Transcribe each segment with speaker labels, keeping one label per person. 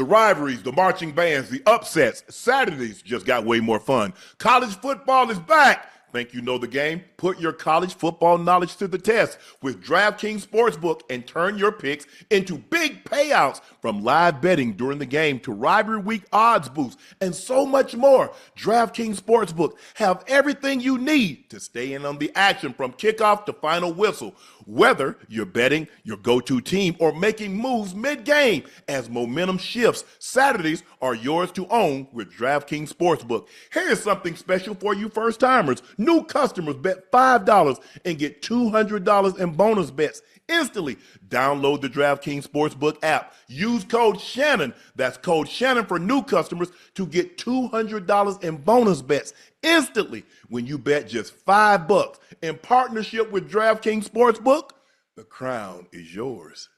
Speaker 1: rivalries, the marching bands, the upsets. Saturdays just got way more fun. College football is back. Think you know the game? Put your college football knowledge to the test with DraftKings Sportsbook and turn your picks into big payouts, from live betting during the game to rivalry week odds boosts and so much more. DraftKings Sportsbook have everything you need to stay in on the action from kickoff to final whistle. Whether you're betting your go-to team or making moves mid-game as momentum shifts, Saturdays are yours to own with DraftKings Sportsbook. Here's something special for you first-timers. New customers bet $5 and get $200 in bonus bets instantly. Download the DraftKings Sportsbook app. Use code Shannon, that's code Shannon for new customers, to get $200 in bonus bets instantly when you bet just $5. In partnership with DraftKings Sportsbook, the crown is yours.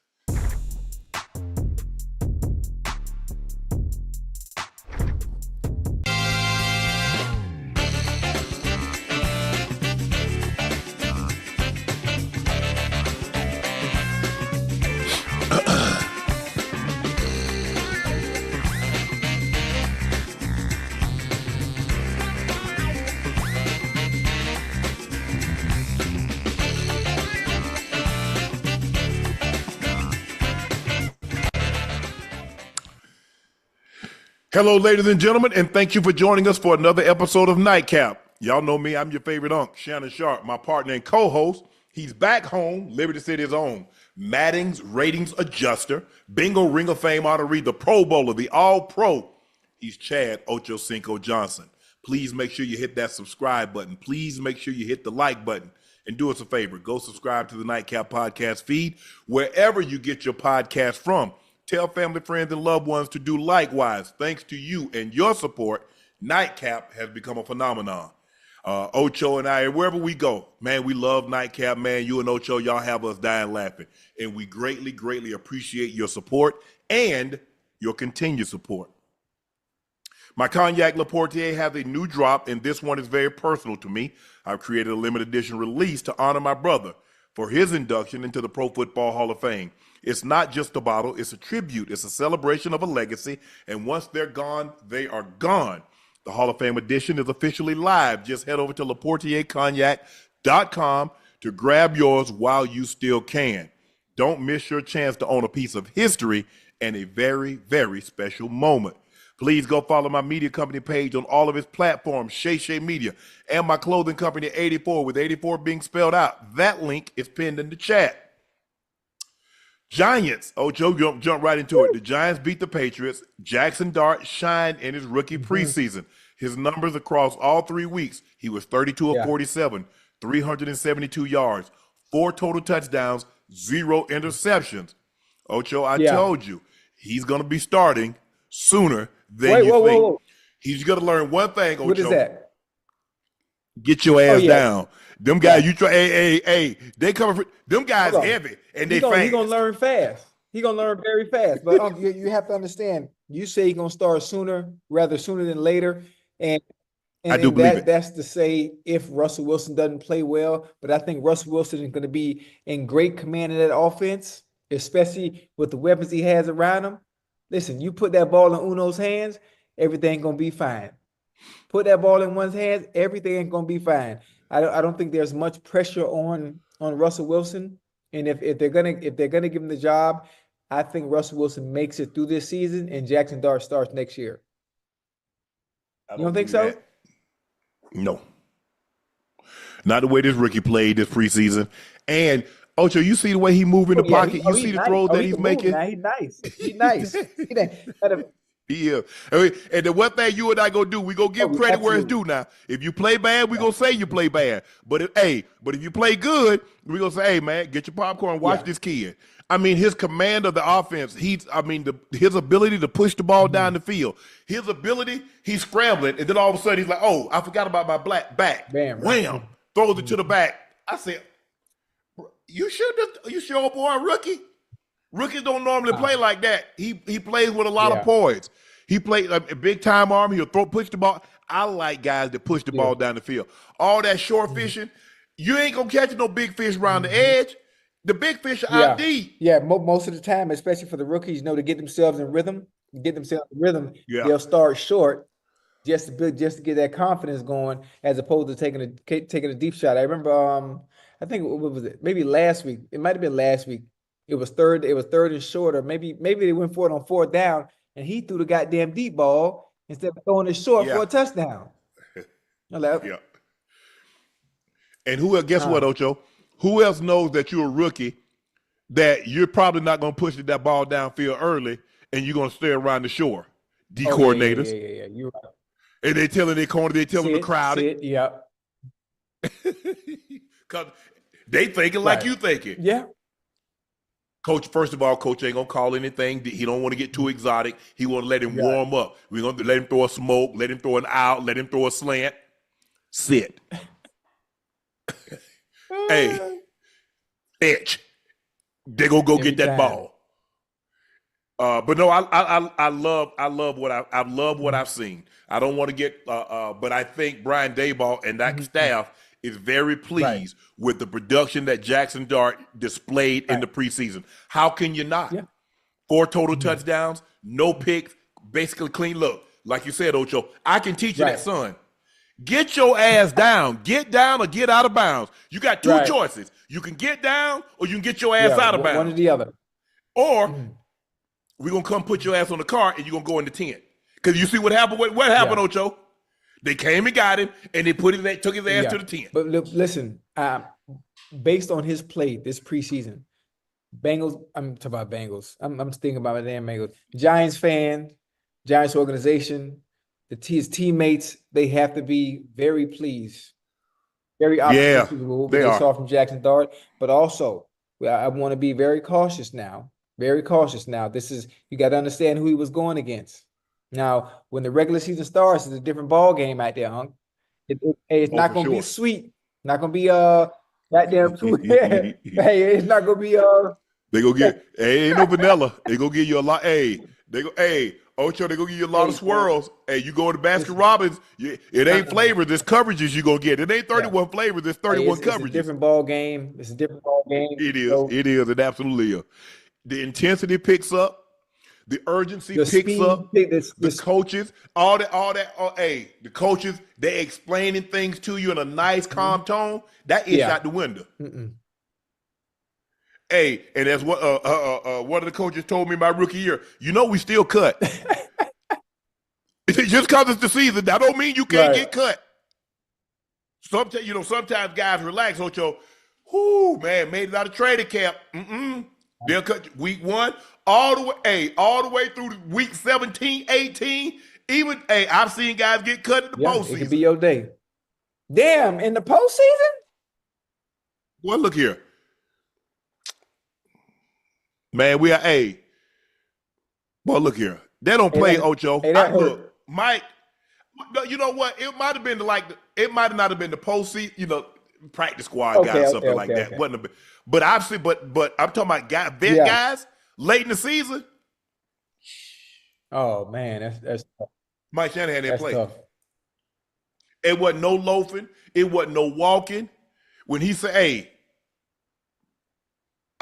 Speaker 1: Hello, ladies and gentlemen, and thank you for joining us for another episode of Nightcap. Y'all know me, I'm your favorite Unc, Shannon Sharpe, my partner and co-host. He's back home, Liberty City's own, Madden's ratings adjuster, Bingo Ring of Fame honoree, the Pro Bowler, the All-Pro. He's Chad Ochocinco Johnson. Please make sure you hit that subscribe button. Please make sure you hit the like button. And do us a favor, go subscribe to the Nightcap podcast feed wherever you get your podcast from. Tell family, friends, and loved ones to do likewise. Thanks to you and your support, Nightcap has become a phenomenon. Ocho and I, wherever we go, man, we love Nightcap, man. You and Ocho, y'all have us dying laughing. And we greatly, greatly appreciate your support and your continued support. My Cognac Laportier has a new drop, and this one is very personal to me. I've created a limited edition release to honor my brother for his induction into the Pro Football Hall of Fame. It's not just a bottle, it's a tribute. It's a celebration of a legacy, and once they're gone, they are gone. The Hall of Fame edition is officially live. Just head over to LaportierCognac.com to grab yours while you still can. Don't miss your chance to own a piece of history and a very, very special moment. Please go follow my media company page on all of its platforms, Shay Media, and my clothing company, 84, with 84 being spelled out. That link is pinned in the chat. Giants. Ocho, jump right into it. The Giants beat the Patriots. Jackson Dart shined in his rookie preseason. His numbers across all 3 weeks, he was 32 of 47, 372 yards, 4 total touchdowns, 0 interceptions. Ocho, I told you, he's going to be starting sooner than you think. Whoa. He's going to learn one thing, Ocho.
Speaker 2: What is that?
Speaker 1: Get your ass down. Them guys, you try. Hey, they coming for them guys heavy, and they fast.
Speaker 2: He's gonna learn fast. He's gonna learn very fast. But you have to understand. You say he's gonna start sooner than later, and
Speaker 1: I do believe it.
Speaker 2: That's to say if Russell Wilson doesn't play well. But I think Russell Wilson is going to be in great command of that offense, especially with the weapons he has around him. Listen, you put that ball in Uno's hands, everything gonna be fine. Put that ball in one's hands, everything ain't gonna be fine. I don't think there's much pressure on Russell Wilson, and if they're gonna give him the job, I think Russell Wilson makes it through this season, and Jackson Dart starts next year. You don't think so?
Speaker 1: No, not the way this rookie played this preseason. And Ocho, you see the way he moved in the pocket. You see the throws that he's making.
Speaker 2: He's nice. He's nice.
Speaker 1: Yeah. And the one thing you and I gonna do, we gonna give credit where it's due now. If you play bad, we gonna say you play bad. But if you play good, we gonna say, hey man, get your popcorn, watch this kid. I mean, his command of the offense, his ability to push the ball down the field, his ability, he's scrambling, and then all of a sudden he's like, oh, I forgot about my back.
Speaker 2: Bam,
Speaker 1: wham, throws it to the back. I said, you sure, boy, rookie? Rookies don't normally play like that. He plays with a lot of poise. He plays a big time arm. He'll push the ball. I like guys that push the ball down the field. All that short fishing, you ain't gonna catch no big fish around the edge. The big fish are out deep.
Speaker 2: Yeah, most of the time, especially for the rookies, to get themselves in rhythm. get themselves in rhythm,
Speaker 1: Yeah.
Speaker 2: they'll start short just to get that confidence going, as opposed to taking a deep shot. I remember, I think what was it? Maybe last week. It might have been last week. It was third and short, or maybe they went for it on fourth down, and he threw the goddamn deep ball instead of throwing it short for
Speaker 1: Yeah.
Speaker 2: a touchdown. I'm like,
Speaker 1: Yeah. And who else, guess what, Ocho? Who else knows that you're a rookie, that you're probably not going to push that ball downfield early and you're going to stay around the shore? D coordinators.
Speaker 2: Yeah. You're right.
Speaker 1: And they telling their corner, they telling the crowd it.
Speaker 2: Yeah.
Speaker 1: Because they thinking like you thinking.
Speaker 2: Yeah.
Speaker 1: Coach, first of all, Coach ain't going to call anything. He don't want to get too exotic. He want to let him warm up. We're going to let him throw a smoke, let him throw an out, let him throw a slant. Sit. Hey, etch. They gonna go get that ball. But no, I love what I've seen. I don't want to get, but I think Brian Daboll and that staff is very pleased with the production that Jackson Dart displayed in the preseason. How can you not?
Speaker 2: Yeah.
Speaker 1: 4 total touchdowns, no picks, basically clean look. Like you said, Ocho, I can teach you that, son. Get your ass down. Get down or get out of bounds. You got two choices. You can get down or you can get your ass out of bounds.
Speaker 2: One or the other.
Speaker 1: Or we're going to come put your ass on the car and you're going to go in the tent. Because you see what happened? What happened, Ocho? They came and got him and they took his ass to the tent.
Speaker 2: But listen, based on his play this preseason, Bengals, I'm talking about Bengals. I'm thinking about my damn Bengals. Giants fan, Giants organization, his teammates, they have to be very pleased, very optimistic with what they saw from Jackson Dart. But also, I want to be very cautious now. Very cautious now. You got to understand who he was going against. Now, when the regular season starts, it's a different ball game out there, Unc. It's not going to be sweet. Not going to be goddamn sweet. Hey, it's not going to be
Speaker 1: They go get ain't no vanilla. They go give you a lot. Ocho, they go give you a lot of swirls. Hey, you go to Baskin Robbins, it ain't flavors, it's coverages you gonna get. It ain't 31 flavors, it's 31 coverages.
Speaker 2: It's a different ball game. It's a different ball game.
Speaker 1: It is. It is. It absolutely is. The intensity picks up. The urgency picks up. The coaches, all that. The coaches, they explaining things to you in a nice, calm tone. That is out the window. Hey, and that's what one of the coaches told me my rookie year. We still cut. Just because it's the season, that don't mean you can't get cut. Sometimes guys relax. Ocho, man, made it out of training camp. They'll cut week 1 all the way through week 17, 18. Even I've seen guys get cut in the postseason.
Speaker 2: It could be your day. Damn, in the postseason?
Speaker 1: Well, look here. Man, we are look here. They don't play Ocho. Look, Mike. You know what? It might have been it might not have been the postseason. Practice squad guys, something like that. Wasn't but I've seen. But I'm talking about guys late in the season.
Speaker 2: Oh man, that's tough.
Speaker 1: Mike Shanahan didn't play.
Speaker 2: Tough.
Speaker 1: It wasn't no loafing. It wasn't no walking. When he said, "Hey."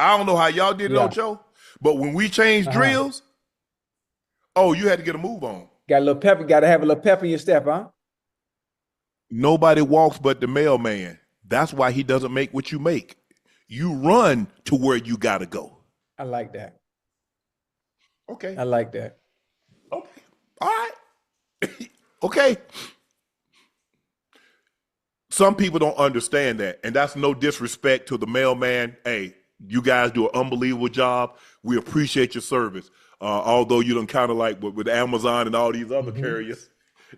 Speaker 1: I don't know how y'all did it, Ocho, but when we changed drills, you had to get a move on.
Speaker 2: Got a little pep. Got to have a little pep in your step, huh?
Speaker 1: Nobody walks but the mailman. That's why he doesn't make what you make. You run to where you got to go.
Speaker 2: I like that.
Speaker 1: Okay.
Speaker 2: I like that.
Speaker 1: Okay. All right. Okay. Some people don't understand that, and that's no disrespect to the mailman. Hey, you guys do an unbelievable job. We appreciate your service. Although you don't kind of like with Amazon and all these other carriers,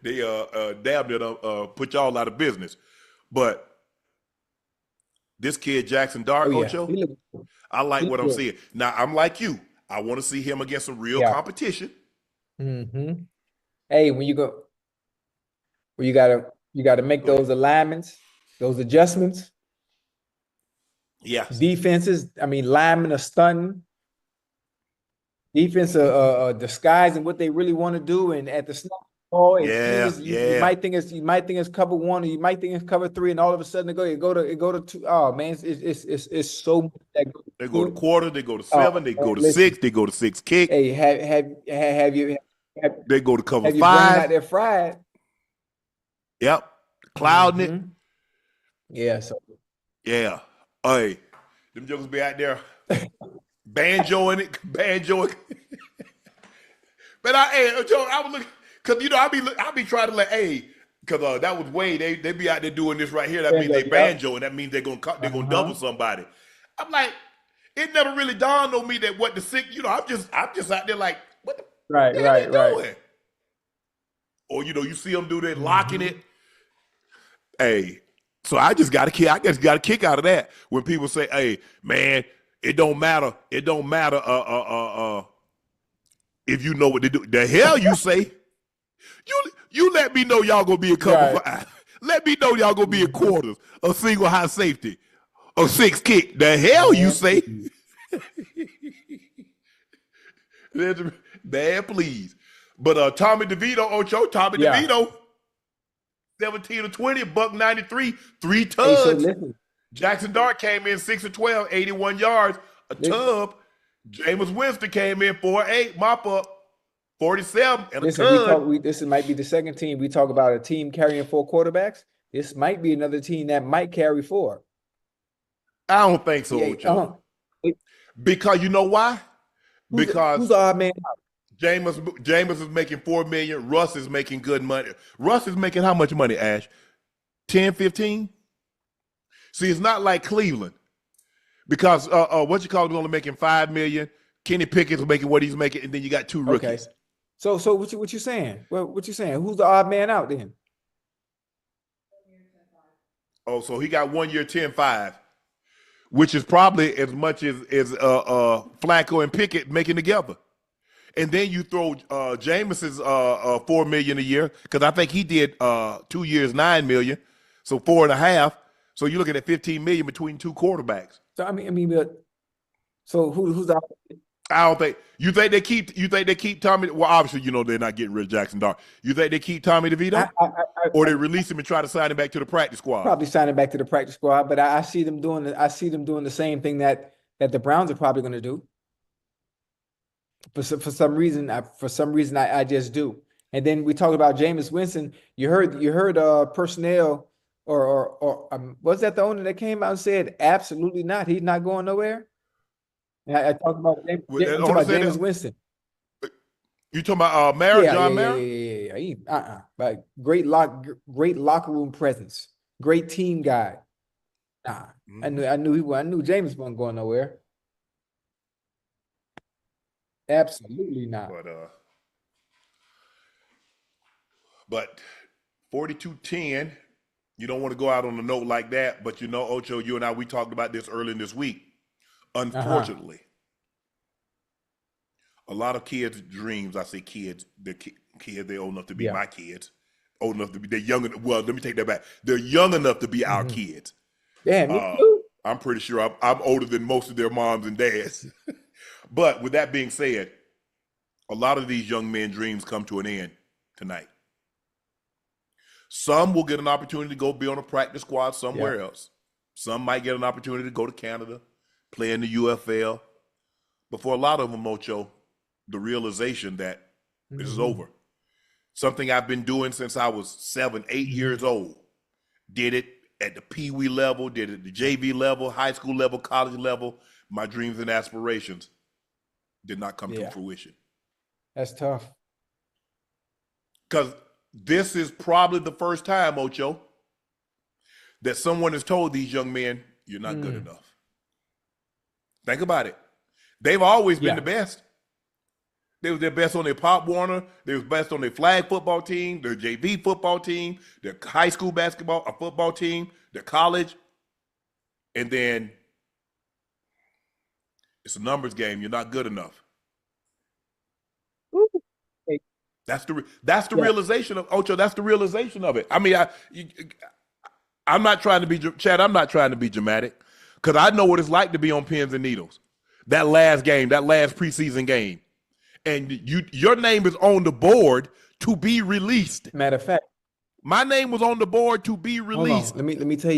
Speaker 1: they damn near put y'all out of business. But this kid Jackson Dart, Ocho, I like what I'm seeing. Now I'm like you. I want to see him against some real competition.
Speaker 2: Hey, when you gotta make those alignments, those adjustments.
Speaker 1: Yes.
Speaker 2: Defenses, linemen are stunting. Defense are disguising what they really want to do, and at the snap, Oh, as soon
Speaker 1: Yeah,
Speaker 2: as you
Speaker 1: yeah.
Speaker 2: might think it's cover one, or you might think it's cover three, and all of a sudden it go to two. Oh man, it's so much that goes
Speaker 1: They go
Speaker 2: to
Speaker 1: to
Speaker 2: it.
Speaker 1: quarter, they go to
Speaker 2: Oh
Speaker 1: seven, they
Speaker 2: man,
Speaker 1: go to
Speaker 2: listen.
Speaker 1: six, they go to six kick,
Speaker 2: Hey, have
Speaker 1: they go to cover
Speaker 2: have your brain out
Speaker 1: five.
Speaker 2: there fried?
Speaker 1: Yep. Clouding it.
Speaker 2: Mm-hmm. Yeah. So
Speaker 1: Yeah. Hey, them jokers be out there banjoing it, banjoing. But Joe, I was looking, cause I be trying to like, hey, cause that was Wade. They be out there doing this right here. That means they
Speaker 2: yeah.
Speaker 1: banjo, and that means they're gonna double
Speaker 2: Uh-huh.
Speaker 1: somebody. I'm like, it never really dawned on me that what the sick, I'm just out there like, what
Speaker 2: Right.
Speaker 1: the hell they
Speaker 2: Right. Right.
Speaker 1: doing? Or you see them do that, locking it.
Speaker 2: Mm-hmm.
Speaker 1: Hey, so I just got a kick out of that when people say, "Hey, man, it don't matter. It don't matter. If you know what to do." The hell you say? You let me know y'all gonna be a cover
Speaker 2: Right.
Speaker 1: five. Let me know y'all gonna be in
Speaker 2: Mm-hmm.
Speaker 1: quarters, a single high safety, a six kick. The hell you
Speaker 2: Man,
Speaker 1: say?
Speaker 2: please.
Speaker 1: Man, please. But Tommy Tommy
Speaker 2: Yeah.
Speaker 1: DeVito, 17 or 20, $193, three
Speaker 2: Hey, so
Speaker 1: tugs.
Speaker 2: listen.
Speaker 1: Jackson Dart came in 6 or 12, 81 yards, a
Speaker 2: Listen.
Speaker 1: tub. Jameis Winston came in 4-8, mop up, 47, and a
Speaker 2: Listen,
Speaker 1: tug.
Speaker 2: this might be the second team we talk about, a team carrying four quarterbacks. This might be another team that might carry four.
Speaker 1: I don't think so,
Speaker 2: Yeah,
Speaker 1: Ocho. Because you know why?
Speaker 2: who's
Speaker 1: Because
Speaker 2: the odd man out?
Speaker 1: Jameis is making $4 million. Russ is making good money. Russ is making how much money, Ash? 10, 15? See, it's not like Cleveland. Because what you call him is only making $5 million. Kenny Pickett's making what he's making, and then you got two
Speaker 2: Okay.
Speaker 1: rookies.
Speaker 2: So what you saying? What you saying? Who's the odd man out then?
Speaker 1: Oh, so he got 1 year, 10-5, which is probably as much as Flacco and Pickett making together. And then you throw Jameis's $4 million a year, because I think he did 2 years, $9 million, so 4.5. So you're looking at $15 million between two quarterbacks.
Speaker 2: So but so who's the
Speaker 1: I don't think you think they keep Tommy. Well, obviously they're not getting rid of Jackson Dart. You think they keep Tommy DeVito, or they release him and try to sign him back to the practice squad?
Speaker 2: probably signing back to the practice squad, but I see them doing the same thing that the Browns are probably going to do. For some reason, I just do. And then we talked about Jameis Winston. You heard personnel or was that the owner that came out and said absolutely not, he's not going nowhere. And I talked about I'm talking about Jameis Winston.
Speaker 1: You talking about Mara,
Speaker 2: Yeah,
Speaker 1: John
Speaker 2: yeah,
Speaker 1: Mara?
Speaker 2: yeah. But great locker room presence, great team guy. Nah, I knew Jameis wasn't going nowhere. Absolutely not.
Speaker 1: But 42-10, you don't want to go out on a note like that. But Ocho, you and I, we talked about this early in this week. Unfortunately, a lot of kids' dreams, I say kids, they're old enough to be my kids. Old enough to be, they're young. Well, let me take that back. They're young enough to be our kids.
Speaker 2: Yeah, me too.
Speaker 1: I'm pretty sure I'm older than most of their moms and dads. But with that being said, a lot of these young men's dreams come to an end tonight. Some will get an opportunity to go be on a practice squad somewhere else. Some might get an opportunity to go to Canada, play in the UFL. But for a lot of them, Ocho, the realization that this is over. Something I've been doing since I was 7, 8 years old. Did it at the Pee Wee level, did it at the JV level, high school level, college level. My dreams and aspirations did not come to fruition.
Speaker 2: That's tough.
Speaker 1: Because this is probably the first time, Ocho, that someone has told these young men, you're not good enough. Think about it. They've always been the best. They were their best on their Pop Warner. They were best on their flag football team, their JV football team, their high school football team, their college. And then it's a numbers game. You're not good enough. That's the realization of Ocho. That's the realization of it. I mean, I'm not trying to be Chad. I'm not trying to be dramatic, because I know what it's like to be on pins and needles. That last game, that last preseason game, and your name is on the board to be released.
Speaker 2: Matter of fact,
Speaker 1: My name was on the board to be
Speaker 2: hold on.
Speaker 1: released.
Speaker 2: Let me tell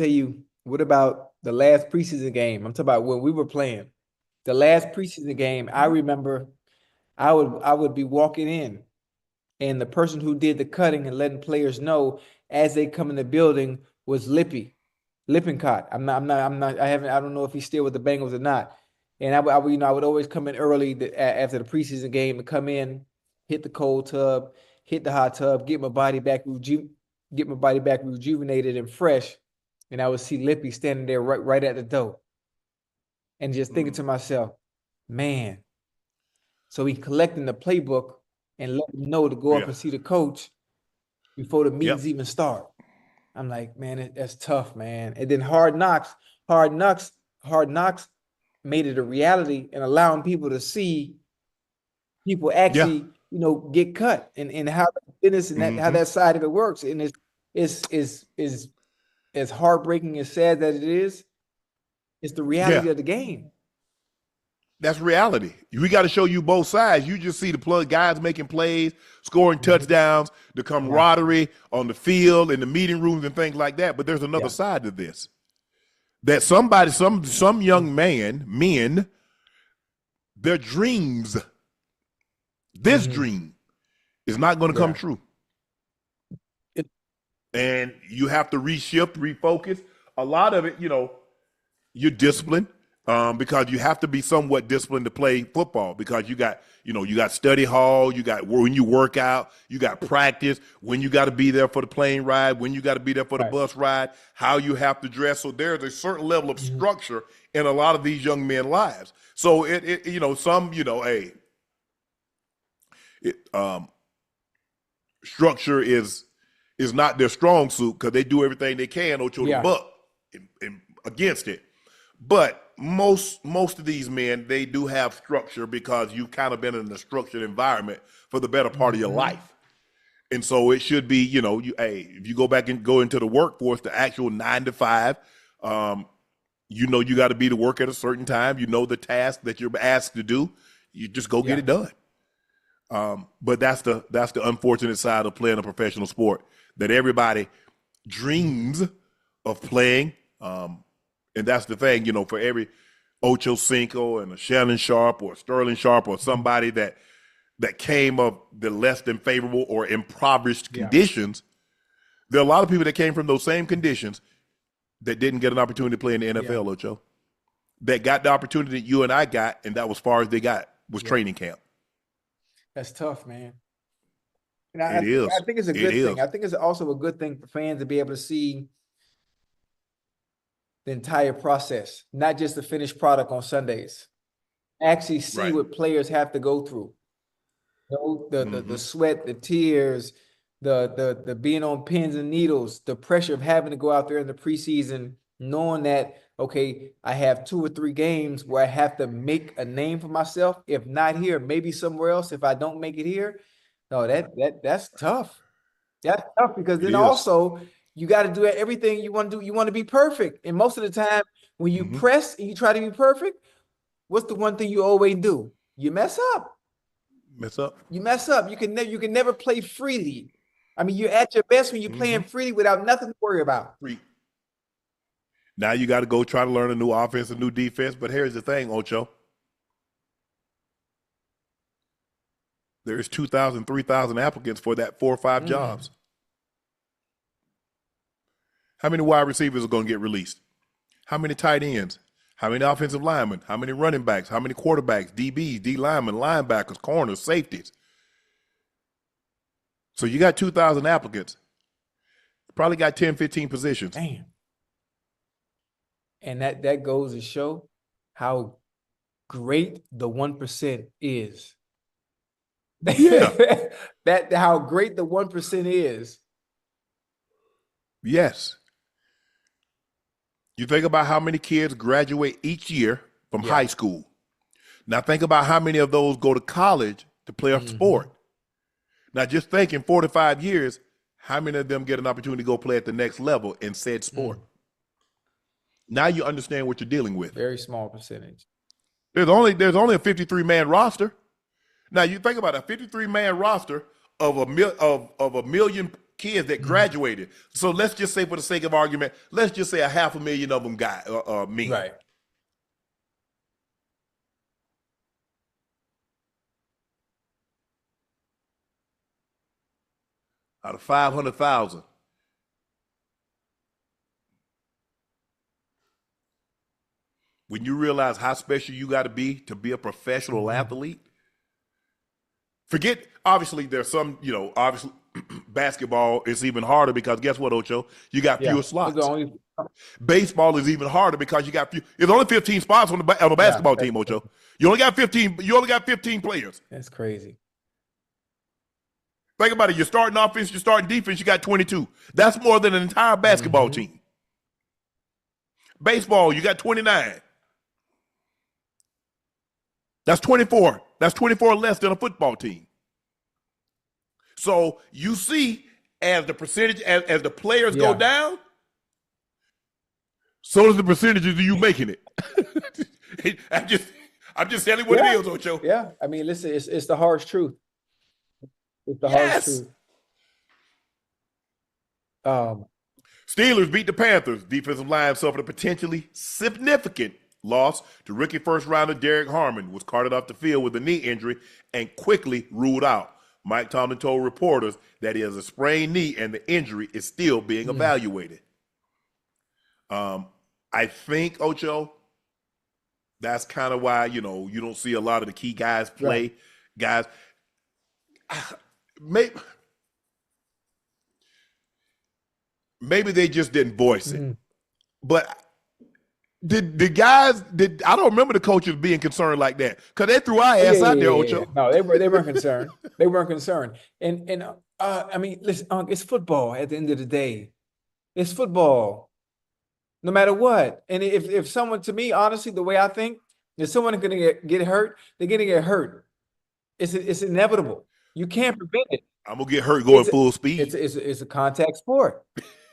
Speaker 2: you. What about the last preseason game? I'm talking about when we were playing. The last preseason game, I remember I would be walking in, and the person who did the cutting and letting players know as they come in the building was Lippincott. I don't know if he's still with the Bengals or not. And I would always come in early after the preseason game and come in, hit the cold tub, hit the hot tub, get my body back rejuvenated and fresh. And I would see Lippy standing there right at the door, and just thinking to myself, man. So he collecting the playbook and letting me know to go up and see the coach before the meetings even start. I'm like, man, that's tough, man. And then Hard Knocks made it a reality and allowing people to see people actually, get cut and how the business and how that side of it works. And it's as heartbreaking and sad as it is, it's the reality of the game.
Speaker 1: That's reality. We got to show you both sides. You just see the guys making plays, scoring touchdowns, the camaraderie on the field, in the meeting rooms and things like that. But there's another side to this. That some young men, their dreams, this dream is not going to come true. And you have to reshift, refocus. A lot of it, you're disciplined. Because you have to be somewhat disciplined to play football, because you got study hall, you got when you work out, you got practice, when you got to be there for the plane ride, when you got to be there for the bus ride, how you have to dress. So there's a certain level of structure in a lot of these young men's lives. So structure is not their strong suit, because they do everything they can, Ocho the buck, against it. But most of these men, they do have structure, because you've kind of been in a structured environment for the better part of your life. And so it should be, if you go back and go into the workforce, the actual 9 to 5, you got to be to work at a certain time. The task that you're asked to do, you just go get it done. But that's the unfortunate side of playing a professional sport, that everybody dreams of playing. And that's the thing, for every Ochocinco and a Shannon Sharpe or Sterling Sharpe or somebody that came of the less than favorable or impoverished conditions, there are a lot of people that came from those same conditions that didn't get an opportunity to play in the NFL, Ocho. That got the opportunity that you and I got, and that was far as they got, was training camp.
Speaker 2: That's tough, man. And
Speaker 1: I
Speaker 2: think it's a good thing. I think it's also a good thing for fans to be able to see the entire process, not just the finished product on Sundays. Actually see what players have to go through. The sweat, the tears, the being on pins and needles, the pressure of having to go out there in the preseason, knowing that, okay, I have 2 or 3 games where I have to make a name for myself. If not here, maybe somewhere else. If I don't make it here, no, that's tough. That's tough, because then also you got to do everything you want to do. You want to be perfect. And most of the time when you press and you try to be perfect, what's the one thing you always do? You mess up. You mess up. You can never play freely. I mean, you're at your best when you're playing freely without nothing to worry about.
Speaker 1: Now you got to go try to learn a new offense, a new defense. But here's the thing, Ocho. There's 2,000, 3,000 applicants for that 4 or 5 jobs. How many wide receivers are going to get released? How many tight ends? How many offensive linemen? How many running backs? How many quarterbacks, DBs, D linemen, linebackers, corners, safeties? So you got 2,000 applicants. Probably got 10, 15 positions.
Speaker 2: Damn. And that goes to show how great the 1% is.
Speaker 1: Yeah.
Speaker 2: How great the 1% is.
Speaker 1: Yes. You think about how many kids graduate each year from high school. Now think about how many of those go to college to play a sport. Now just think, in 4 to 5 years, how many of them get an opportunity to go play at the next level in said sport? Now you understand what you're dealing with.
Speaker 2: Very small percentage.
Speaker 1: There's only a 53-man roster. Now you think about a 53-man roster of a million kids that graduated. So let's just say, for the sake of argument, let's just say 500,000 of them got men.
Speaker 2: Right.
Speaker 1: Out of 500,000. When you realize how special you got to be a professional athlete, forget, obviously, there's some, obviously, basketball is even harder because guess what, Ocho? You got fewer slots. Baseball is even harder because you got there's only 15 spots on the basketball team, Ocho. You only got 15 players.
Speaker 2: That's crazy.
Speaker 1: Think about it. You're starting offense, you're starting defense, you got 22. That's more than an entire basketball team. Baseball, you got 29. That's 24. That's 24 less than a football team. So you see, as the percentage, as the players go down, so does the percentages of you making it. I'm just telling you what it is, Ocho.
Speaker 2: Yeah, I mean, listen, it's the harsh truth. It's the harsh truth.
Speaker 1: Steelers beat the Panthers. Defensive line suffered a potentially significant loss to rookie first rounder Derek Harmon, was carted off the field with a knee injury and quickly ruled out. Mike Tomlin told reporters that he has a sprained knee and the injury is still being evaluated. I think, Ocho, that's kind of why, you don't see a lot of the key guys play.
Speaker 2: Right.
Speaker 1: Guys, maybe they just didn't voice it. But did the guys, I don't remember the coaches being concerned like that, because they threw our ass out there, Ocho.
Speaker 2: No, they weren't concerned. They weren't concerned. And I mean, listen, it's football at the end of the day. It's football, no matter what. And if someone, to me, honestly, the way I think, if someone is going to get hurt, they're going to get hurt. It's inevitable. You can't prevent it.
Speaker 1: I'm gonna get hurt going full speed.
Speaker 2: It's a contact sport.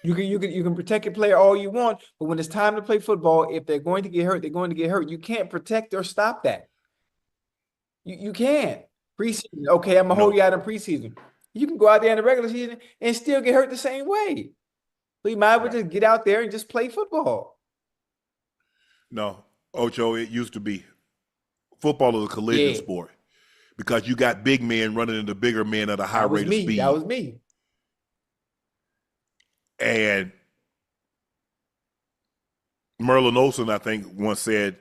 Speaker 2: You can protect your player all you want, but when it's time to play football, if they're going to get hurt, they're going to get hurt. You can't protect or stop that. You can't. Preseason, okay, I'm gonna hold you out in preseason. You can go out there in the regular season and still get hurt the same way. So you might as well just get out there and just play football.
Speaker 1: No, Ocho, it used to be. Football is a collision sport because you got big men running into bigger men at a high rate of speed.
Speaker 2: That was me.
Speaker 1: And Merlin Olsen, I think, once said,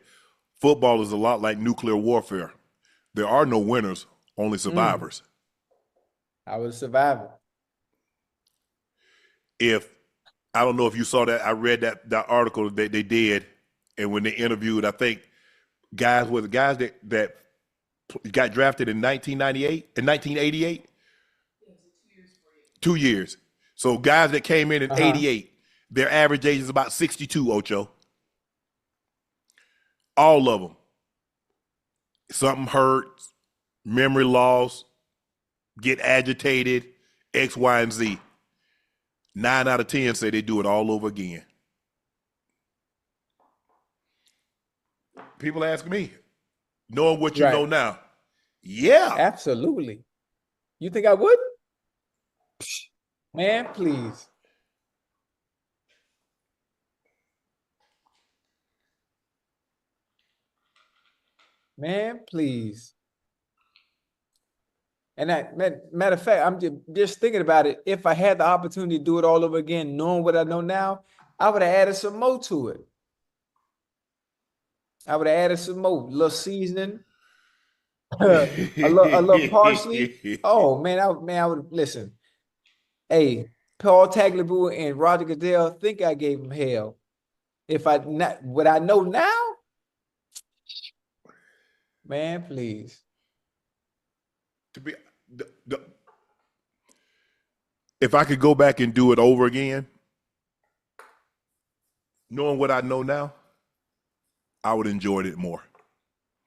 Speaker 1: football is a lot like nuclear warfare. There are no winners, only survivors.
Speaker 2: I was a survivor.
Speaker 1: I don't know if you saw that, I read that article that they did, and when they interviewed, I think, guys that got drafted in 1988. 2 years. So guys that came in 88, their average age is about 62, Ocho. All of them. Something hurts, memory loss, get agitated, X, Y, and Z. 9 out of 10 say they do it all over again. People ask me, knowing what you know now. Yeah.
Speaker 2: Absolutely. You think I would? Man, please. Man, please. And matter of fact, I'm just thinking about it. If I had the opportunity to do it all over again, knowing what I know now, I would have added some more to it. I would have added some more, a little seasoning, a little parsley. Oh man, I would listen. Hey, Paul Tagliabue and Roger Goodell think I gave him hell. If I not what I know now, man, please.
Speaker 1: If I could go back and do it over again, knowing what I know now, I would enjoy it more.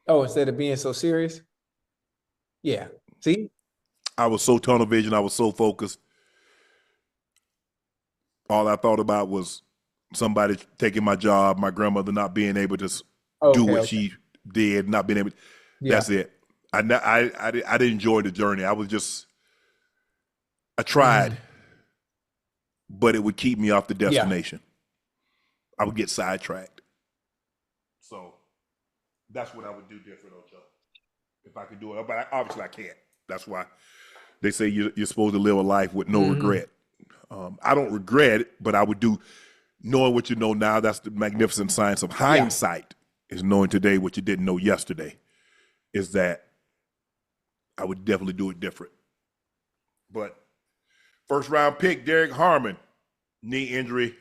Speaker 2: Oh, instead of being so serious? Yeah. See?
Speaker 1: I was so tunnel vision. I was so focused. All I thought about was somebody taking my job, my grandmother not being able to do what she did, not being able. That's it. I didn't enjoy the journey. I was just I tried, but it would keep me off the
Speaker 2: Yeah.
Speaker 1: destination. I would get sidetracked. So that's what I would do different, Ocho. If I could do it, but obviously I can't. That's why they say you're supposed to live a life with no regret. I don't regret it, but I would do, knowing what you know now, that's the magnificent science of hindsight, is knowing today what you didn't know yesterday, is that I would definitely do it different. But first round pick, Derek Harmon, knee injury,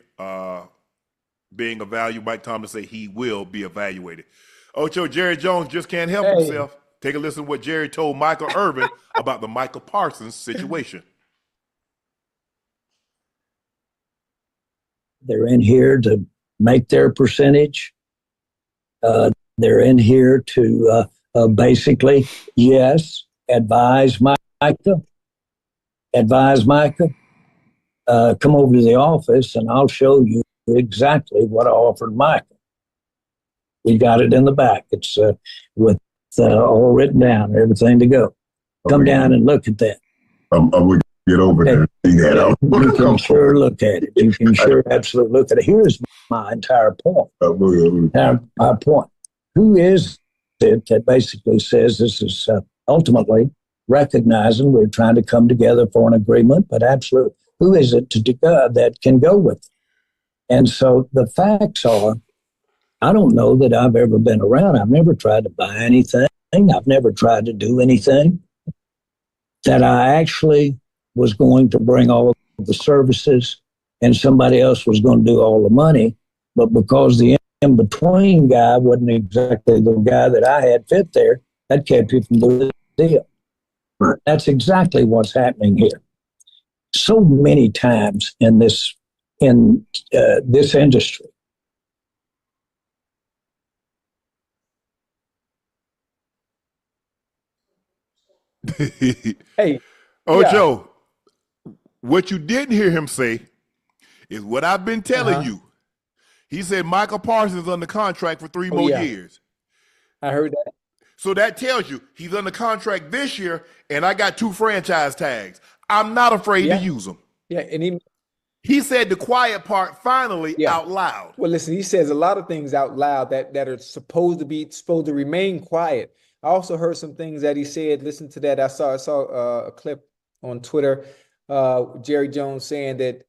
Speaker 1: being evaluated. Mike Tomlin say he will be evaluated. Ocho, Jerry Jones just can't help himself. Take a listen to what Jerry told Michael Irvin about the Micah Parsons situation.
Speaker 3: They're in here to make their percentage. They're in here to basically, yes, advise Micah. Come over to the office and I'll show you exactly what I offered Micah. We got it in the back. It's with all written down, everything to go. Come down and look at that.
Speaker 4: I would get over there and see that.
Speaker 3: You can sure look at it. You can sure absolutely look at it. Here's my entire point. My point. Who is it that basically says this is ultimately recognizing we're trying to come together for an agreement, but absolutely, who is it that can go with it? And so the facts are, I don't know that I've ever been around. I've never tried to buy anything. I've never tried to do anything that I actually was going to bring all of the services and somebody else was going to do all the money. But because the in-between guy wasn't exactly the guy that I had fit there, that kept you from doing the deal. Right. That's exactly what's happening here. So many times in this industry,
Speaker 2: Hey,
Speaker 1: Ocho, what you didn't hear him say is what I've been telling you. He said Micah Parsons under contract for 3 more years.
Speaker 2: I heard that.
Speaker 1: So that tells you he's under contract this year, and I got 2 franchise tags. I'm not afraid to use them.
Speaker 2: Yeah, and
Speaker 1: he said the quiet part finally out loud.
Speaker 2: Well, listen, he says a lot of things out loud that are supposed to remain quiet. I also heard some things that he said. Listen to that. I saw a clip on Twitter. Jerry Jones saying that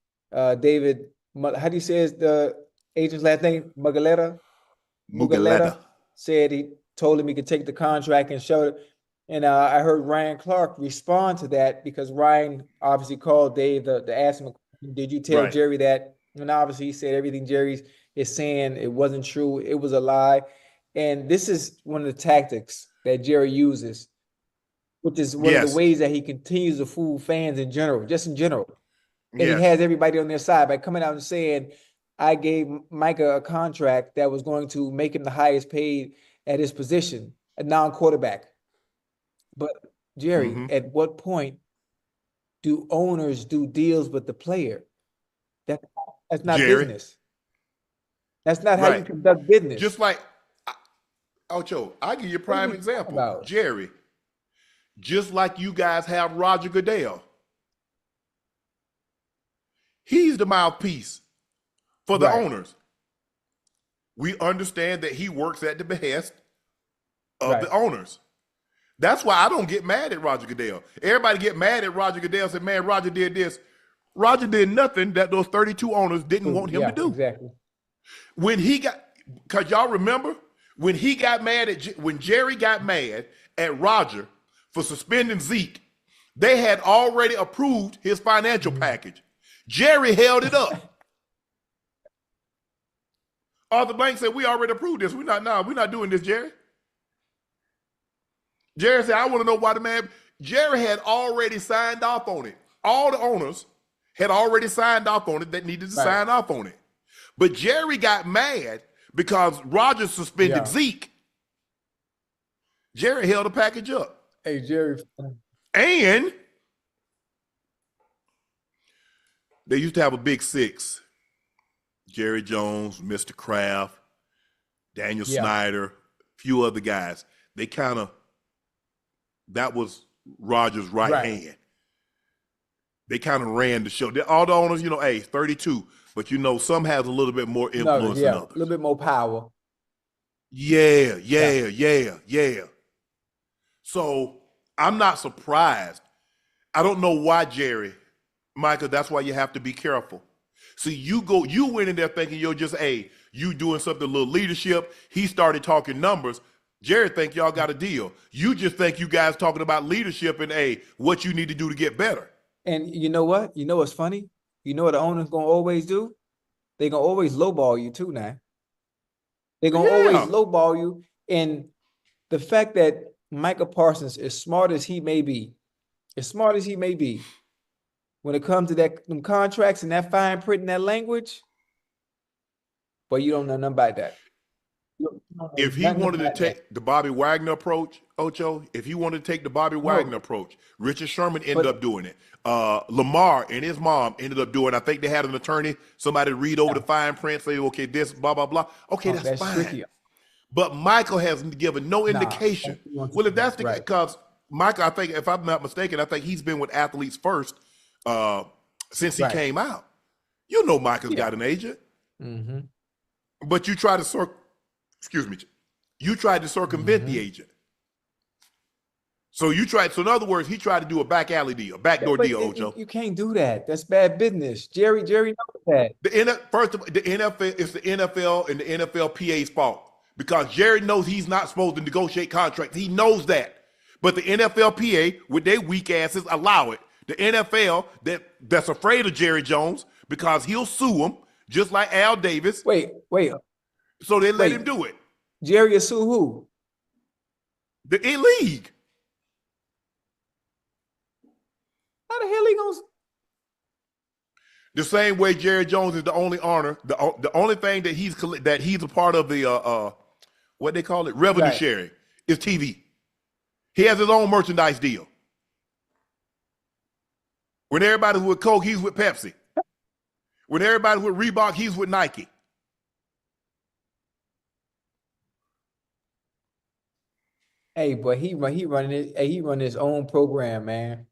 Speaker 2: David, how do you say the agent's last name? Mugaleta said he told him he could take the contract and show it. And I heard Ryan Clark respond to that because Ryan obviously called Dave to ask him, did you tell Jerry that? And obviously he said everything Jerry is saying, it wasn't true. It was a lie. And this is one of the tactics that Jerry uses, which is one of the ways that he continues to fool fans in general, just in general. And he has everybody on their side by coming out and saying, I gave Micah a contract that was going to make him the highest paid at his position, a non-quarterback. But Jerry, at what point do owners do deals with the player? That's not business. That's not how you conduct business.
Speaker 1: Just like, Ocho, I'll give you a prime example. Jerry, just like you guys have Roger Goodell. He's the mouthpiece for the owners. We understand that he works at the behest of the owners. That's why I don't get mad at Roger Goodell. Everybody get mad at Roger Goodell, say, man, Roger did this. Roger did nothing that those 32 owners didn't want him to do.
Speaker 2: Exactly.
Speaker 1: When he got, because y'all remember, when he got mad when Jerry got mad at Roger for suspending Zeke, they had already approved his financial package. Jerry held it up. Arthur Blank said, we already approved this. We're not doing this, Jerry. Jerry said, I want to know why the man, Jerry had already signed off on it. All the owners had already signed off on it that needed to sign off on it. But Jerry got mad because Roger suspended Zeke. Jerry held the package up.
Speaker 2: Hey, Jerry.
Speaker 1: And they used to have a big 6. Jerry Jones, Mr. Kraft, Daniel Snyder, a few other guys. They kind of, that was Roger's right hand. They kind of ran the show. All the owners, hey, 32, but some has a little bit more influence than
Speaker 2: a
Speaker 1: others.
Speaker 2: little bit more power.
Speaker 1: Yeah. So I'm not surprised. I don't know why, Jerry, Micah, that's why you have to be careful. See, you went in there thinking you're just, you doing something, a little leadership. He started talking numbers. Jerry think y'all got a deal. You just think you guys talking about leadership and, what you need to do to get better.
Speaker 2: And you know what? You know what's funny? You know what the owner's going to always do? They're going to always lowball you too now. They're going to always lowball you. And the fact that Micah Parsons, as smart as he may be, when it comes to them contracts and that fine print and that language, but you don't know nothing about that.
Speaker 1: If he wanted to take the Bobby Wagner approach, Ocho, Richard Sherman ended up doing it. Lamar and his mom ended up doing it. I think they had an attorney, somebody read over the fine print, say, okay, this, blah, blah, blah. Okay, that's fine. Tricky. But Michael has given no indication. Well, if that's the case, because Michael, I think, if I'm not mistaken, I think he's been with Athletes First since he came out. Michael's got an agent. Mm-hmm. But you try to you tried to circumvent the agent. So in other words, he tried to do a back alley deal, backdoor deal, Ocho.
Speaker 2: You can't do that. That's bad business. Jerry knows that.
Speaker 1: First of all, the NFL, it's the NFL and the NFLPA's fault because Jerry knows he's not supposed to negotiate contracts. He knows that. But the NFLPA, with their weak asses, allow it. The NFL that's afraid of Jerry Jones because he'll sue him, just like Al Davis.
Speaker 2: Wait.
Speaker 1: So they let him do it.
Speaker 2: Jerry will sue who?
Speaker 1: The league.
Speaker 2: How the hell he gonna?
Speaker 1: The same way Jerry Jones is the only owner. The only thing that he's a part of the what they call it, revenue sharing, is TV. He has his own merchandise deal. When everybody's with Coke, he's with Pepsi. When everybody's with Reebok, he's with Nike.
Speaker 2: Hey, but he running it. Hey, he run his own program, man.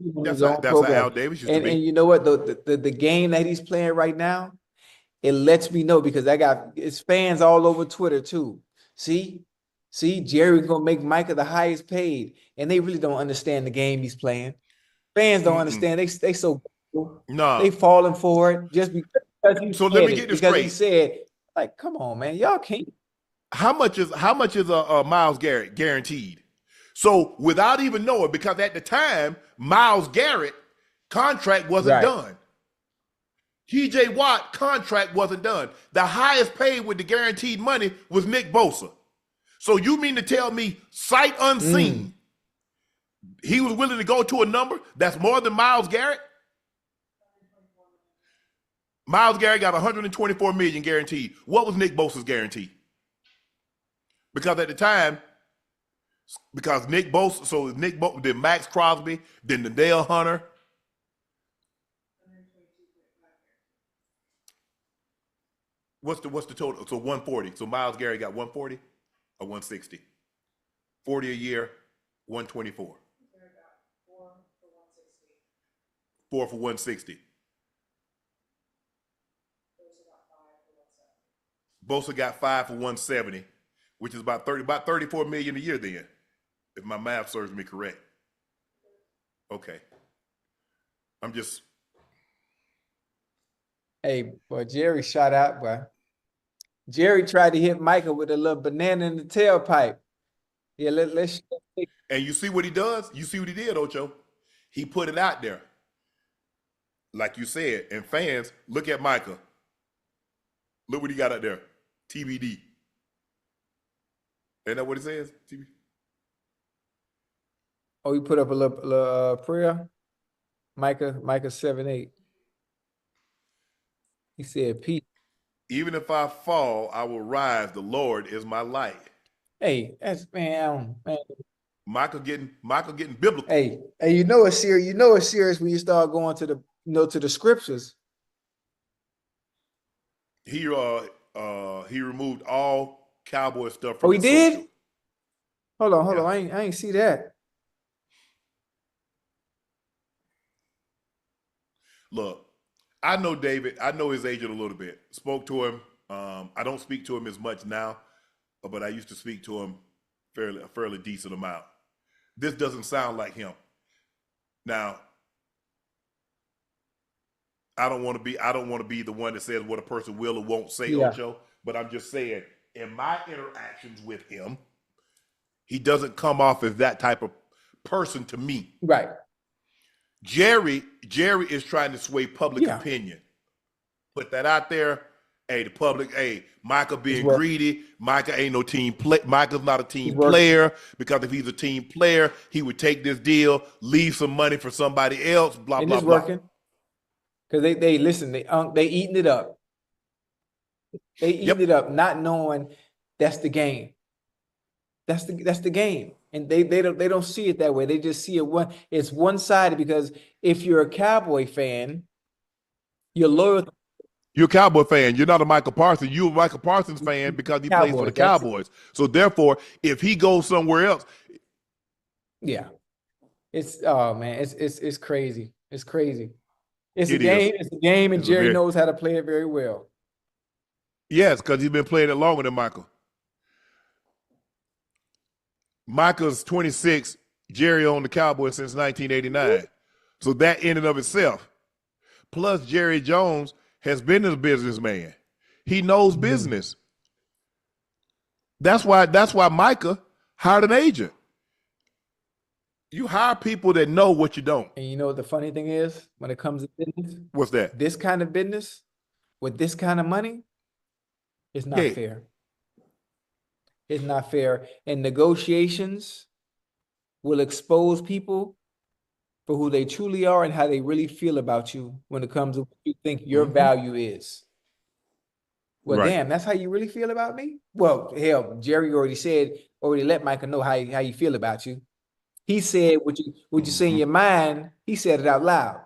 Speaker 1: That's how Al Davis used to be.
Speaker 2: And you know what? The game that he's playing right now, it lets me know because I got it's fans all over Twitter too. See, Jerry's gonna make Micah the highest paid, and they really don't understand the game he's playing. Fans don't understand. They so they falling for it just because he
Speaker 1: so let me get this straight.
Speaker 2: He said, like, come on, man, y'all can't.
Speaker 1: How much is Myles Garrett guaranteed? So without even knowing, because at the time Myles Garrett contract wasn't done. TJ Watt contract wasn't done. The highest paid with the guaranteed money was Nick Bosa. So you mean to tell me, sight unseen, he was willing to go to a number that's more than Myles Garrett? Myles Garrett got $124 million guaranteed. What was Nick Bosa's guarantee? Because at the time, Nick Bosa, then Max Crosby, then the Dale Hunter. What's the total? So 140. So Myles Garrett got 140 or 160? 40 a year, 124. 4 for 160. Bosa got 5 for 170, which is about 34 million a year then, if my math serves me correct. Okay. I'm just.
Speaker 2: Hey, boy, Jerry shot out, boy. Jerry tried to hit Micah with a little banana in the tailpipe. Yeah, let's.
Speaker 1: And you see what he does? You see what he did, Ocho? He put it out there. Like you said, and fans, look at Micah. Look what he got out there. TBD. Ain't that what it says? TBD.
Speaker 2: Oh, you put up a little prayer? Micah 7:8. He said, peace.
Speaker 1: Even if I fall, I will rise. The Lord is my light.
Speaker 2: Hey, that's man.
Speaker 1: Michael getting biblical.
Speaker 2: Hey, you know it's serious. You know it's serious when you start going to the scriptures.
Speaker 1: He removed all Cowboy stuff from
Speaker 2: he did?
Speaker 1: social.
Speaker 2: Hold on. I ain't see that.
Speaker 1: Look, I know David. I know his agent a little bit. Spoke to him. I don't speak to him as much now, but I used to speak to him a fairly decent amount. This doesn't sound like him. Now, I don't want to be the one that says what a person will or won't say,
Speaker 2: Yeah.
Speaker 1: Ocho, but I'm just saying, in my interactions with him, he doesn't come off as that type of person to me.
Speaker 2: Right.
Speaker 1: Jerry is trying to sway public
Speaker 2: Yeah.
Speaker 1: opinion. Put that out there. Hey, the public, hey, Micah being
Speaker 2: It's
Speaker 1: greedy. Micah ain't no team play. Micah's not a team
Speaker 2: It's working.
Speaker 1: player, because if he's a team player, he would take this deal, leave some money for somebody else, blah,
Speaker 2: And
Speaker 1: blah,
Speaker 2: it's
Speaker 1: blah.
Speaker 2: working. Because they listen, they eating it up. They eating
Speaker 1: Yep.
Speaker 2: it up, not knowing that's the game. That's the game. And they don't see it that way. They just see it's one-sided, because if you're a Cowboy fan, you're loyal to
Speaker 1: You're a Cowboy fan. You're not a Micah Parsons. You're a Micah Parsons fan because he plays for the
Speaker 2: Cowboys, that's it.
Speaker 1: Cowboys. So therefore, if he goes somewhere else,
Speaker 2: Yeah. Oh man, it's crazy. It's crazy. It's a
Speaker 1: It is.
Speaker 2: game. It's a game, and
Speaker 1: It's a
Speaker 2: Jerry
Speaker 1: very-
Speaker 2: knows how to play it very well.
Speaker 1: yes, because he's been playing it longer than Micah. Micah's 26. Jerry owned the Cowboys since 1989. So that in and of itself. Plus, Jerry Jones has been a businessman. He knows business. That's why Micah hired an agent. You hire people that know what you don't.
Speaker 2: And you know what the funny thing is, when it comes to business,
Speaker 1: What's that?
Speaker 2: this kind of business with this kind of money, it's not
Speaker 1: Yeah.
Speaker 2: fair. It's not fair. And negotiations will expose people for who they truly are and how they really feel about you when it comes to what you think your value is. Well,
Speaker 1: Right.
Speaker 2: damn, that's how you really feel about me? Well, hell, Jerry already let Micah know how you feel about you. He said what you say in your mind, he said it out loud.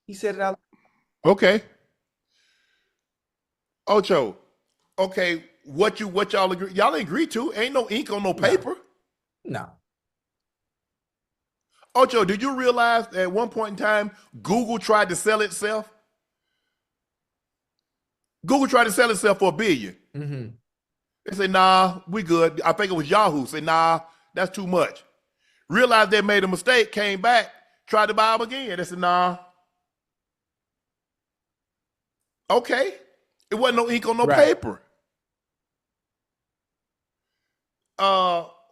Speaker 2: He said it out loud.
Speaker 1: Okay. Ocho. Okay, what y'all agree? Y'all agree to? Ain't no ink on no paper.
Speaker 2: No.
Speaker 1: Ocho, did you realize that at one point in time, Google tried to sell itself? Google tried to sell itself for $1 billion.
Speaker 2: Mm-hmm.
Speaker 1: They said, nah, we good. I think it was Yahoo. Said, nah, that's too much. Realized they made a mistake, came back, tried to buy them again. They said, nah. Okay. It wasn't no ink on no
Speaker 2: Right.
Speaker 1: paper.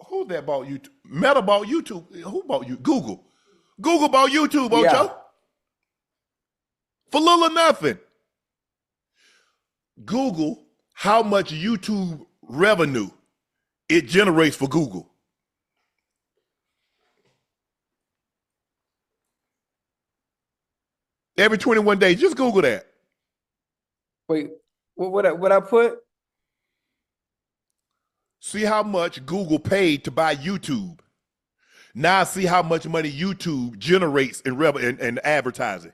Speaker 1: Who that bought YouTube? Meta bought YouTube. Who bought you? Google. Google bought YouTube, Ocho.
Speaker 2: Yeah.
Speaker 1: For little or nothing. Google how much YouTube revenue it generates for Google. Every 21 days. Just Google that.
Speaker 2: Wait, what I put?
Speaker 1: See how much Google paid to buy YouTube. Now see how much money YouTube generates in advertising.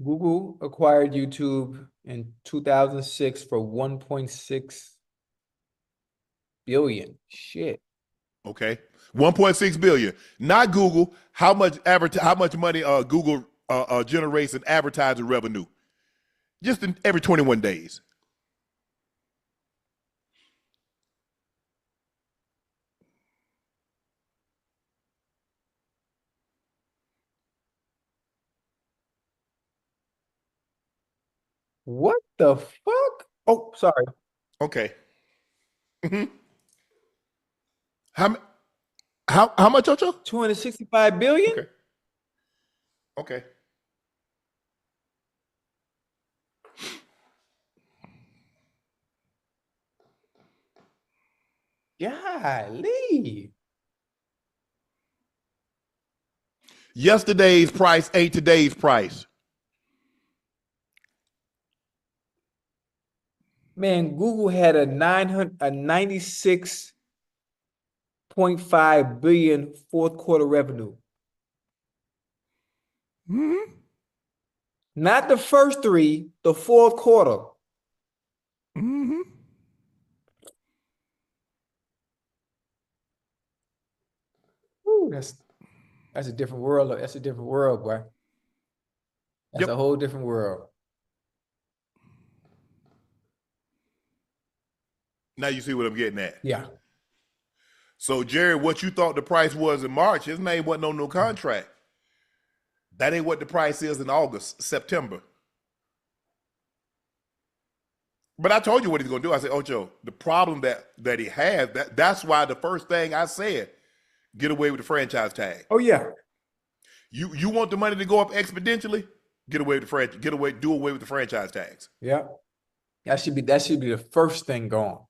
Speaker 2: Google acquired YouTube in 2006 for 1.6 billion. Shit.
Speaker 1: Okay, 1.6 billion. Not Google. How much money Google generates in advertising revenue? Just in every 21 days.
Speaker 2: What the fuck? Oh, sorry.
Speaker 1: Okay. Mm-hmm. How much, Ocho?
Speaker 2: 265 billion?
Speaker 1: Okay. Okay.
Speaker 2: Golly.
Speaker 1: Yesterday's price ain't today's price.
Speaker 2: Man, Google had a 96.5 billion fourth quarter revenue.
Speaker 1: Mm-hmm.
Speaker 2: Not the first three, the fourth quarter.
Speaker 1: Mm-hmm.
Speaker 2: Ooh, that's a different world. That's a different world, boy. That's a
Speaker 1: Yep.
Speaker 2: whole different world.
Speaker 1: Now you see what I'm getting at.
Speaker 2: Yeah.
Speaker 1: So, Jerry, what you thought the price was in March, his name wasn't on no contract. That ain't what the price is in August, September. But I told you what he's going to do. I said, Ocho, the problem that he has, that's why the first thing I said, get away with the franchise tag.
Speaker 2: Oh yeah.
Speaker 1: You want the money to go up exponentially? Do away with the franchise tags.
Speaker 2: Yeah. That should be the first thing gone.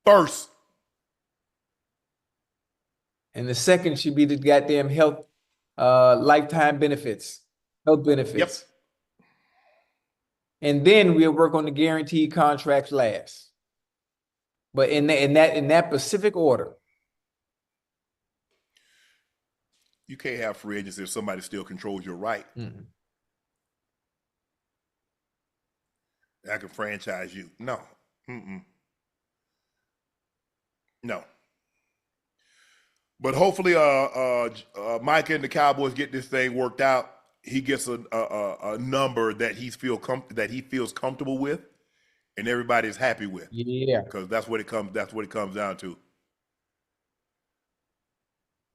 Speaker 1: First.
Speaker 2: And the second should be the goddamn health, lifetime benefits, health benefits.
Speaker 1: Yep.
Speaker 2: And then we'll work on the guaranteed contracts last. But in that specific order.
Speaker 1: You can't have free agency if somebody still controls your right.
Speaker 2: Mm-mm.
Speaker 1: I can franchise you. No. Mm-mm. No. But hopefully, Micah and the Cowboys get this thing worked out. He gets a number that he feels comfortable with, and everybody's happy with.
Speaker 2: Yeah.
Speaker 1: Because that's what it comes down to.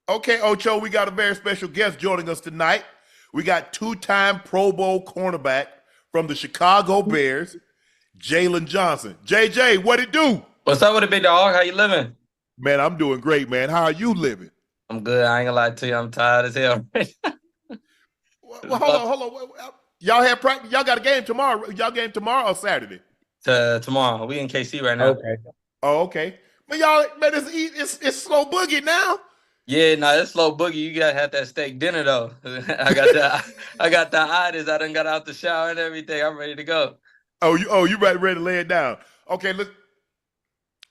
Speaker 1: Okay, Ocho, we got a very special guest joining us tonight. We got two-time Pro Bowl cornerback from the Chicago Bears, Jaylon Johnson. JJ, what it do?
Speaker 5: What's up with it, big dog? How you living?
Speaker 1: Man, I'm doing great, man. How are you living?
Speaker 5: I'm good. I ain't gonna lie to you. I'm tired as hell.
Speaker 1: Well, hold on. Y'all have practice. Y'all got a game tomorrow. Y'all game tomorrow or Saturday?
Speaker 5: Tomorrow. We in KC right now.
Speaker 2: Okay.
Speaker 1: Oh, okay. Man, it's slow boogie now.
Speaker 5: Yeah, it's slow boogie. You gotta have that steak dinner though. I got the itis. I done got out the shower and everything. I'm ready to go.
Speaker 1: You ready to lay it down? Okay, look.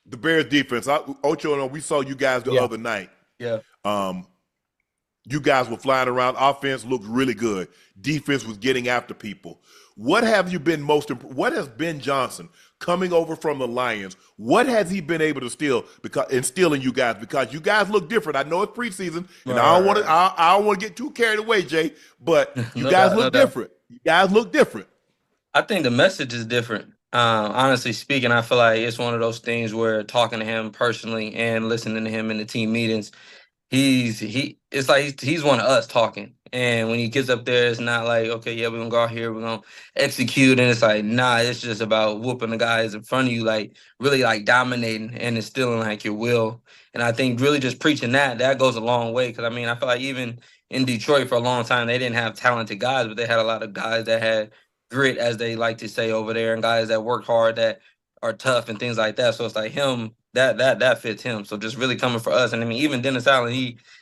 Speaker 1: The Bears defense. Ocho, we saw you guys the other night.
Speaker 5: Yeah.
Speaker 1: You guys were flying around. Offense looked really good. Defense was getting after people. What have you been what has Ben Johnson coming over from the Lions? What has he been able to instill in you guys? Because you guys look different. I know it's preseason, and I don't want to get too carried away, Jay. But you guys look different. You guys look different.
Speaker 5: I think the message is different. Honestly speaking, I feel like it's one of those things where talking to him personally and listening to him in the team meetings, it's like he's one of us talking. And when he gets up there, it's not like, okay, yeah, we're gonna go out here, we're gonna execute, and it's like, nah, it's just about whooping the guys in front of you, like really like dominating and instilling like your will. And I think really just preaching that goes a long way. Cause I mean, I feel like even in Detroit for a long time, they didn't have talented guys, but they had a lot of guys that had grit, as they like to say over there, and guys that work hard, that are tough and things like that. So it's like him, that fits him. So just really coming for us. And I mean, even Dennis Allen,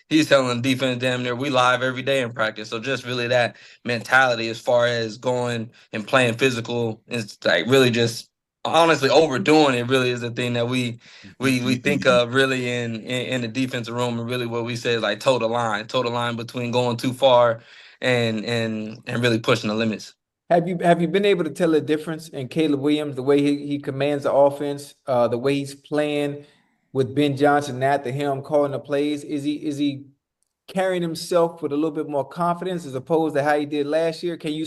Speaker 5: he's telling the defense damn near we live every day in practice. So just really that mentality as far as going and playing physical is like really just honestly overdoing it really is the thing that we think of really in the defensive room, and really what we say is like toe the line between going too far and really pushing the limits.
Speaker 2: Have you been able to tell the difference in Caleb Williams, the way he commands the offense, the way he's playing with Ben Johnson at the helm, calling the plays? Is he carrying himself with a little bit more confidence as opposed to how he did last year? Can you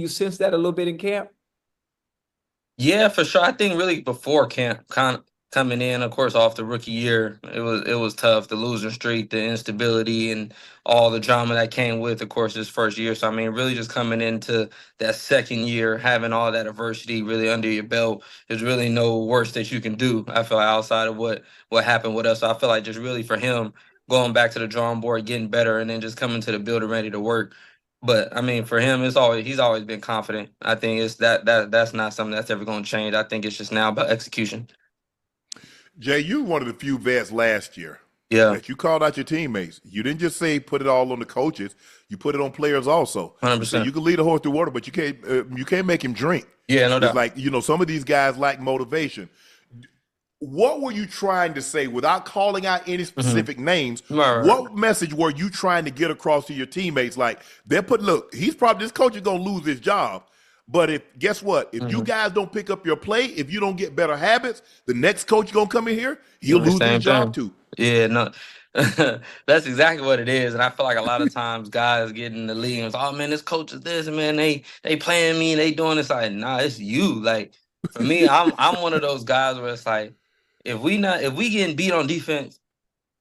Speaker 2: sense that a little bit in camp?
Speaker 5: Yeah, for sure. I think really before camp, coming in, of course, off the rookie year, it was tough. The losing streak, the instability, and all the drama that came with, of course, his first year. So I mean, really just coming into that second year, having all that adversity really under your belt, there's really no worse that you can do. I feel like outside of what happened with us. So I feel like just really for him going back to the drawing board, getting better, and then just coming to the building ready to work. But I mean, for him, he's always been confident. I think it's that's not something that's ever going to change. I think it's just now about execution.
Speaker 1: Jay, you were one of the few vets last year.
Speaker 5: Yeah.
Speaker 1: That you called out your teammates. You didn't just say put it all on the coaches. You put it on players also.
Speaker 5: 100%.
Speaker 1: So you can lead a horse through water, but you can't make him drink.
Speaker 5: Yeah, no doubt.
Speaker 1: It's like, some of these guys lack motivation. What were you trying to say without calling out any specific names?
Speaker 5: Right.
Speaker 1: What message were you trying to get across to your teammates? Like, look, this coach is going to lose his job, But guess what? If you guys don't pick up your play, if you don't get better habits, the next coach gonna come in here, he'll lose his job too.
Speaker 5: Yeah, no, that's exactly what it is. And I feel like a lot of times guys get in the league and it's, oh man, this coach is this, and man, they playing me, they doing this. Like, nah, it's you. Like for me, I'm one of those guys where it's like, if we getting beat on defense,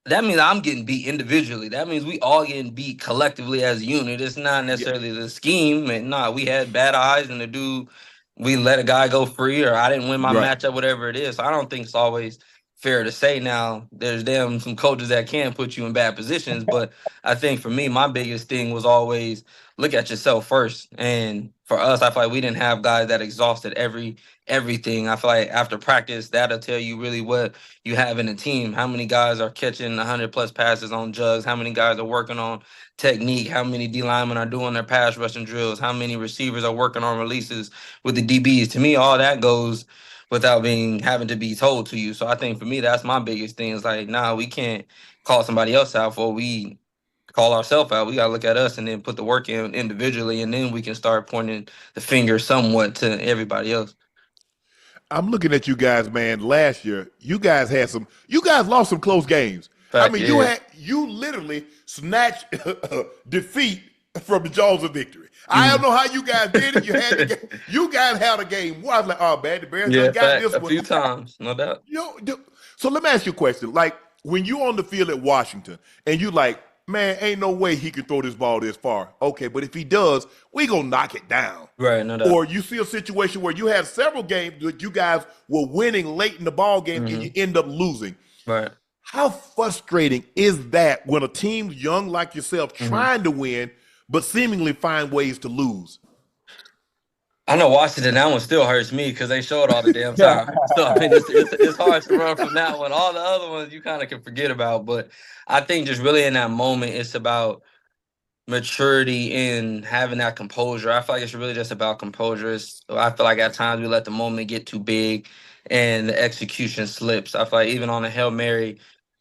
Speaker 5: that means I'm getting beat individually. That means we all getting beat collectively as a unit. It's not necessarily the scheme. And we had bad eyes and we let a guy go free, or I didn't win my matchup, whatever it is. So I don't think it's always fair to say now there's some coaches that can put you in bad positions. But I think for me, my biggest thing was always look at yourself first. And for us, I feel like we didn't have guys that exhausted everything. I feel like after practice, that'll tell you really what you have in a team. How many guys are catching 100+ passes on jugs? How many guys are working on technique? How many D linemen are doing their pass rushing drills? How many receivers are working on releases with the DBs? To me, all that goes without having to be told to you. So I think for me, that's my biggest thing. It's like, we can't call somebody else out for we call ourselves out. We got to look at us and then put the work in individually, and then we can start pointing the finger somewhat to everybody else.
Speaker 1: I'm looking at you guys, man. Last year, you guys lost some close games.
Speaker 5: Fact,
Speaker 1: I mean, you literally snatched defeat from the jaws of victory. I don't know how you guys did it. You guys had a game. I was like, oh, man, the Bears got this
Speaker 5: a
Speaker 1: one
Speaker 5: few times, no doubt.
Speaker 1: So let me ask you a question. Like, when you're on the field at Washington and you like, man, ain't no way he can throw this ball this far. Okay, but if he does, we gonna knock it down.
Speaker 5: Right, no doubt.
Speaker 1: Or you see a situation where you had several games that you guys were winning late in the ball game and you end up losing.
Speaker 5: Right.
Speaker 1: How frustrating is that when a team young like yourself trying to win, but seemingly find ways to lose?
Speaker 5: I know Washington, that one still hurts me because they show it all the damn time. So I mean, it's hard to run from that one. All the other ones you kind of can forget about. But I think just really in that moment, it's about maturity and having that composure. I feel like it's really just about composure. I feel like at times we let the moment get too big and the execution slips. I feel like even on a Hail Mary,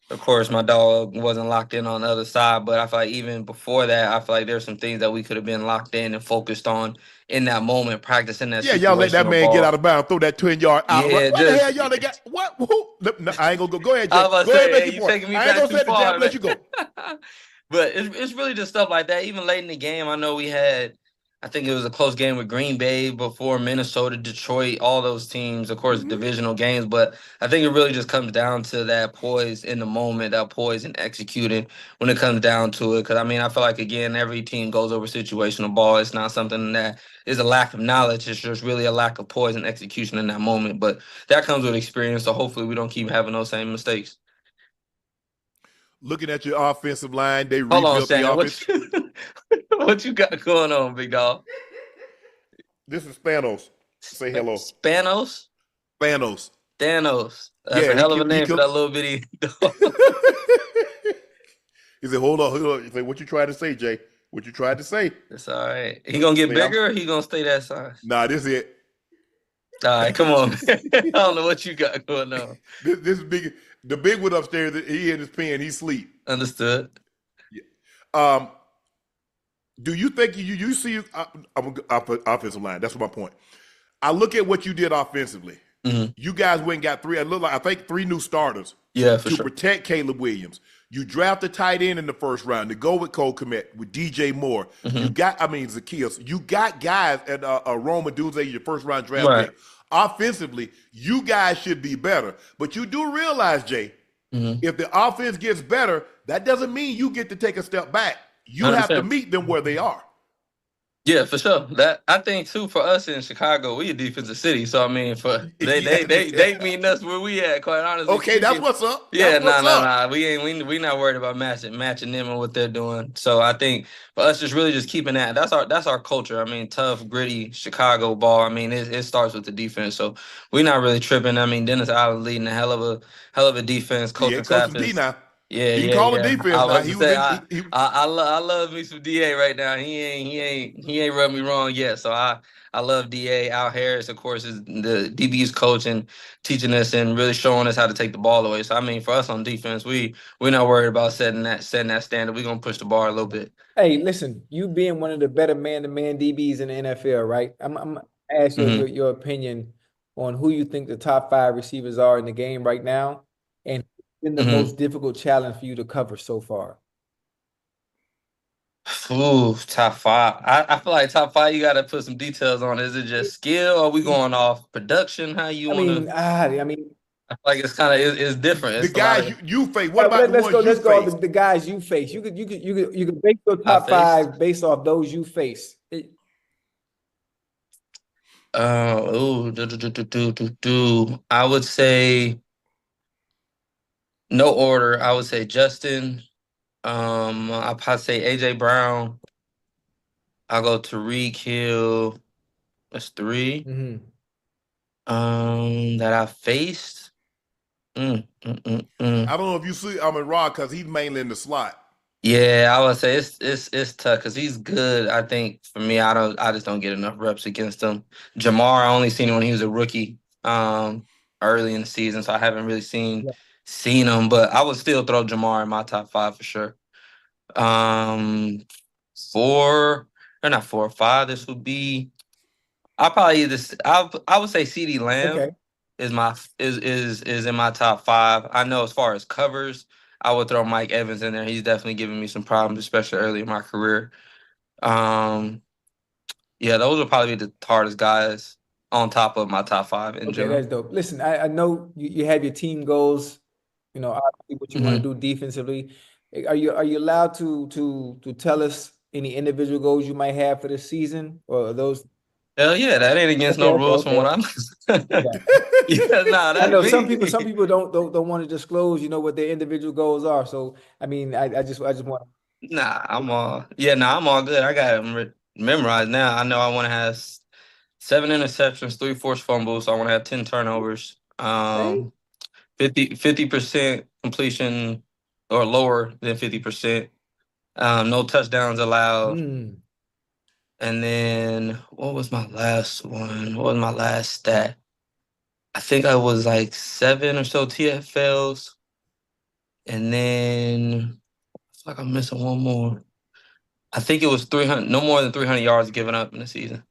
Speaker 5: of course, my dog wasn't locked in on the other side, but I feel like even before that, I feel like there's some things that we could have been locked in and focused on in that moment, practicing that.
Speaker 1: Yeah, y'all let that man get out of bounds, throw that 20-yard out.
Speaker 5: Yeah,
Speaker 1: what the hell y'all they got? What? No, I ain't gonna go. Go ahead, Jay. Go ahead, make your point. I ain't gonna say the jab, let you go.
Speaker 5: But it's really just stuff like that. Even late in the game, I know we had, I think it was a close game with Green Bay before Minnesota, Detroit, all those teams, of course, divisional games. But I think it really just comes down to that poise in the moment, that poise in executing when it comes down to it. Because, I mean, I feel like, again, every team goes over situational ball. It's not something that is a lack of knowledge. It's just really a lack of poise and execution in that moment. But that comes with experience. So hopefully we don't keep having those same mistakes.
Speaker 1: Looking at your offensive line, they
Speaker 5: Hold on,
Speaker 1: rebuilt
Speaker 5: Shannon,
Speaker 1: the offense.
Speaker 5: what you got going on, big dog?
Speaker 1: This is Thanos. Say hello.
Speaker 5: Spanos?
Speaker 1: Thanos.
Speaker 5: Thanos. That's a hell of a name for that little bitty dog.
Speaker 1: He said, hold on. He said, what you trying to say, Jay? What you tried to say?
Speaker 5: It's all right. He gonna get bigger or he gonna stay that size?
Speaker 1: Nah, this is it.
Speaker 5: All right, come on, man. I don't know what you got going on.
Speaker 1: This is big. The big one upstairs, he in his pen, he sleep.
Speaker 5: Understood.
Speaker 1: Yeah. Do you think you see offensive line? That's my point. I look at what you did offensively. You guys went and got I think three new starters.
Speaker 5: Yeah, for
Speaker 1: to
Speaker 5: sure.
Speaker 1: Protect Caleb Williams. You drafted tight end in the first round to go with Cole Kmet, with DJ Moore. You got, Zacchaeus. You got guys at Roma Duze, your first round draft pick. Offensively, you guys should be better. But you do realize, Jay, if the offense gets better, that doesn't mean you get to take a step back. You have to meet them where they are.
Speaker 5: Yeah, for sure. That I think too for us in Chicago, we a defensive city. So I mean, for they mean us where we at. Quite honestly.
Speaker 1: Okay, that's what's up.
Speaker 5: Yeah, nah. We not worried about matching them and what they're doing. So I think for us, just keeping that. That's our culture. I mean, tough, gritty Chicago ball. I mean, it starts with the defense. So we're not really tripping. I mean, Dennis Allen leading a hell of a defense. Coaching staff is.
Speaker 1: He call a defense.
Speaker 5: I love me some DA right now. He ain't rubbed me wrong yet. So I love DA. Al Harris, of course, is the DB's coach and teaching us and really showing us how to take the ball away. So I mean, for us on defense, we're not worried about setting that standard. We're gonna push the bar a little bit.
Speaker 2: Hey, listen, you being one of the better man-to-man DBs in the NFL, right? I ask you
Speaker 5: Mhm.
Speaker 2: your opinion on who you think the top 5 receivers are in the game right now, and who's been the
Speaker 5: Mhm.
Speaker 2: most difficult challenge for you to cover so far.
Speaker 5: Ooh, top 5. I feel like top 5, you got to put some details on. Is it just skill? Or are we going off production? How you
Speaker 2: I
Speaker 5: want to?
Speaker 2: mean, I mean,
Speaker 5: I feel like it's kind of it's different.
Speaker 1: The
Speaker 5: It's a lot
Speaker 1: guys
Speaker 5: of
Speaker 1: you face. What about the
Speaker 2: let's go.
Speaker 1: ones you
Speaker 2: Let's go. All
Speaker 1: face?
Speaker 2: the guys you face. You could base your
Speaker 5: I
Speaker 2: top
Speaker 5: faced.
Speaker 2: 5 based off those you face.
Speaker 5: I would say no order. I would say Justin. I'd probably say AJ Brown. I'll go Tariq Hill. That's 3.
Speaker 2: Mhm.
Speaker 5: That I faced.
Speaker 1: I don't know if you see Rod because he's mainly in the slot.
Speaker 5: Yeah, I would say it's tough because he's good. I think for me, I just don't get enough reps against him. Jamar, I only seen him when he was a rookie, early in the season, so I haven't really seen him. But I would still throw Jamar in my top 5 for sure. 4 or not 4 or 5. This would be. I probably I would say CD Lamb
Speaker 2: Okay.
Speaker 5: is in my top 5. I know as far as covers, I would throw Mike Evans in there. He's definitely giving me some problems, especially early in my career. Yeah, those would probably be the hardest guys on top of my top 5 in
Speaker 2: Okay,
Speaker 5: general.
Speaker 2: that's dope. Listen, I know you have your team goals, obviously what you want
Speaker 5: Hmm
Speaker 2: to do defensively. Are you allowed to tell us any individual goals you might have for this season, or are those?
Speaker 5: Hell yeah, that ain't against
Speaker 2: Okay,
Speaker 5: no
Speaker 2: okay,
Speaker 5: rules from
Speaker 2: okay.
Speaker 5: what I'm.
Speaker 2: Yeah.
Speaker 5: Yeah, nah,
Speaker 2: I
Speaker 5: that's
Speaker 2: know
Speaker 5: me.
Speaker 2: some people don't want to disclose, what their individual goals are. So I mean, I just want.
Speaker 5: Nah, I'm all good. I got it memorized now. I know I want to have 7 interceptions, 3 forced fumbles. So I want to have 10 turnovers.
Speaker 2: Okay.
Speaker 5: 50% completion or lower than 50%. No touchdowns allowed.
Speaker 2: Mm,
Speaker 5: And then what was my last one? What was my last stat? I think I was like 7 or so TFLs. And then it's like I'm missing one more. I think it was 300, no more than 300 yards given up in the season.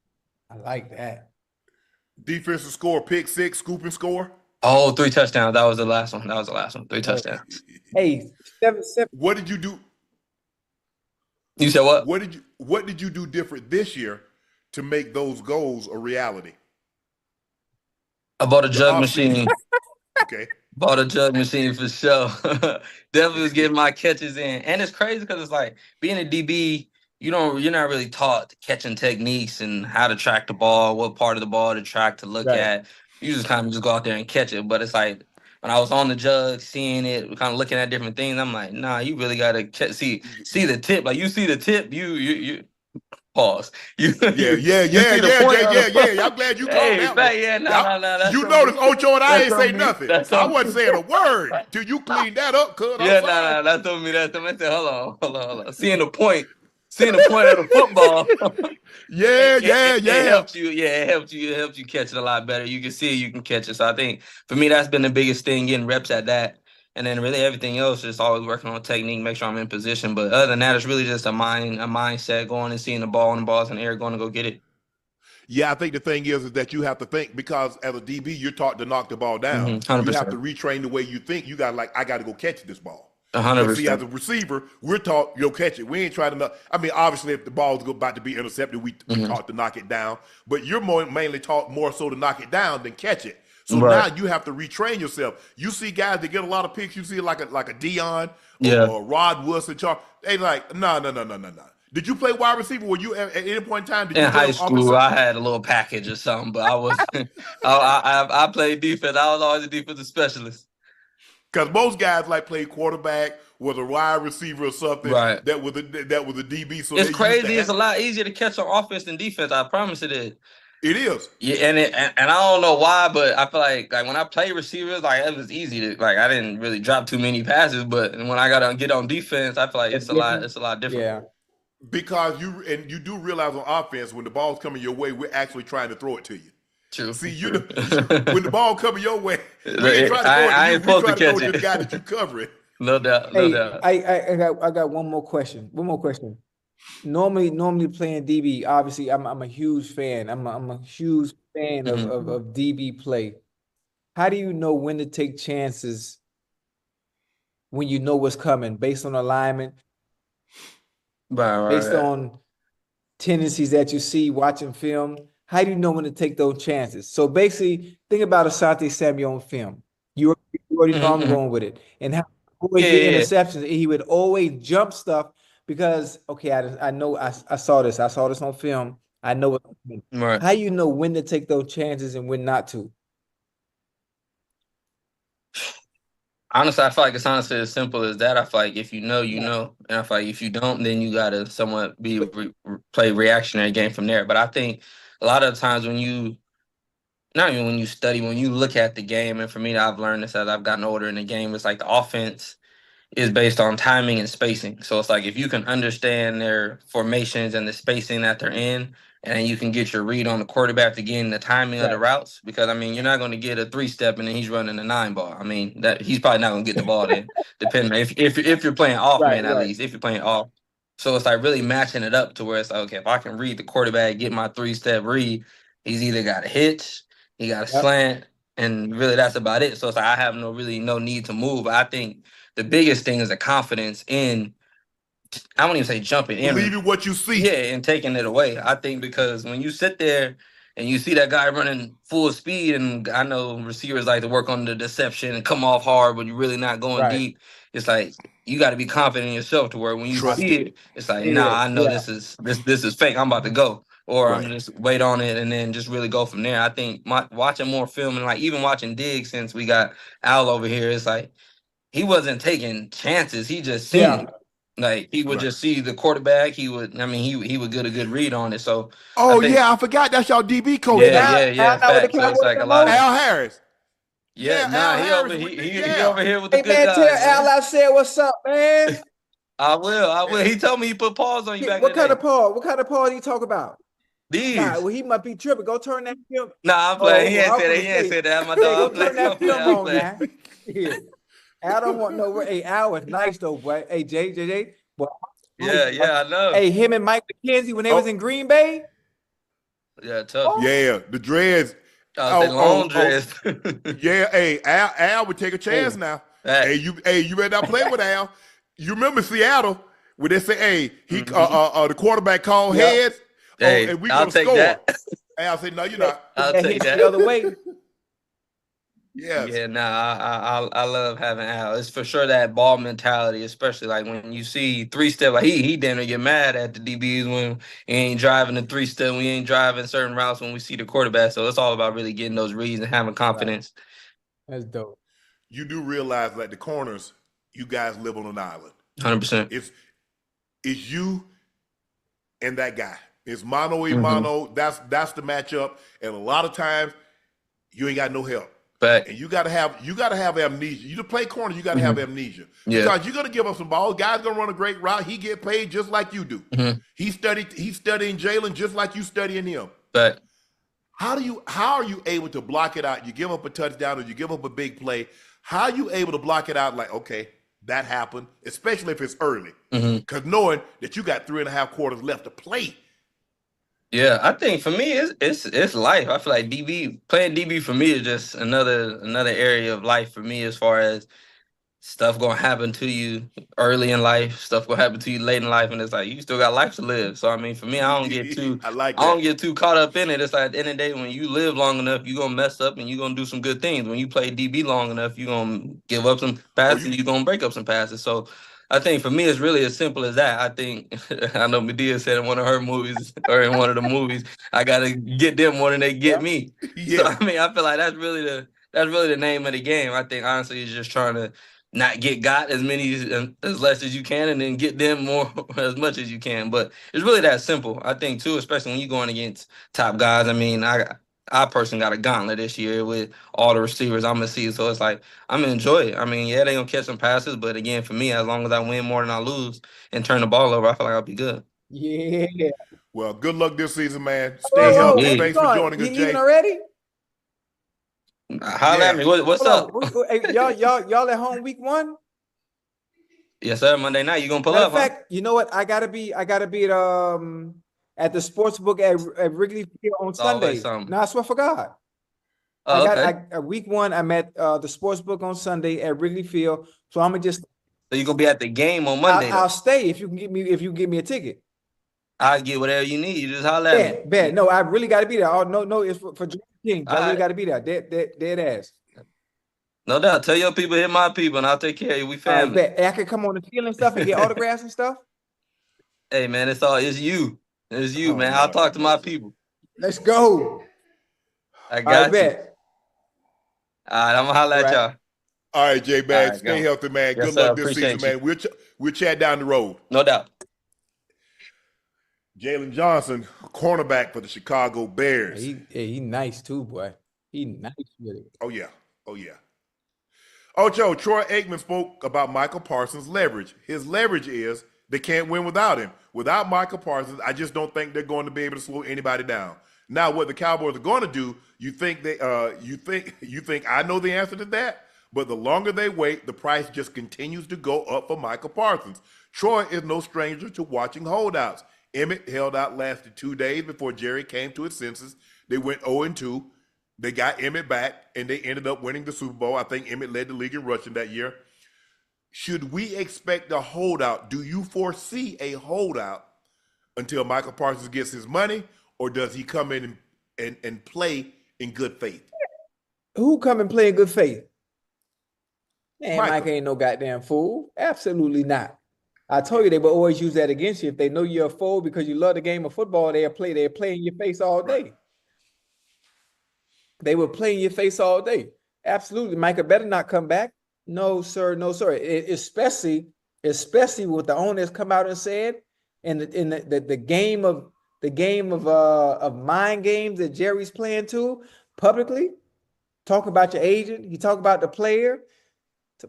Speaker 2: I like that.
Speaker 1: Defensive score, pick 6, scoop and score.
Speaker 5: Oh, 3 touchdowns. That was the last one. 3
Speaker 2: Oh,
Speaker 5: touchdowns.
Speaker 2: hey, seven.
Speaker 1: What did you do?
Speaker 5: You said what?
Speaker 1: What did you do different this year to make those goals a reality?
Speaker 5: I bought a
Speaker 1: The
Speaker 5: jug
Speaker 1: off season.
Speaker 5: machine.
Speaker 1: Okay.
Speaker 5: Bought a jug machine for sure. Definitely was getting my catches in. And it's crazy because it's like being a DB, you're not really taught catching techniques and how to track the ball, what part of the ball to track to look
Speaker 2: Right.
Speaker 5: at. You just kind of just go out there and catch it. But it's like when I was on the jug, seeing it, kind of looking at different things, I'm like, nah, you really gotta see the tip. Like you see the tip, you pause. You
Speaker 1: Yeah,
Speaker 5: you,
Speaker 1: yeah,
Speaker 5: you
Speaker 1: yeah,
Speaker 5: see the
Speaker 1: yeah,
Speaker 5: point
Speaker 1: yeah,
Speaker 5: of
Speaker 1: yeah,
Speaker 5: the
Speaker 1: yeah. I'm glad you called
Speaker 5: Hey,
Speaker 1: that one.
Speaker 5: man, yeah,
Speaker 1: Y'all,
Speaker 5: no, that's
Speaker 1: you
Speaker 5: on
Speaker 1: notice
Speaker 5: me.
Speaker 1: Ocho and I
Speaker 5: That's
Speaker 1: ain't
Speaker 5: on
Speaker 1: say
Speaker 5: me.
Speaker 1: nothing.
Speaker 5: That's
Speaker 1: I
Speaker 5: on
Speaker 1: wasn't
Speaker 5: me.
Speaker 1: saying a word till you clean that up, cuz I'm
Speaker 5: Yeah,
Speaker 1: fine.
Speaker 5: that's on me. That's on me. I said, hold on. Seeing the point of the football,
Speaker 1: Yeah, yeah,
Speaker 5: it
Speaker 1: yeah.
Speaker 5: helps you. Yeah, it helps you catch it a lot better. You can see it, you can catch it. So I think for me, that's been the biggest thing, getting reps at that. And then really everything else, just always working on technique, make sure I'm in position. But other than that, it's really just a mindset, going and seeing the ball and the ball's in the air, going to go get it.
Speaker 1: Yeah, I think the thing is that you have to think, because as a DB, you're taught to knock the ball down. You have to
Speaker 5: 100%.
Speaker 1: retrain the way you think. You got I got to go catch this ball. But see, as
Speaker 5: 100%.
Speaker 1: a receiver, we're taught you'll catch it. We ain't trying to knock. I mean, obviously, if the ball's about to be intercepted, we taught to knock it down. But you're mainly taught more so to knock it down than catch it. So
Speaker 5: Right.
Speaker 1: now you have to retrain yourself. You see guys that get a lot of picks. You see like a Dion
Speaker 5: Yeah.
Speaker 1: or Rod Wilson, Charles. They like no. Did you play wide receiver? Were you at any point in time? Did you
Speaker 5: In
Speaker 1: play
Speaker 5: high school,
Speaker 1: offensive?
Speaker 5: I had a little package or something, but I was I played defense. I was always a defensive specialist.
Speaker 1: Because most guys played quarterback, was a wide receiver or something
Speaker 5: Right.
Speaker 1: that was a DB. So
Speaker 5: It's
Speaker 1: they used to
Speaker 5: crazy. It's a lot easier to catch on offense than defense. I promise it is.
Speaker 1: It is.
Speaker 5: Yeah, and I don't know why, but I feel like when I play receivers, it was easy to I didn't really drop too many passes, but when I got to get on defense, I feel like it's a lot different.
Speaker 2: Yeah.
Speaker 1: Because you do realize on offense, when the ball's coming your way, we're actually trying to throw it to you.
Speaker 5: True.
Speaker 1: See, when the ball coming your way, we ain't trying to throw it
Speaker 5: I
Speaker 1: to you.
Speaker 5: ain't
Speaker 1: We
Speaker 5: supposed
Speaker 1: trying
Speaker 5: to
Speaker 1: to throw it
Speaker 5: catch
Speaker 1: to the
Speaker 5: it.
Speaker 1: guy that you covering.
Speaker 5: No doubt.
Speaker 2: Hey, I got one more question. Normally playing DB, obviously I'm a huge fan. I'm a huge fan of,
Speaker 5: Mhm.
Speaker 2: of DB play. How do you know when to take chances when you know what's coming based on alignment, based
Speaker 5: Right.
Speaker 2: on tendencies that you see watching film? How do you know when to take those chances? So basically, think about Asante Samuel on film. You already know
Speaker 5: Mhm,
Speaker 2: I'm
Speaker 5: mhm.
Speaker 2: going with it. And how he always
Speaker 5: Yeah,
Speaker 2: get
Speaker 5: yeah, yeah.
Speaker 2: interceptions. He would always jump stuff because, okay, I know I saw this. I saw this on film. I know what's coming.
Speaker 5: Right.
Speaker 2: How you know when to take those chances and when not to?
Speaker 5: Honestly, I feel like it's honestly as simple as that. I feel like if you know, you
Speaker 2: Right.
Speaker 5: know, and I feel like if you don't, then you gotta somewhat play reactionary game from there. But I think a lot of times when you, not even when you study, when you look at the game, and for me, I've learned this as I've gotten older in the game. It's like the offense is based on timing and spacing. So it's like if you can understand their formations and the spacing that they're in, and then you can get your read on the quarterback to gain the timing of the
Speaker 2: Right.
Speaker 5: routes. Because I mean, you're not going to get a 3-step and then he's running a 9 ball. I mean, that he's probably not going to get the ball then, depending on if you're playing off
Speaker 2: Right.
Speaker 5: man at
Speaker 2: Right.
Speaker 5: least if you're playing off. So it's like really matching it up to where it's like, okay, if I can read the quarterback, get my 3-step read, he's either got a hitch, he got a
Speaker 2: Yep.
Speaker 5: slant, and really that's about it. So it's like I have no need to move. I think the biggest thing is the confidence in, I won't even say jumping in,
Speaker 1: Believing what you see.
Speaker 5: yeah, and taking it away. I think because when you sit there and you see that guy running full speed, and I know receivers like to work on the deception and come off hard, but you're really not going
Speaker 2: Right.
Speaker 5: deep. It's like you got to be confident in yourself to where when you
Speaker 1: Trust
Speaker 5: see
Speaker 1: it.
Speaker 5: it, it's like,
Speaker 2: Yeah.
Speaker 5: nah, I know
Speaker 2: Yeah.
Speaker 5: this is fake. I'm about to go, or I'm
Speaker 1: Right.
Speaker 5: just wait on it and then just really go from there. I think watching more film and like even watching Diggs since we got Al over here, it's like he wasn't taking chances. He just seen
Speaker 2: Yeah.
Speaker 5: it. Like he would
Speaker 1: Right.
Speaker 5: just see the quarterback. He would get a good read on it. So I
Speaker 1: Oh
Speaker 5: think,
Speaker 1: yeah, I forgot that's y'all DB coach
Speaker 2: Is
Speaker 5: yeah,
Speaker 1: now.
Speaker 5: yeah,
Speaker 2: Al not with the
Speaker 5: fact. So it's
Speaker 2: Cowboys
Speaker 5: like
Speaker 2: no
Speaker 5: a lot
Speaker 2: more?
Speaker 5: of,
Speaker 1: Al Harris.
Speaker 5: yeah,
Speaker 1: Yeah,
Speaker 5: nah,
Speaker 1: Al Harris with the
Speaker 5: he
Speaker 1: yeah.
Speaker 5: over here with the
Speaker 2: Hey
Speaker 5: good
Speaker 2: man, tell
Speaker 5: guys,
Speaker 2: Al
Speaker 5: man.
Speaker 2: I said what's up, man.
Speaker 5: I will. He told me he put pause on you back in
Speaker 2: What
Speaker 5: the
Speaker 2: kind of
Speaker 5: day.
Speaker 2: pause? What kind of pause you talk about? Nah,
Speaker 5: These.
Speaker 2: well, he might be tripping. Go turn that film.
Speaker 5: Nah, I'm playing. He
Speaker 2: Oh,
Speaker 5: ain't
Speaker 2: I'm
Speaker 5: said that.
Speaker 2: gonna
Speaker 5: He ain't
Speaker 2: say,
Speaker 5: said that. My
Speaker 2: hey,
Speaker 5: dog.
Speaker 2: go
Speaker 5: I'm playing.
Speaker 2: turn that
Speaker 5: I'm playing.
Speaker 2: film
Speaker 5: I'm
Speaker 2: on
Speaker 5: playing.
Speaker 2: now. Yeah. Al don't want no. Hey, Al was nice though, boy. Hey, J. Boy,
Speaker 5: Yeah, I know.
Speaker 2: hey, him and Mike McKenzie when they was
Speaker 1: Oh
Speaker 2: in Green Bay.
Speaker 5: Yeah, tough.
Speaker 2: Oh,
Speaker 1: yeah, the dreads.
Speaker 5: I was say
Speaker 1: Oh
Speaker 5: long
Speaker 1: oh
Speaker 5: dress.
Speaker 1: yeah. Hey, Al would take a chance
Speaker 2: hey,
Speaker 1: now.
Speaker 5: Facts.
Speaker 1: Hey, you better not play with Al. You remember Seattle where they say, hey, he
Speaker 5: Mhm.
Speaker 1: the quarterback called
Speaker 2: yep.
Speaker 1: heads. Oh,
Speaker 5: Hey,
Speaker 1: and we
Speaker 5: I'll
Speaker 1: gonna
Speaker 5: take
Speaker 1: score.
Speaker 5: that.
Speaker 1: Al said, no, you're
Speaker 2: That,
Speaker 1: not.
Speaker 5: I'll
Speaker 2: that
Speaker 5: take
Speaker 2: hit
Speaker 5: that.
Speaker 2: the other way.
Speaker 1: Yes.
Speaker 5: Yeah, nah, I love having Al. It's for sure that ball mentality, especially like when you see 3-step. Like he didn't get mad at the DBs when he ain't driving the 3-step. We ain't driving certain routes when we see the quarterback. So it's all about really getting those reads and having
Speaker 2: Right.
Speaker 5: confidence.
Speaker 2: That's dope.
Speaker 1: You do realize that the corners, you guys live on an island.
Speaker 5: 100%.
Speaker 1: It's you and that guy. It's mano a
Speaker 5: Mm-hmm.
Speaker 1: mano. That's the matchup. And a lot of times you ain't got no help.
Speaker 5: But
Speaker 1: And you gotta have amnesia. You to play corner, you gotta have amnesia.
Speaker 5: yeah.
Speaker 1: Because you're gonna give up some balls. Guy's gonna run a great route. He get paid just like you do.
Speaker 5: Mm-hmm.
Speaker 1: He's studying Jalen just like you studying him.
Speaker 5: But
Speaker 1: How are you able to block it out? You give up a touchdown or you give up a big play. How are you able to block it out like, okay, that happened, especially if it's early?
Speaker 5: mm-hmm.
Speaker 1: Because knowing that you got 3.5 quarters left to play.
Speaker 5: Yeah, I think for me it's life. I feel like playing DB for me is just another area of life for me as far as stuff gonna happen to you early in life, stuff gonna happen to you late in life, and it's like you still got life to live. So I mean, for me,
Speaker 1: I like
Speaker 5: I don't
Speaker 1: that.
Speaker 5: get too caught up in it. It's like at the end of the day, when you live long enough, you're gonna mess up and you're gonna do some good things. When you play DB long enough, you're gonna give up some
Speaker 1: Oh,
Speaker 5: passes, you're gonna break up some passes. So I think for me, it's really as simple as that. I think I know Medea said in one of her movies or in one of the movies, I gotta get them more than they get
Speaker 2: Yep.
Speaker 5: me. So
Speaker 1: yeah.
Speaker 5: I mean, I feel like that's really the name of the game. I think honestly, it's just trying to not get got as less as you can, and then get them more as much as you can. But it's really that simple. I think too, especially when you're going against top guys. I mean, I personally got a gauntlet this year with all the receivers I'm gonna see. So it's like I'm gonna enjoy it. I mean, yeah, they gonna catch some passes, but again, for me, as long as I win more than I lose and turn the ball over, I feel like I'll be good.
Speaker 2: Yeah.
Speaker 1: Well, good luck this season, man. Stay
Speaker 5: Yes,
Speaker 2: Whoa,
Speaker 1: healthy.
Speaker 2: where
Speaker 5: indeed.
Speaker 2: you
Speaker 1: Thanks for
Speaker 2: going?
Speaker 1: joining
Speaker 2: You
Speaker 1: us,
Speaker 2: leaving
Speaker 1: Jay.
Speaker 2: already?
Speaker 5: Holla at
Speaker 1: Yeah.
Speaker 5: me. What's
Speaker 2: Hold
Speaker 5: up?
Speaker 2: on. Hey, y'all at home week 1?
Speaker 5: Yes, sir. Monday night, you gonna pull
Speaker 2: Matter
Speaker 5: up,
Speaker 2: of fact, you know what? I gotta be at the sports book at Wrigley Field on
Speaker 5: It's always
Speaker 2: Sunday.
Speaker 5: something.
Speaker 2: No, I swear for God.
Speaker 5: Oh, okay.
Speaker 2: Week 1, I'm at the sports book on Sunday at Wrigley Field. So I'm gonna just
Speaker 5: So you're gonna be at the game on Monday,
Speaker 2: I'll
Speaker 5: though.
Speaker 2: stay if you can give me a ticket.
Speaker 5: I'll get whatever you need. You just holler at me.
Speaker 2: Bet. No, I really gotta be there. Oh, no, it's for Kings. I
Speaker 5: All
Speaker 2: really
Speaker 5: right.
Speaker 2: gotta be there. Dead ass.
Speaker 5: No doubt. Tell your people, hit my people, and I'll take care of you. We
Speaker 2: All right,
Speaker 5: family.
Speaker 2: bet. Hey, I can come on the field and stuff and get autographs and stuff.
Speaker 5: Hey, man, it's you. It's you,
Speaker 1: Oh,
Speaker 5: man.
Speaker 1: Lord.
Speaker 5: I'll talk to my people.
Speaker 2: Let's go.
Speaker 5: I
Speaker 2: All
Speaker 5: got
Speaker 2: right,
Speaker 5: you.
Speaker 2: bet.
Speaker 5: All right, I'm gonna holler at
Speaker 2: Right.
Speaker 5: y'all.
Speaker 1: All right, J Bag,
Speaker 5: All right,
Speaker 1: stay
Speaker 5: go.
Speaker 1: healthy, man.
Speaker 5: Yes,
Speaker 1: Good
Speaker 5: sir.
Speaker 1: luck this
Speaker 5: Appreciate
Speaker 1: season, man. We'll chat down the road.
Speaker 5: No doubt.
Speaker 1: Jaylon Johnson, cornerback for the Chicago Bears.
Speaker 2: He nice too, boy. He nice with it.
Speaker 1: Oh yeah. Ocho, Troy Aikman spoke about Micah Parsons' leverage. His leverage is they can't win without him. Without Micah Parsons, I just don't think they're going to be able to slow anybody down. Now, what the Cowboys are going to do, you think I know the answer to that? But the longer they wait, the price just continues to go up for Micah Parsons. Troy is no stranger to watching holdouts. Emmett held out lasted 2 days before Jerry came to his senses. They went 0-2. They got Emmett back, and they ended up winning the Super Bowl. I think Emmett led the league in rushing that year. Should we expect a holdout? Do you foresee a holdout until Micah Parsons gets his money, or does he come in and play in good faith?
Speaker 2: Who come and play in good faith? Man,
Speaker 1: Micah.
Speaker 2: Mike ain't no goddamn fool. Absolutely not. I told you they will always use that against you. If they know you're a fool because you love the game of football, they'll play in your face all day.
Speaker 1: Right.
Speaker 2: They will play in your face all day. Absolutely. Micah better not come back. No, sir. No, sir. Especially what the owners come out and said in the game of mind games that Jerry's playing too publicly. Talk about your agent. He talk about the player.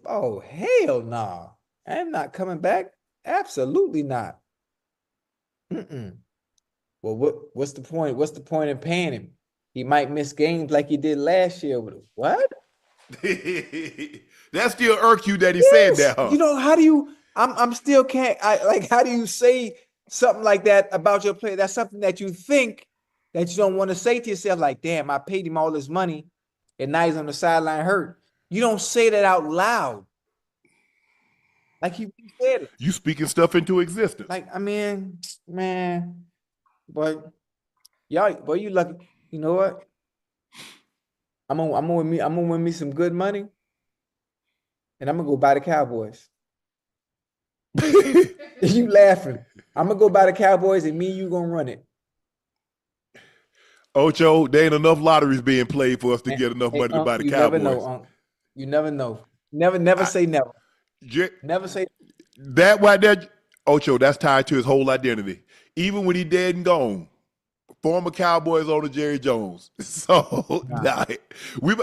Speaker 2: Oh, hell no. Nah. I'm not coming back. Absolutely not. Well, what's the point? What's the point in paying him? He might miss games like he did last year with him. What?
Speaker 1: That still irks you that he said that, huh?
Speaker 2: You know, how do you I'm still can't how do you say something like that about your player? That's something that you think that you don't want to say to yourself, like, damn, I paid him all this money and now he's on the sideline hurt. You don't say that out loud. Like you said it.
Speaker 1: You speaking stuff into existence.
Speaker 2: Like, I mean, man, but y'all, you lucky. You know what? I'm gonna win me some good money, and I'm gonna go buy the Cowboys. You laughing? I'm gonna go buy the Cowboys, and me and you gonna run it.
Speaker 1: Ocho, there ain't enough lotteries being played for us to get enough money to buy the
Speaker 2: you
Speaker 1: Cowboys.
Speaker 2: Never know, Unc. You never know. Never say never. Never say
Speaker 1: that right there, Ocho. That's tied to his whole identity. Even when he dead and gone, former Cowboys owner Jerry Jones. So nah, we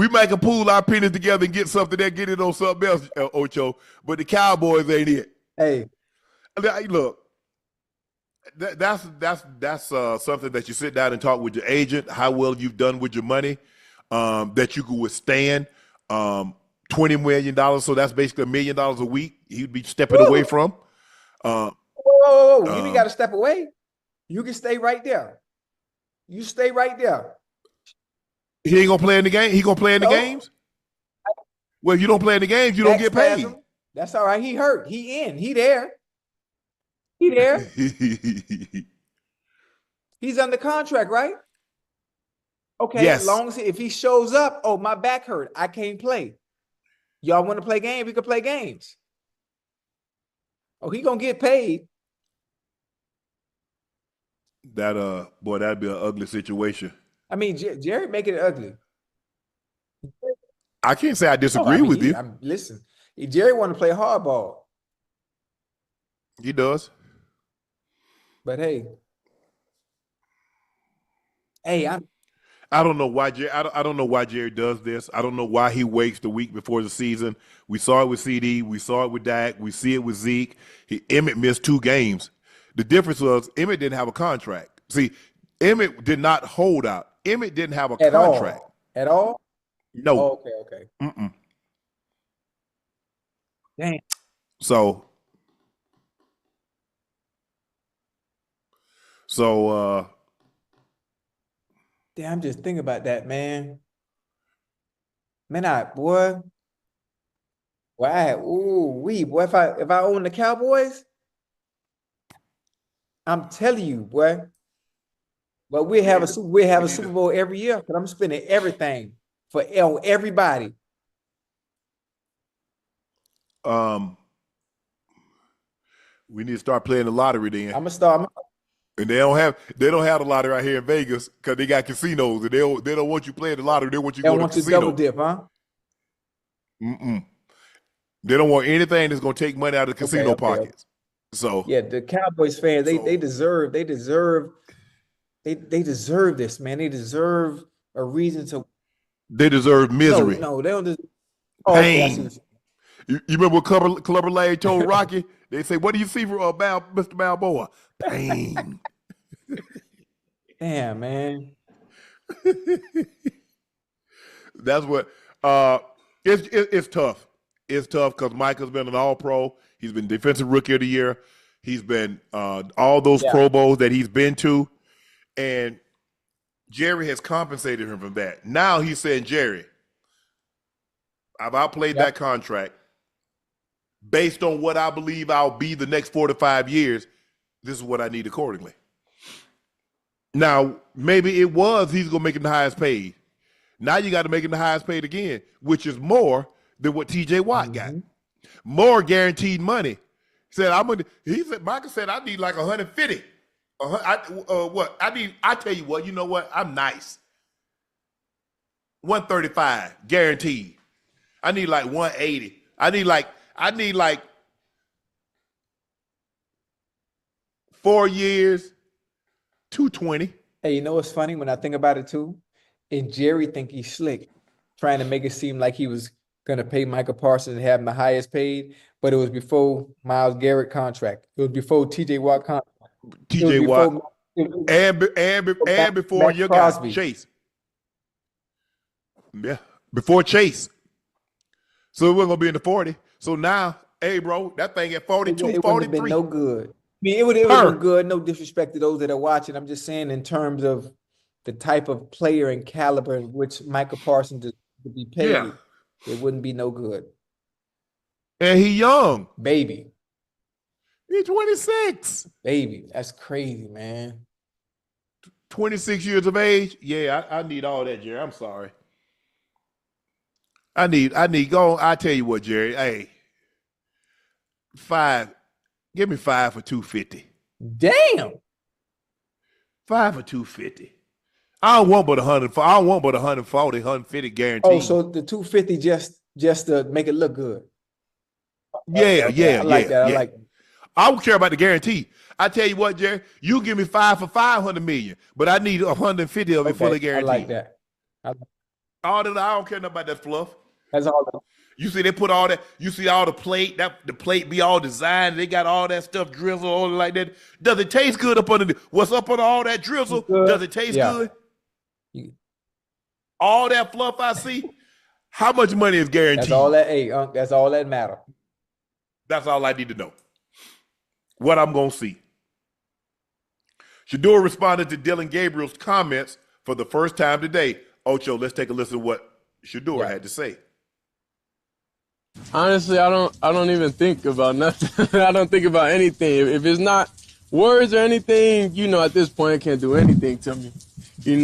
Speaker 1: might can pool our pennies together and get something that get it on something else, Ocho. But the Cowboys ain't it.
Speaker 2: Hey,
Speaker 1: look. That's something that you sit down and talk with your agent, how well you've done with your money, that you could withstand $20 million. So that's basically $1 million a week he'd be stepping away from.
Speaker 2: Whoa. You ain't got to step away. You can stay right there. You stay right there.
Speaker 1: He ain't gonna play in the game. He gonna play in the games. Well, if you don't play in the games, you don't get paid.
Speaker 2: That's all right. He hurt. He in. He there. He there. He's under contract, right? Okay.
Speaker 1: Yes.
Speaker 2: As long as if he shows up, oh, my back hurt, I can't play. Y'all want to play games? We can play games. Oh, he gonna get paid.
Speaker 1: Boy, that'd be an ugly situation.
Speaker 2: I mean, Jerry making it ugly.
Speaker 1: I can't say I disagree with you.
Speaker 2: Listen, if Jerry want to play hardball.
Speaker 1: He does.
Speaker 2: But hey, I
Speaker 1: don't know why Jerry. I don't know why Jerry does this. I don't know why he waits the week before the season. We saw it with CD. We saw it with Dak. We see it with Zeke. Emmett missed 2 games. The difference was Emmett didn't have a contract. See, Emmett did not hold out. Emmett didn't have a contract.
Speaker 2: At all?
Speaker 1: No.
Speaker 2: Oh, okay.
Speaker 1: Mm-mm.
Speaker 2: Damn.
Speaker 1: So
Speaker 2: Damn, I'm just thinking about that, man. Man, boy, if I own the Cowboys, I'm telling you, boy. But we have a Super Bowl every year because I'm spending everything for everybody.
Speaker 1: we need to start playing the lottery then.
Speaker 2: I'm gonna start.
Speaker 1: And they don't have the lottery right here in Vegas because they got casinos and they don't want you playing the lottery. They want you to go to the casino.
Speaker 2: Double dip, huh?
Speaker 1: They don't want anything that's gonna take money out of the casino pockets. So
Speaker 2: yeah, the Cowboys fans, they deserve this, man. They deserve a reason to.
Speaker 1: They deserve misery.
Speaker 2: No, they don't deserve
Speaker 1: pain. You remember what Clubber Lang told Rocky? They say, "What do you see for Mr. Balboa?" Pain.
Speaker 2: Damn, man.
Speaker 1: That's what. It's tough. It's tough because Micah's been an All-Pro. He's been Defensive Rookie of the Year. He's been all those Pro Bowls that he's been to, and Jerry has compensated him for that. Now he's saying, Jerry, I've outplayed that contract. Based on what I believe I'll be the next 4 to 5 years, this is what I need accordingly. Now, maybe he's going to make him the highest paid. Now you got to make him the highest paid again, which is more than what TJ Watt got. More guaranteed money. Micah said, I need like 150. I tell you what, you know what? I'm nice. 135 guaranteed. I need like 180. I need like 4 years, 220.
Speaker 2: Hey, you know what's funny when I think about it too? And Jerry think he's slick, trying to make it seem like he was gonna pay Micah Parsons and have him the highest paid, but it was before Myles Garrett contract. It was before TJ Watt contract.
Speaker 1: TJ Watt and before your guy Chase. Yeah, before Chase. So it wasn't gonna be in the 40. So now, hey, bro, that thing at 42,
Speaker 2: it
Speaker 1: 43.
Speaker 2: Been no good. I mean, it would have been good. No disrespect to those that are watching. I'm just saying in terms of the type of player and caliber in which Micah Parsons would be paid, it wouldn't be no good.
Speaker 1: And he young.
Speaker 2: Baby.
Speaker 1: He's 26.
Speaker 2: Baby, that's crazy, man.
Speaker 1: 26 years of age. Yeah, I need all that, Jerry. I'm sorry. I need go. I tell you what, Jerry. Hey, give me 5 for 250.
Speaker 2: Damn.
Speaker 1: 5 for 250. I don't want but 100. I don't want but 140, 150 guaranteed.
Speaker 2: Oh, so the 250 just to make it look good.
Speaker 1: Yeah.
Speaker 2: I like that. I like that.
Speaker 1: I don't care about the guarantee. I tell you what, Jerry, you give me 5 for 500 million, but I need 150 of it fully guaranteed.
Speaker 2: I like that.
Speaker 1: All that, I don't care nothing about that fluff.
Speaker 2: That's all.
Speaker 1: You see, they put all that. You see all the plate. The plate be all designed. They got all that stuff drizzled, all like that. Does it taste good up under? What's up under all that drizzle? Does it taste good? All that fluff I see. How much money is guaranteed?
Speaker 2: That's all that. Hey, Unc, that's all that matter.
Speaker 1: That's all I need to know. What I'm gonna see. Shedeur responded to Dillon Gabriel's comments for the first time today. Ocho, let's take a listen to what Shedeur had to say.
Speaker 6: Honestly, I don't even think about nothing. I don't think about anything. If it's not words or anything, at this point, it can't do anything to me.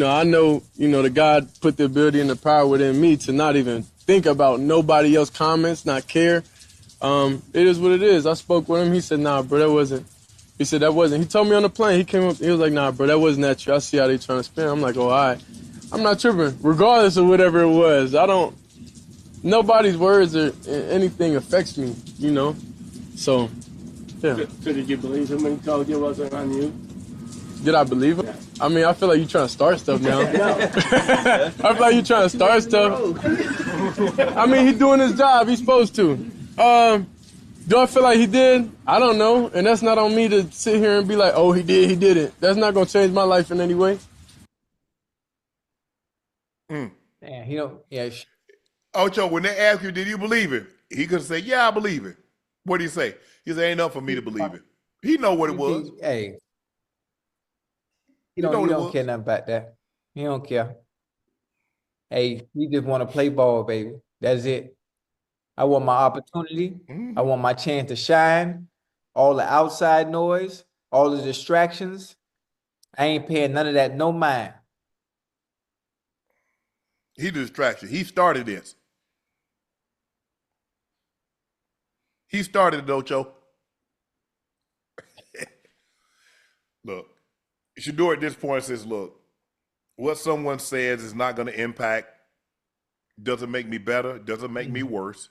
Speaker 6: I know, the God put the ability and the power within me to not even think about nobody else's comments, not care. It is what it is. I spoke with him. He said, nah, bro, that wasn't. He said, that wasn't. He told me on the plane. He came up. He was like, nah, bro, that wasn't at you. I see how they trying to spin. I'm like, oh, all right. I'm not tripping, regardless of whatever it was. Nobody's words or anything affects me, So, yeah.
Speaker 7: So did you believe him when he told you it wasn't on you?
Speaker 6: Did I believe him? Yeah. I mean, I feel like you're trying to start stuff now. I feel like you're trying to start stuff. I mean, he's doing his job. He's supposed to. Do I feel like he did? I don't know. And that's not on me to sit here and be like, oh, he did, he didn't. That's not going to change my life in any way.
Speaker 2: Yeah,
Speaker 1: Ocho, when they ask you, did you believe it? He could say, yeah, I believe it. What do you say? He said, ain't enough for me to believe it. He know what it was.
Speaker 2: Hey,
Speaker 1: He know what
Speaker 2: he
Speaker 1: it
Speaker 2: don't
Speaker 1: was.
Speaker 2: care nothing about that. He don't care. Hey, he just want to play ball, baby. That's it. I want my opportunity. I want my chance to shine. All the outside noise, all the distractions. I ain't paying none of that no mind.
Speaker 1: He the distraction. He started this. He started it, Ocho. Look, Shedeur at this point says, look, what someone says is not going to impact, doesn't make me better, doesn't make me worse,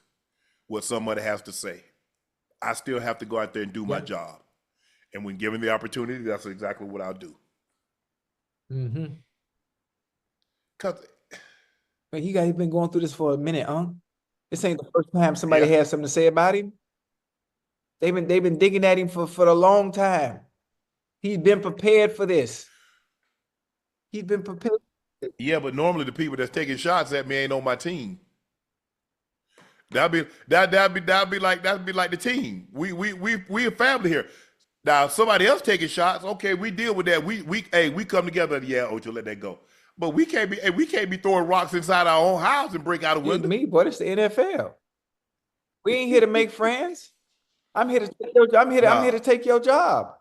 Speaker 1: what somebody has to say. I still have to go out there and do my job. And when given the opportunity, that's exactly what I'll do. Because
Speaker 2: But he's been going through this for a minute, huh? This ain't the first time somebody has something to say about him. They've been digging at him for a long time. He's been prepared for this. He's been prepared.
Speaker 1: yeah, but normally the people that's taking shots at me ain't on my team. That'd be like the team. We a family here. Now somebody else taking shots, okay, we deal with that. We come together. Yeah, Ocho, let that go. But we can't be throwing rocks inside our own house and break out a window.
Speaker 2: Me, boy, it's the NFL. We ain't here to make friends. I'm here to take your, I'm here to take your job.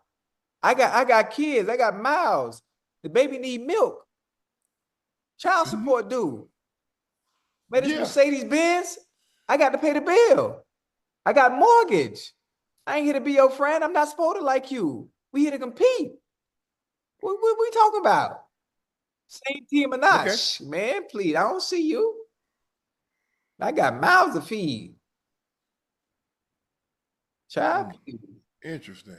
Speaker 2: I got kids. I got mouths. The baby need milk. Child support due. Man, this Mercedes Benz, I got to pay the bill. I got mortgage. I ain't here to be your friend. I'm not supposed to like you. We here to compete. What we talking about? Same team or not?
Speaker 1: Okay.
Speaker 2: Man, please, I don't see you. I got mouths to feed. Child, please.
Speaker 1: Interesting.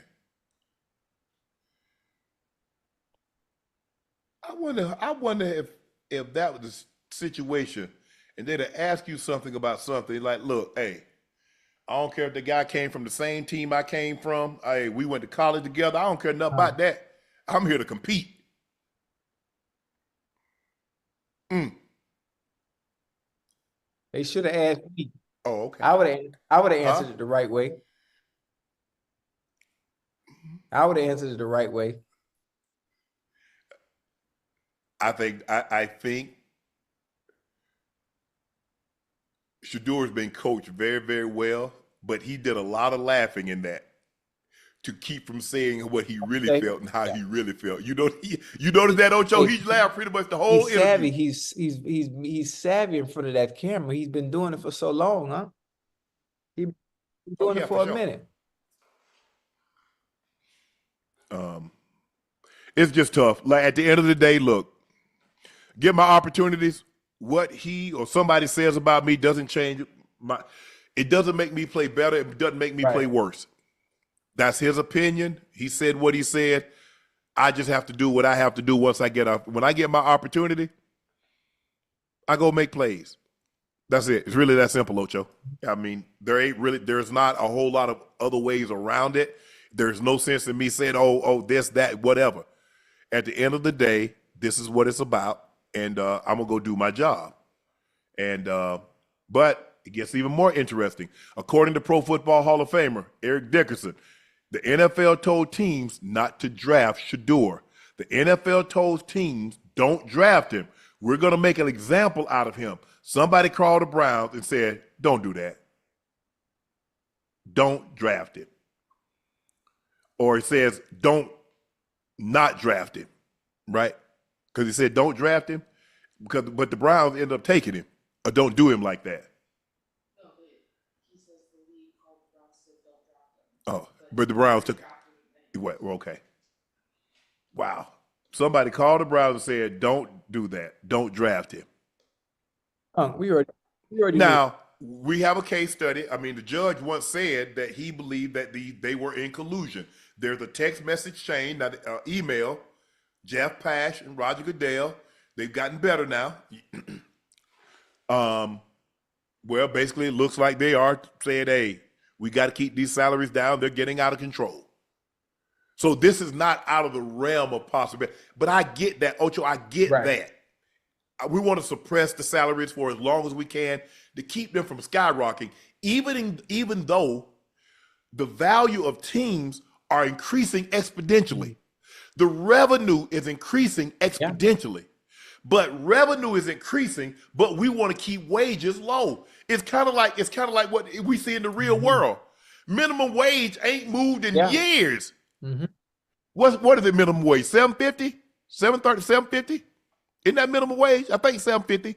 Speaker 1: I wonder if that was the situation and they'd ask you something about something like, look, hey, I don't care if the guy came from the same team I came from. Hey, we went to college together. I don't care nothing about that. I'm here to compete.
Speaker 2: They should have asked me.
Speaker 1: Oh, okay.
Speaker 2: I would have answered it the right way. I would have answered it the right way.
Speaker 1: I think Shedeur's been coached very, very well, but he did a lot of laughing in that to keep from saying what he really felt and how he really felt. You notice that, Ocho? He laughed pretty much the whole
Speaker 2: He's savvy.
Speaker 1: interview.
Speaker 2: He's savvy in front of that camera. He's been doing it for so long, huh? He's been doing it for a minute.
Speaker 1: It's just tough. Like at the end of the day, look, get my opportunities. What he or somebody says about me doesn't change it doesn't make me play better. It doesn't make me play worse. That's his opinion. He said what he said. I just have to do what I have to do once I get up. When I get my opportunity, I go make plays. That's it. It's really that simple, Ocho. I mean, there's not a whole lot of other ways around it. There's no sense in me saying, oh, this, that, whatever. At the end of the day, this is what it's about, and I'm gonna go do my job. And but it gets even more interesting. According to Pro Football Hall of Famer Eric Dickerson, the NFL told teams not to draft Shedeur. The NFL told teams don't draft him. We're gonna make an example out of him. Somebody called the Browns and said, "Don't do that. Don't draft him." Or it says, "Don't not draft him," right? Because he said, "Don't draft him," but the Browns end up taking him. Or don't do him like that.
Speaker 8: No, but he says the league called the Browns said don't draft him.
Speaker 1: Oh, but the Browns took. Well, okay. Wow. Somebody called the Browns and said, "Don't do that. Don't draft him."
Speaker 2: We already
Speaker 1: Now, we have a case study. I mean, the judge once said that he believed that they were in collusion. There's a text message chain, not email. Jeff Pash and Roger Goodell, they've gotten better now. Well, basically, it looks like they are saying, "Hey, we got to keep these salaries down. They're getting out of control." So this is not out of the realm of possibility. But I get that, Ocho. I get that. We want to suppress the salaries for as long as we can to keep them from skyrocketing, even though the value of teams are increasing exponentially. The revenue is increasing exponentially. But revenue is increasing, but we want to keep wages low. It's kind of like what we see in the real world. Minimum wage ain't moved in years. What is it, minimum wage? $7.50? $7.30, $7.50? Isn't that minimum wage? I think $7.50.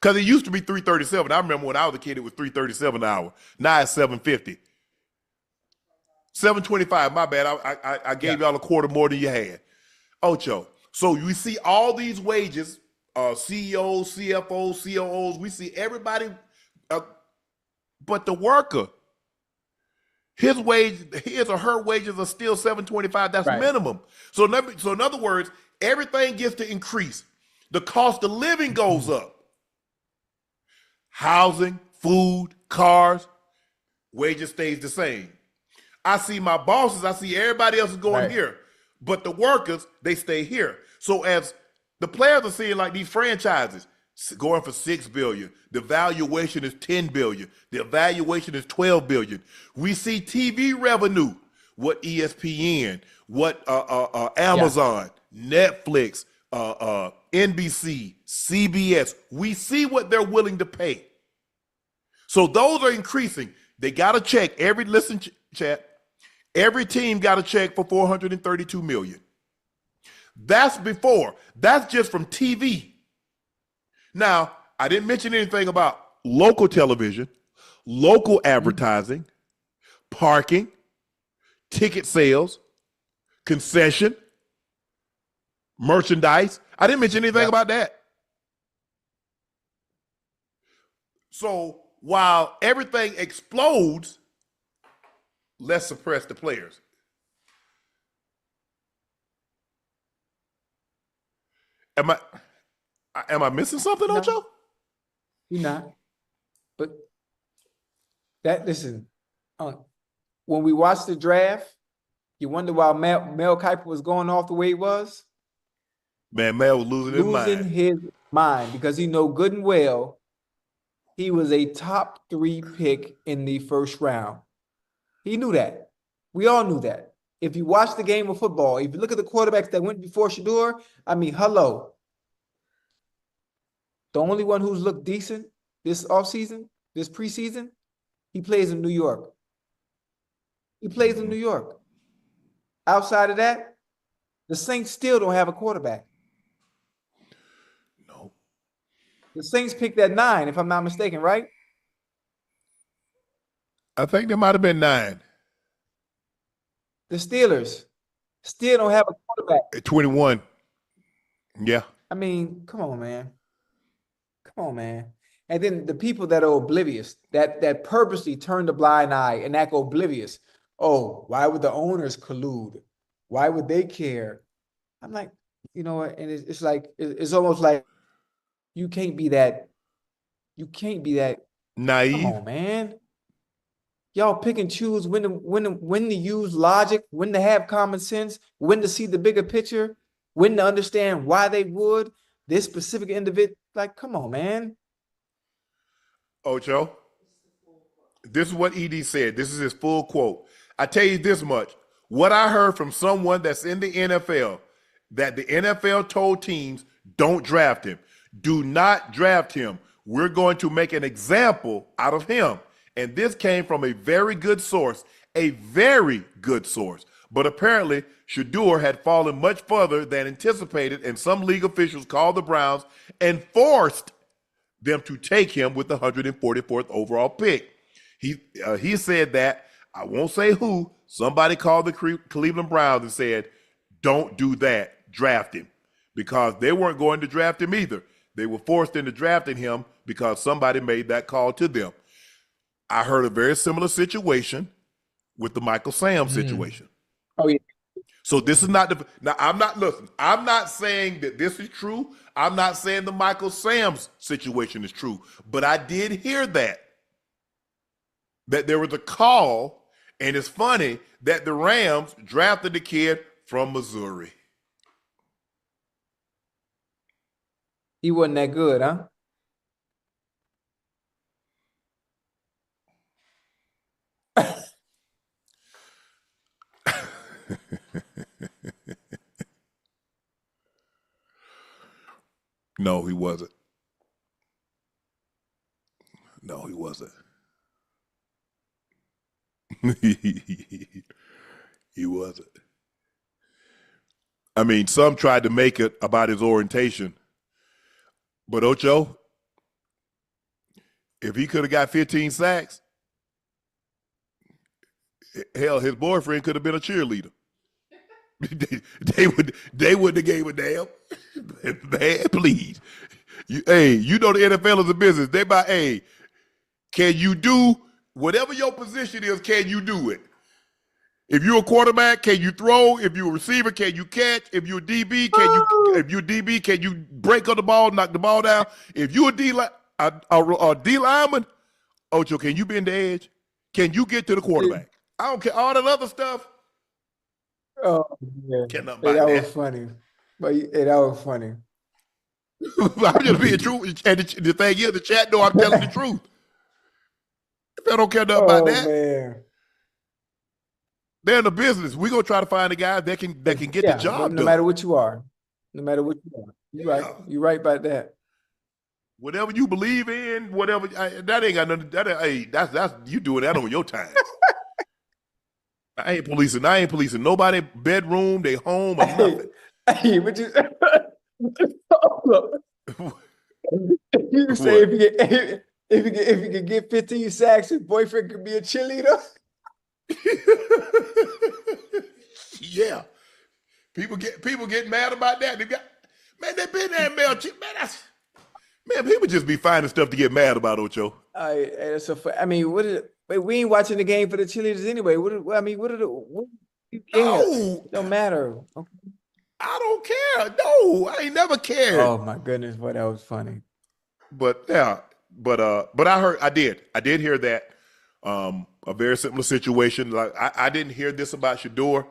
Speaker 1: Because it used to be $3.37. I remember when I was a kid, it was $3.37 an hour. Now it's $7.50. $7.25. My bad. I gave y'all a quarter more than you had. Ocho. So we see all these wages, CEOs, CFOs, COOs. We see everybody, but the worker, his or her wages are still $7.25. That's minimum. So in other words, everything gets to increase. The cost of living goes up. Housing, food, cars, wages stays the same. I see my bosses, I see everybody else is going here, but the workers, they stay here. So as the players are seeing like these franchises going for $6 billion, the valuation is $10 billion, the evaluation is $12 billion. We see TV revenue, what ESPN, what Amazon, Netflix, NBC, CBS. We see what they're willing to pay. So those are increasing. They got to check chat. Every team got a check for $432 million. That's before. That's just from TV. Now, I didn't mention anything about local television, local advertising, parking, ticket sales, concession, merchandise. I didn't mention anything about that. So while everything explodes, let's suppress the players. Am I missing something,
Speaker 2: No.
Speaker 1: Ocho?
Speaker 2: You're not. But listen, when we watched the draft, you wonder why Mel Kiper was going off the way he was?
Speaker 1: Man, Mel was losing
Speaker 2: his mind because he know good and well he was a top 3 pick in the first round. He knew that. We all knew that. If you watch the game of football, if you look at the quarterbacks that went before Shedeur, I mean, hello. The only one who's looked decent this offseason, this preseason, he plays in New York. He plays in New York. Outside of that, the Saints still don't have a quarterback.
Speaker 1: No.
Speaker 2: The Saints picked at 9, if I'm not mistaken, right?
Speaker 1: I think there might have been 9.
Speaker 2: The Steelers still don't have a quarterback.
Speaker 1: At 21. Yeah.
Speaker 2: I mean, come on, man. Come on, man. And then the people that are oblivious, that purposely turn the blind eye and act oblivious. Oh, why would the owners collude? Why would they care? I'm like, you know what? And it's like, it's almost like you can't be that
Speaker 1: naive.
Speaker 2: Come on, man. Y'all pick and choose when to use logic, when to have common sense, when to see the bigger picture, when to understand why they would this specific individual. Like, come on, man.
Speaker 1: Ocho, this is what ED said. This is his full quote. I tell you this much. What I heard from someone that's in the NFL, that the NFL told teams, don't draft him. Do not draft him. We're going to make an example out of him. And this came from a very good source, a very good source. But apparently, Shedeur had fallen much further than anticipated, and some league officials called the Browns and forced them to take him with the 144th overall pick. He said that, I won't say who, somebody called the Cleveland Browns and said, don't do that, draft him. Because they weren't going to draft him either. They were forced into drafting him because somebody made that call to them. I heard a very similar situation with the Michael Sam situation.
Speaker 2: Oh, yeah.
Speaker 1: So this is not now I'm not saying that this is true. I'm not saying the Michael Sam's situation is true, but I did hear that there was a call, and it's funny that the Rams drafted the kid from Missouri.
Speaker 2: He wasn't that good, huh?
Speaker 1: No, he wasn't. No, he wasn't. He wasn't. I mean, some tried to make it about his orientation. But Ocho, if he could have got 15 sacks, hell, his boyfriend could have been a cheerleader. they wouldn't have gave a damn. Man, please. You know the NFL is a business. They buy, can you do whatever your position is, can you do it? If you're a quarterback, can you throw? If you're a receiver, can you catch? If you're a DB, can you break up the ball, knock the ball down? If you're a D lineman, Ocho, can you bend the edge? Can you get to the quarterback? I don't care. All that other stuff.
Speaker 2: Oh, yeah.
Speaker 1: Can't nothing
Speaker 2: Hey,
Speaker 1: about
Speaker 2: that
Speaker 1: that.
Speaker 2: was funny. But that was funny.
Speaker 1: I'm just being true. And the thing is, the chat know I'm telling the truth. They don't care nothing about that.
Speaker 2: Man.
Speaker 1: They're in the business. We're gonna try to find a guy that can get the job
Speaker 2: no
Speaker 1: done.
Speaker 2: matter what you are. No matter what you are. You're right. You're right about that.
Speaker 1: Whatever you believe in, whatever that ain't got nothing. That's you doing that on your time. I ain't policing nobody brbedroom, they home, or nothing.
Speaker 2: Hey, but you you say if you can get 15 sacks, his boyfriend could be a cheerleader.
Speaker 1: Yeah, people get mad about that. They've been there, man. People just be finding stuff to get mad about, Ocho.
Speaker 2: We ain't watching the game for the cheerleaders anyway.
Speaker 1: No,
Speaker 2: don't matter. Okay.
Speaker 1: I don't care. No, I ain't never cared.
Speaker 2: Oh my goodness, boy, that was funny.
Speaker 1: But yeah, but I did hear that. A very similar situation. Like I didn't hear this about Shedeur.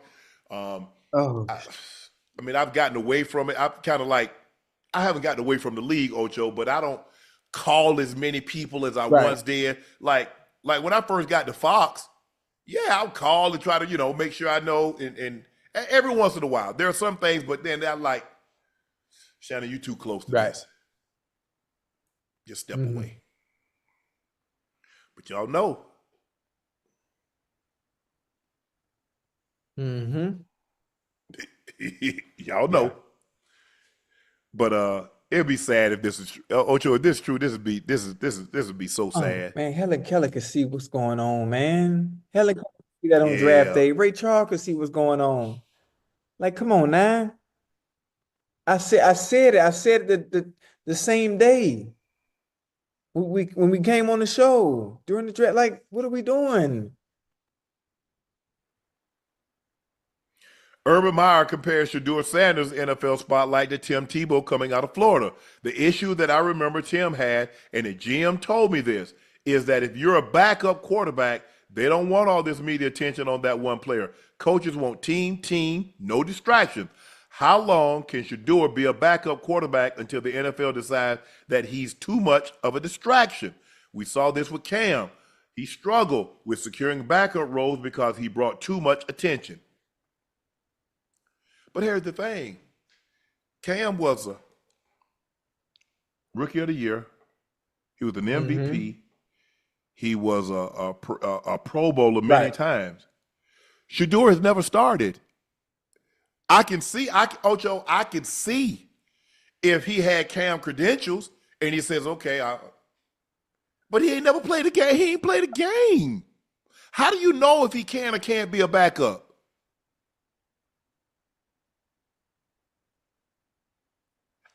Speaker 1: I mean, I've gotten away from it. I haven't gotten away from the league, Ocho, but I don't call as many people as I once did. Like when I first got to Fox, yeah, I'll call and try to, make sure I know. And every once in a while, there are some things, but then I'm like, Shannon, you too close to this. Just step away. But y'all know. Y'all know. But it'd be sad if this is Ocho. If this is true, this would be so sad.
Speaker 2: Man, Helen Keller could see what's going on, man. Helen Keller could see that on draft day. Ray Charles could see what's going on. Like, come on now. I said it the same day. When we came on the show during the draft, like, what are we doing?
Speaker 1: Urban Meyer compares Shedeur Sanders' NFL spotlight to Tim Tebow coming out of Florida. The issue that I remember Tim had, and the GM told me this, is that if you're a backup quarterback, they don't want all this media attention on that one player. Coaches want team, no distraction. How long can Shedeur be a backup quarterback until the NFL decides that he's too much of a distraction? We saw this with Cam. He struggled with securing backup roles because he brought too much attention. But here's the thing. Cam was a rookie of the year. He was an MVP. He was a Pro Bowler many times. Shedeur has never started. I can see if he had Cam credentials and he says, okay, but he ain't never played a game. He ain't played a game. How do you know if he can or can't be a backup?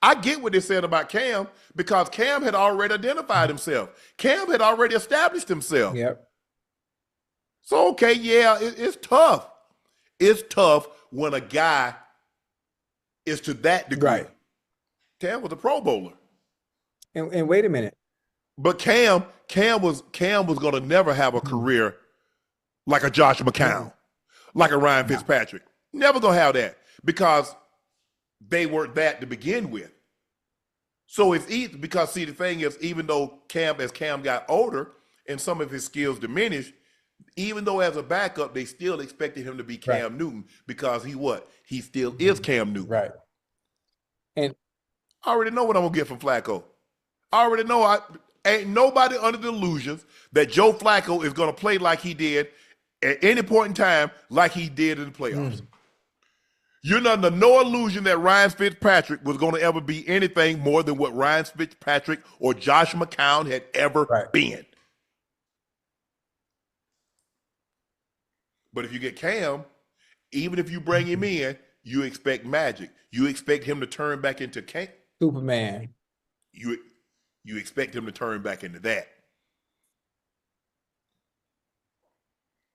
Speaker 1: I get what they said about Cam because Cam had already identified himself. Cam had already established himself.
Speaker 2: Yep.
Speaker 1: So, okay, yeah, it's tough. It's tough when a guy is to that degree.
Speaker 2: Right.
Speaker 1: Cam was a Pro Bowler.
Speaker 2: And wait a minute.
Speaker 1: But Cam was going to never have a career like a Josh McCown, like a Ryan Fitzpatrick. Never going to have that because they weren't that to begin with. So it's easy because, see, the thing is, even though as Cam got older and some of his skills diminished, even though as a backup, they still expected him to be Cam Newton because he still is Cam Newton.
Speaker 2: Right.
Speaker 1: I already know what I'm gonna get from Flacco. I already know ain't nobody under the illusions that Joe Flacco is gonna play like he did at any point in time, like he did in the playoffs. You're under no illusion that Ryan Fitzpatrick was going to ever be anything more than what Ryan Fitzpatrick or Josh McCown had ever been. But if you get Cam, even if you bring him in, you expect magic. You expect him to turn back into Cam.
Speaker 2: Superman.
Speaker 1: You expect him to turn back into that.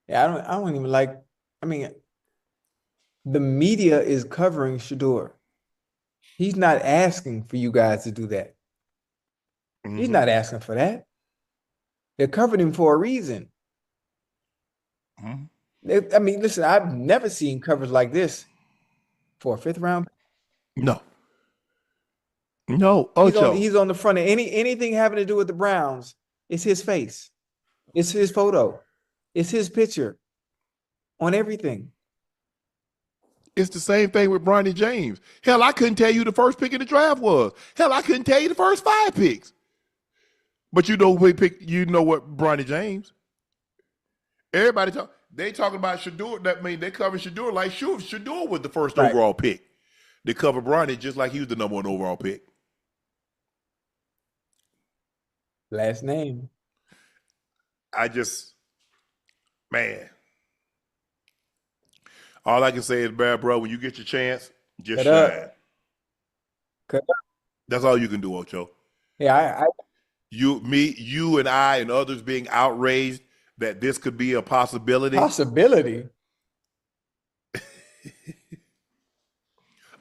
Speaker 2: Yeah, I don't even like. I mean, the media is covering Shedeur. He's not asking for you guys to do that. He's not asking for that. They're covering him for a reason. I mean, listen, I've never seen coverage like this for a 5th round.
Speaker 1: No, Ocho.
Speaker 2: He's on the front of anything having to do with the Browns. It's his face. It's his photo. It's his picture on everything.
Speaker 1: It's the same thing with Bronny James. Hell, I couldn't tell you the first pick in the draft was. Hell, I couldn't tell you the first 5 picks. But you know who picked. You know what Bronny James. Everybody they talking about Shedeur. That mean they cover Shedeur like Shedeur was the first overall pick. They cover Bronny just like he was the number 1 overall pick.
Speaker 2: Last name.
Speaker 1: Man. All I can say is, bro, when you get your chance, just shine. That's all you can do, Ocho.
Speaker 2: Yeah,
Speaker 1: you and I and others being outraged that this could be a possibility.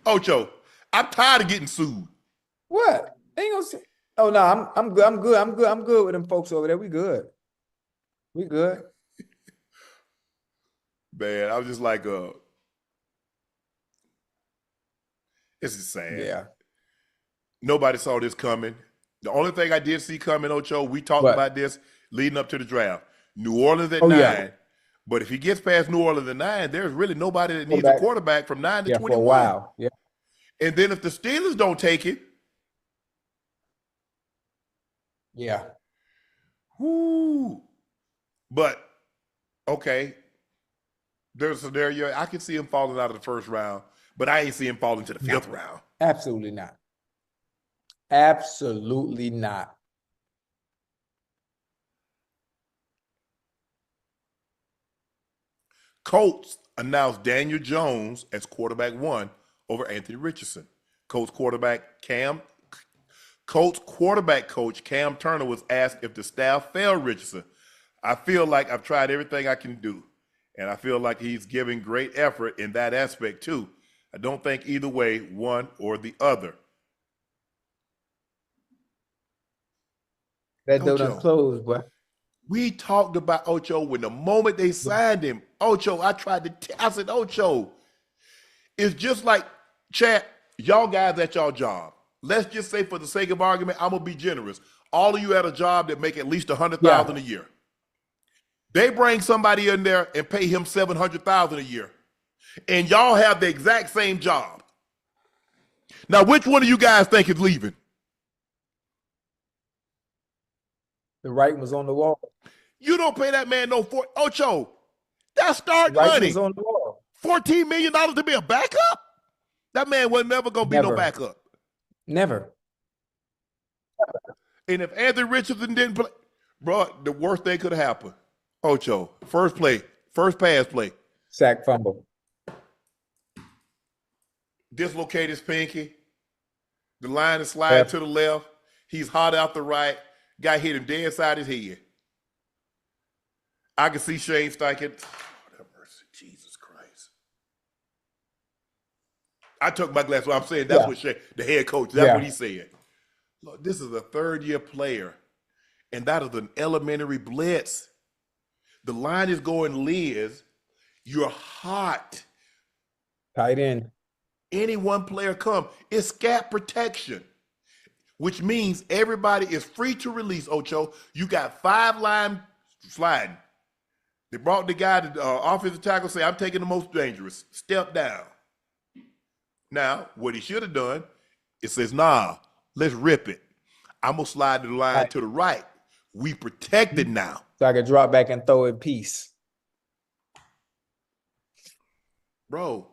Speaker 1: Ocho, I'm tired of getting sued.
Speaker 2: What? They ain't gonna say. Oh no, I'm good. I'm good with them folks over there. We good.
Speaker 1: Man, I was just like, this is sad.
Speaker 2: Yeah.
Speaker 1: Nobody saw this coming. The only thing I did see coming, Ocho, we talked about this leading up to the draft. New Orleans at 9.
Speaker 2: Yeah.
Speaker 1: But if he gets past New Orleans at 9, there's really nobody that needs a quarterback from 9 to 21.
Speaker 2: For a while. Yeah.
Speaker 1: And then if the Steelers don't take it.
Speaker 2: Yeah.
Speaker 1: Whoo. But, okay. There's a scenario. I can see him falling out of the first round, but I ain't see him falling to the 5th round.
Speaker 2: Absolutely not. Absolutely not.
Speaker 1: Colts announced Daniel Jones as quarterback 1 over Anthony Richardson. Colts quarterback coach Cam Turner was asked if the staff failed Richardson. I feel like I've tried everything I can do, and I feel like he's giving great effort in that aspect too. I don't think either way, one or the other.
Speaker 2: That door done closed, boy.
Speaker 1: We talked about Ocho when the moment they signed him. Ocho, I said, Ocho, it's just like, Chad, y'all guys at y'all job. Let's just say for the sake of argument, I'm going to be generous. All of you at a job that make at least $100,000 a year. They bring somebody in there and pay him $700,000 a year. And y'all have the exact same job. Now, which one of you guys think is leaving?
Speaker 2: The writing was on the wall.
Speaker 1: You don't pay that man Ocho. That's start money.
Speaker 2: Was on the wall.
Speaker 1: $14 million to be a backup? That man was never going to be no backup.
Speaker 2: Never.
Speaker 1: And if Anthony Richardson didn't play, bro, the worst thing could have happened. Ocho, first pass play.
Speaker 2: Sack fumble.
Speaker 1: Dislocate his pinky. The line is sliding to the left. He's hot out the right. Guy hit him dead side his head. I can see Shane Steichen. Oh, have mercy. Jesus Christ. I took my glasses. I'm saying that's what Shane, the head coach, that's what he said. Look, this is a third-year player, and that is an elementary blitz. The line is going Liz. You're hot.
Speaker 2: Tight end.
Speaker 1: Any one player come. It's gap protection, which means everybody is free to release, Ocho. You got 5 line sliding. They brought the guy to the offensive tackle, say, I'm taking the most dangerous. Step down. Now, what he should have done It says, nah, let's rip it. I'm going to slide the line
Speaker 2: Right.
Speaker 1: to the right. We protected now.
Speaker 2: So I could drop back and throw in peace.
Speaker 1: Bro,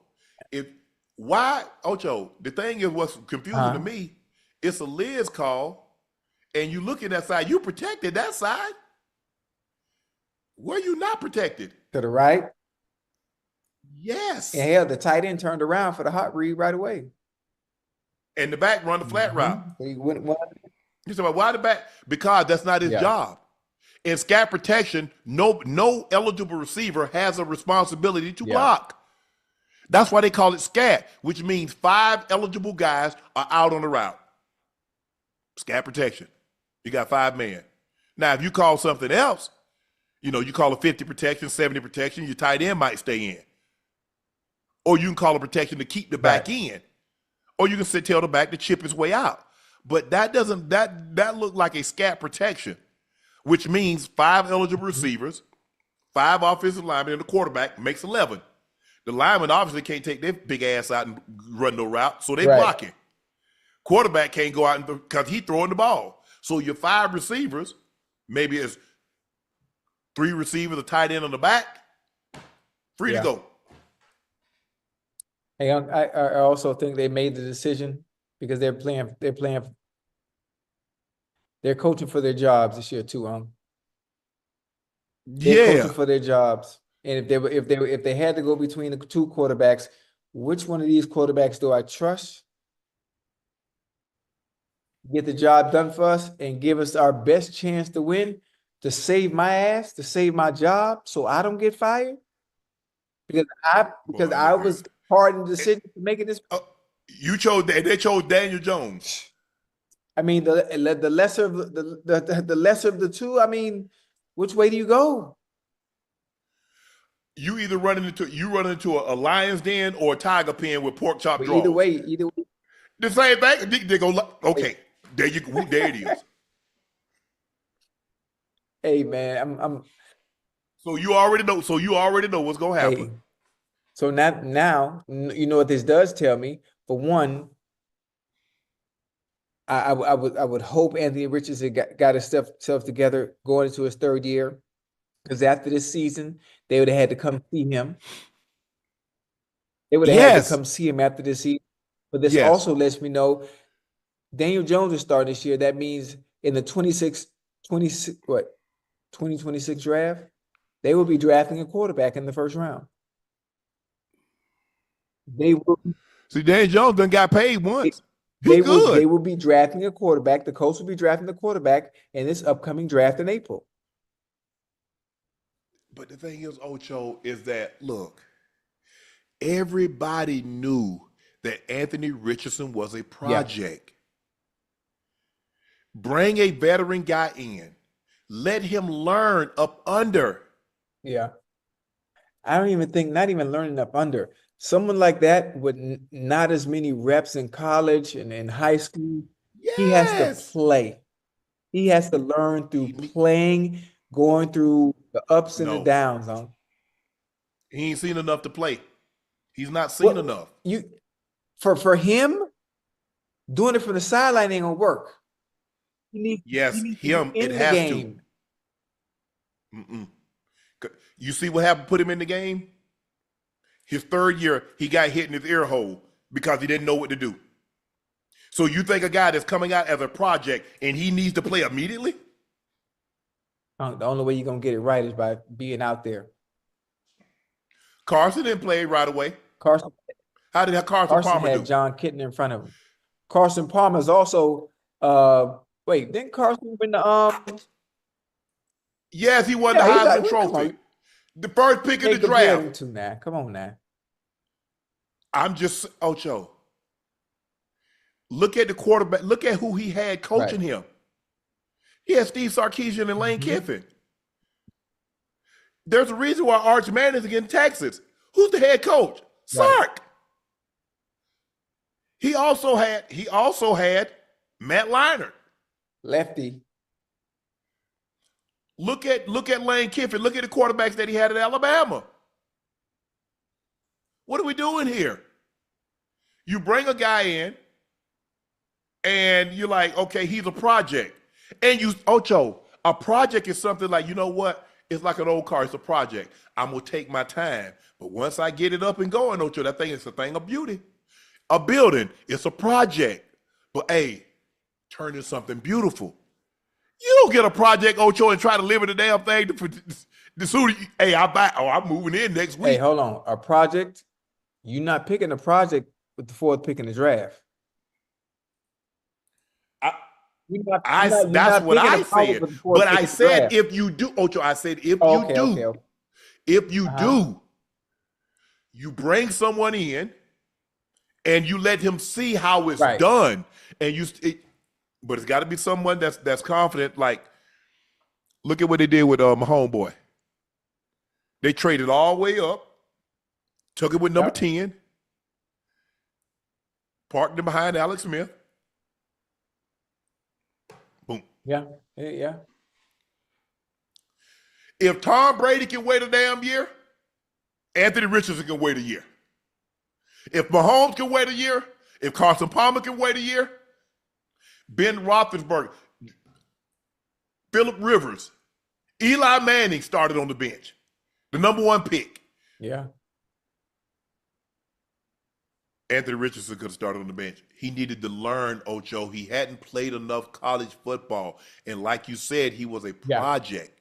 Speaker 1: why, Ocho, the thing is what's confusing to me, it's a Liz call, and you look at that side, you protected that side. Were you not protected?
Speaker 2: To the right.
Speaker 1: Yes.
Speaker 2: And hell, the tight end turned around for the hot read right away.
Speaker 1: And the back run the flat route.
Speaker 2: He went.
Speaker 1: You say, well, why the back? Because that's not his job. In scat protection, no eligible receiver has a responsibility to block. That's why they call it scat, which means 5 eligible guys are out on the route. Scat protection. You got 5 men. Now, if you call something else, you call a 50 protection, 70 protection, your tight end might stay in. Or you can call a protection to keep the back in. Or you can tell the back to chip his way out. But that look like a scat protection, which means 5 eligible receivers, 5 offensive linemen, and the quarterback makes 11. The lineman obviously can't take their big ass out and run no route, so they blocking. Quarterback can't go out because he's throwing the ball. So your 5 receivers, maybe it's 3 receivers, a tight end on the back, free to go.
Speaker 2: Hey, I also think they made the decision because they're coaching for their jobs this year too. They're coaching for their jobs. And if they had to go between the 2 quarterbacks, which one of these quarterbacks do I trust? Get the job done for us and give us our best chance to win, to save my ass, to save my job, so I don't get fired. Because I was part in the decision to making this.
Speaker 1: They chose Daniel Jones.
Speaker 2: I mean, the lesser of the lesser of the 2. I mean, which way do you go?
Speaker 1: You either run into a lion's den or a tiger pen with pork chop draws.
Speaker 2: Either way,
Speaker 1: the same thing. They go, okay, there you go. There it is.
Speaker 2: Hey man, I'm.
Speaker 1: So you already know what's gonna happen.
Speaker 2: Hey, so now you know what this does tell me. For one, I would hope Anthony Richardson got his stuff together going into his 3rd year, because after this season they would have had to come see him. They would have had to come see him after this season. But this also lets me know Daniel Jones is starting this year. That means in the 2026 draft, they will be drafting a quarterback in the 1st round. They will.
Speaker 1: See, Daniel Jones done got paid once.
Speaker 2: They will be drafting a quarterback. The Colts will be drafting the quarterback in this upcoming draft in April.
Speaker 1: But the thing is, Ocho, is that, look, everybody knew that Anthony Richardson was a project. Bring a veteran guy in. Let him learn up under.
Speaker 2: Yeah. I don't even think, not even learning up under. Someone like that with not as many reps in college and in high school, he has to play. He has to learn through playing, going through the ups and the downs.
Speaker 1: He ain't seen enough to play. He's not seen enough.
Speaker 2: For him, doing it from the sideline ain't gonna work.
Speaker 1: It has to. You see what happened? Put him in the game. His 3rd year, he got hit in his ear hole because he didn't know what to do. So you think a guy that's coming out as a project and he needs to play immediately?
Speaker 2: The only way you're gonna get it right is by being out there.
Speaker 1: Carson didn't play right away.
Speaker 2: How did Carson Palmer had do? John Kitna in front of him. Carson Palmer is also didn't Carson win the
Speaker 1: Yes, he won the Heisman Trophy. The first pick of the draft.
Speaker 2: Come on now.
Speaker 1: I'm just Ocho. Look at the quarterback. Look at who he had coaching him. He had Steve Sarkisian and Lane Kiffin. There's a reason why Arch Manning is against Texas. Who's the head coach? Sark. He also had Matt Leinart.
Speaker 2: Lefty.
Speaker 1: Look at Lane Kiffin. Look at the quarterbacks that he had at Alabama. What are we doing here? You bring a guy in, And you're like, okay, he's a project. And you, Ocho, a project is something like, you know what? It's like an old car. It's a project. I'm going to take my time. But once I get it up and going, Ocho, that thing is a thing of beauty. A building, it's a project. But, hey, turn into something beautiful. You don't get a project, Ocho, and try to live in the damn thing. Hey, I'm moving in next week.
Speaker 2: Hey, hold on. A project, you're not picking a project with the fourth pick in the draft.
Speaker 1: That's what I said. But I said if you do, Ocho, I said if you do, you bring someone in and you let him see how it's done. And but it's got to be someone that's confident. Like, look at what they did with my homeboy. They traded all the way up, took it with number 10, parked him behind Alex Smith. Boom.
Speaker 2: Yeah.
Speaker 1: If Tom Brady can wait a damn year, Anthony Richardson can wait a year. If Mahomes can wait a year, if Carson Palmer can wait a year, Ben Roethlisberger, Phillip Rivers, Eli Manning started on the bench, the number 1 pick.
Speaker 2: Yeah.
Speaker 1: Anthony Richardson could have started on the bench. He needed to learn, Ocho. He hadn't played enough college football. And like you said, he was a project.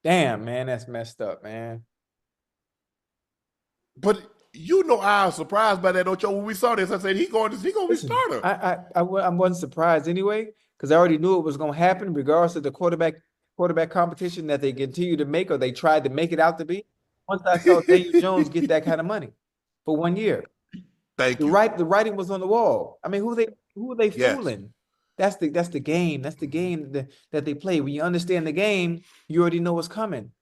Speaker 2: Damn, man, that's messed up, man.
Speaker 1: But I was surprised by that, Ocho. When we saw this, I said, he's going to be a starter.
Speaker 2: I wasn't surprised anyway, because I already knew it was going to happen, regardless of the quarterback competition that they continue to make or they tried to make it out to be. Once I saw Daniel Jones get that kind of money for 1 year.
Speaker 1: Thank you.
Speaker 2: The writing was on the wall. I mean, who are they fooling? That's the game. That's the game that they play. When you understand the game, you already know what's coming.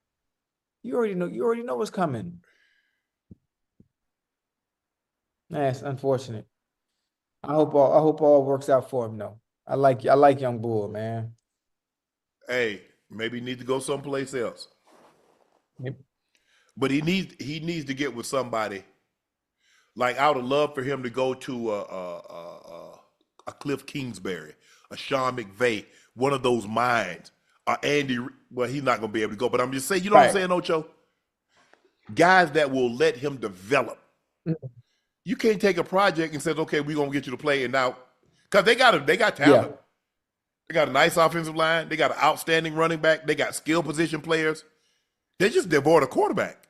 Speaker 2: You already know what's coming. That's unfortunate. I hope all works out for him though. I like young Bull, man.
Speaker 1: Hey, maybe he needs to go someplace else.
Speaker 2: Yep.
Speaker 1: But he needs to get with somebody. Like, I would love for him to go to a Cliff Kingsbury, a Sean McVay, one of those minds. Andy, well, he's not going to be able to go. But I'm just saying, you know what I'm saying, Ocho? Guys that will let him develop.
Speaker 2: Mm-hmm.
Speaker 1: You can't take a project and say, okay, we're going to get you to play. And now, because they got talent.
Speaker 2: Yeah.
Speaker 1: They got a nice offensive line. They got an outstanding running back. They got skill position players. They just devoid a quarterback.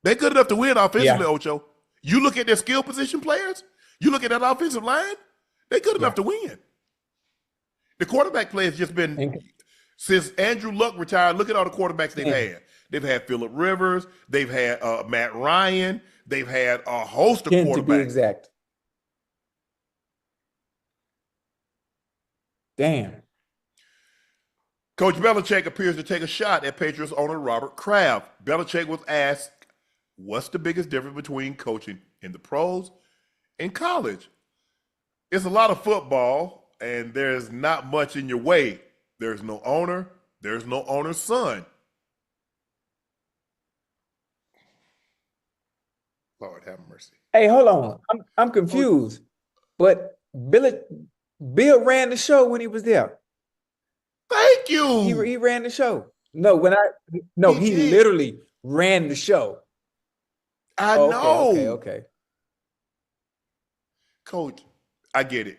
Speaker 1: They're good enough to win offensively, Ocho. You look at their skill position players, you look at that offensive line, they're good enough to win. The quarterback play has just been, since Andrew Luck retired, look at all the quarterbacks they've had. They've had Phillip Rivers, they've had Matt Ryan, they've had a host of quarterbacks.
Speaker 2: To be exact. Damn.
Speaker 1: Coach Belichick appears to take a shot at Patriots owner Robert Kraft. Belichick was asked, what's the biggest difference between coaching in the pros and college? It's a lot of football, and there's not much in your way. There's no owner. There's no owner's son. Lord have mercy.
Speaker 2: Hey, hold on. I'm confused. But Bill ran the show when he was there.
Speaker 1: Thank you.
Speaker 2: He ran the show. He literally ran the show.
Speaker 1: I know.
Speaker 2: Okay.
Speaker 1: Coach, I get it.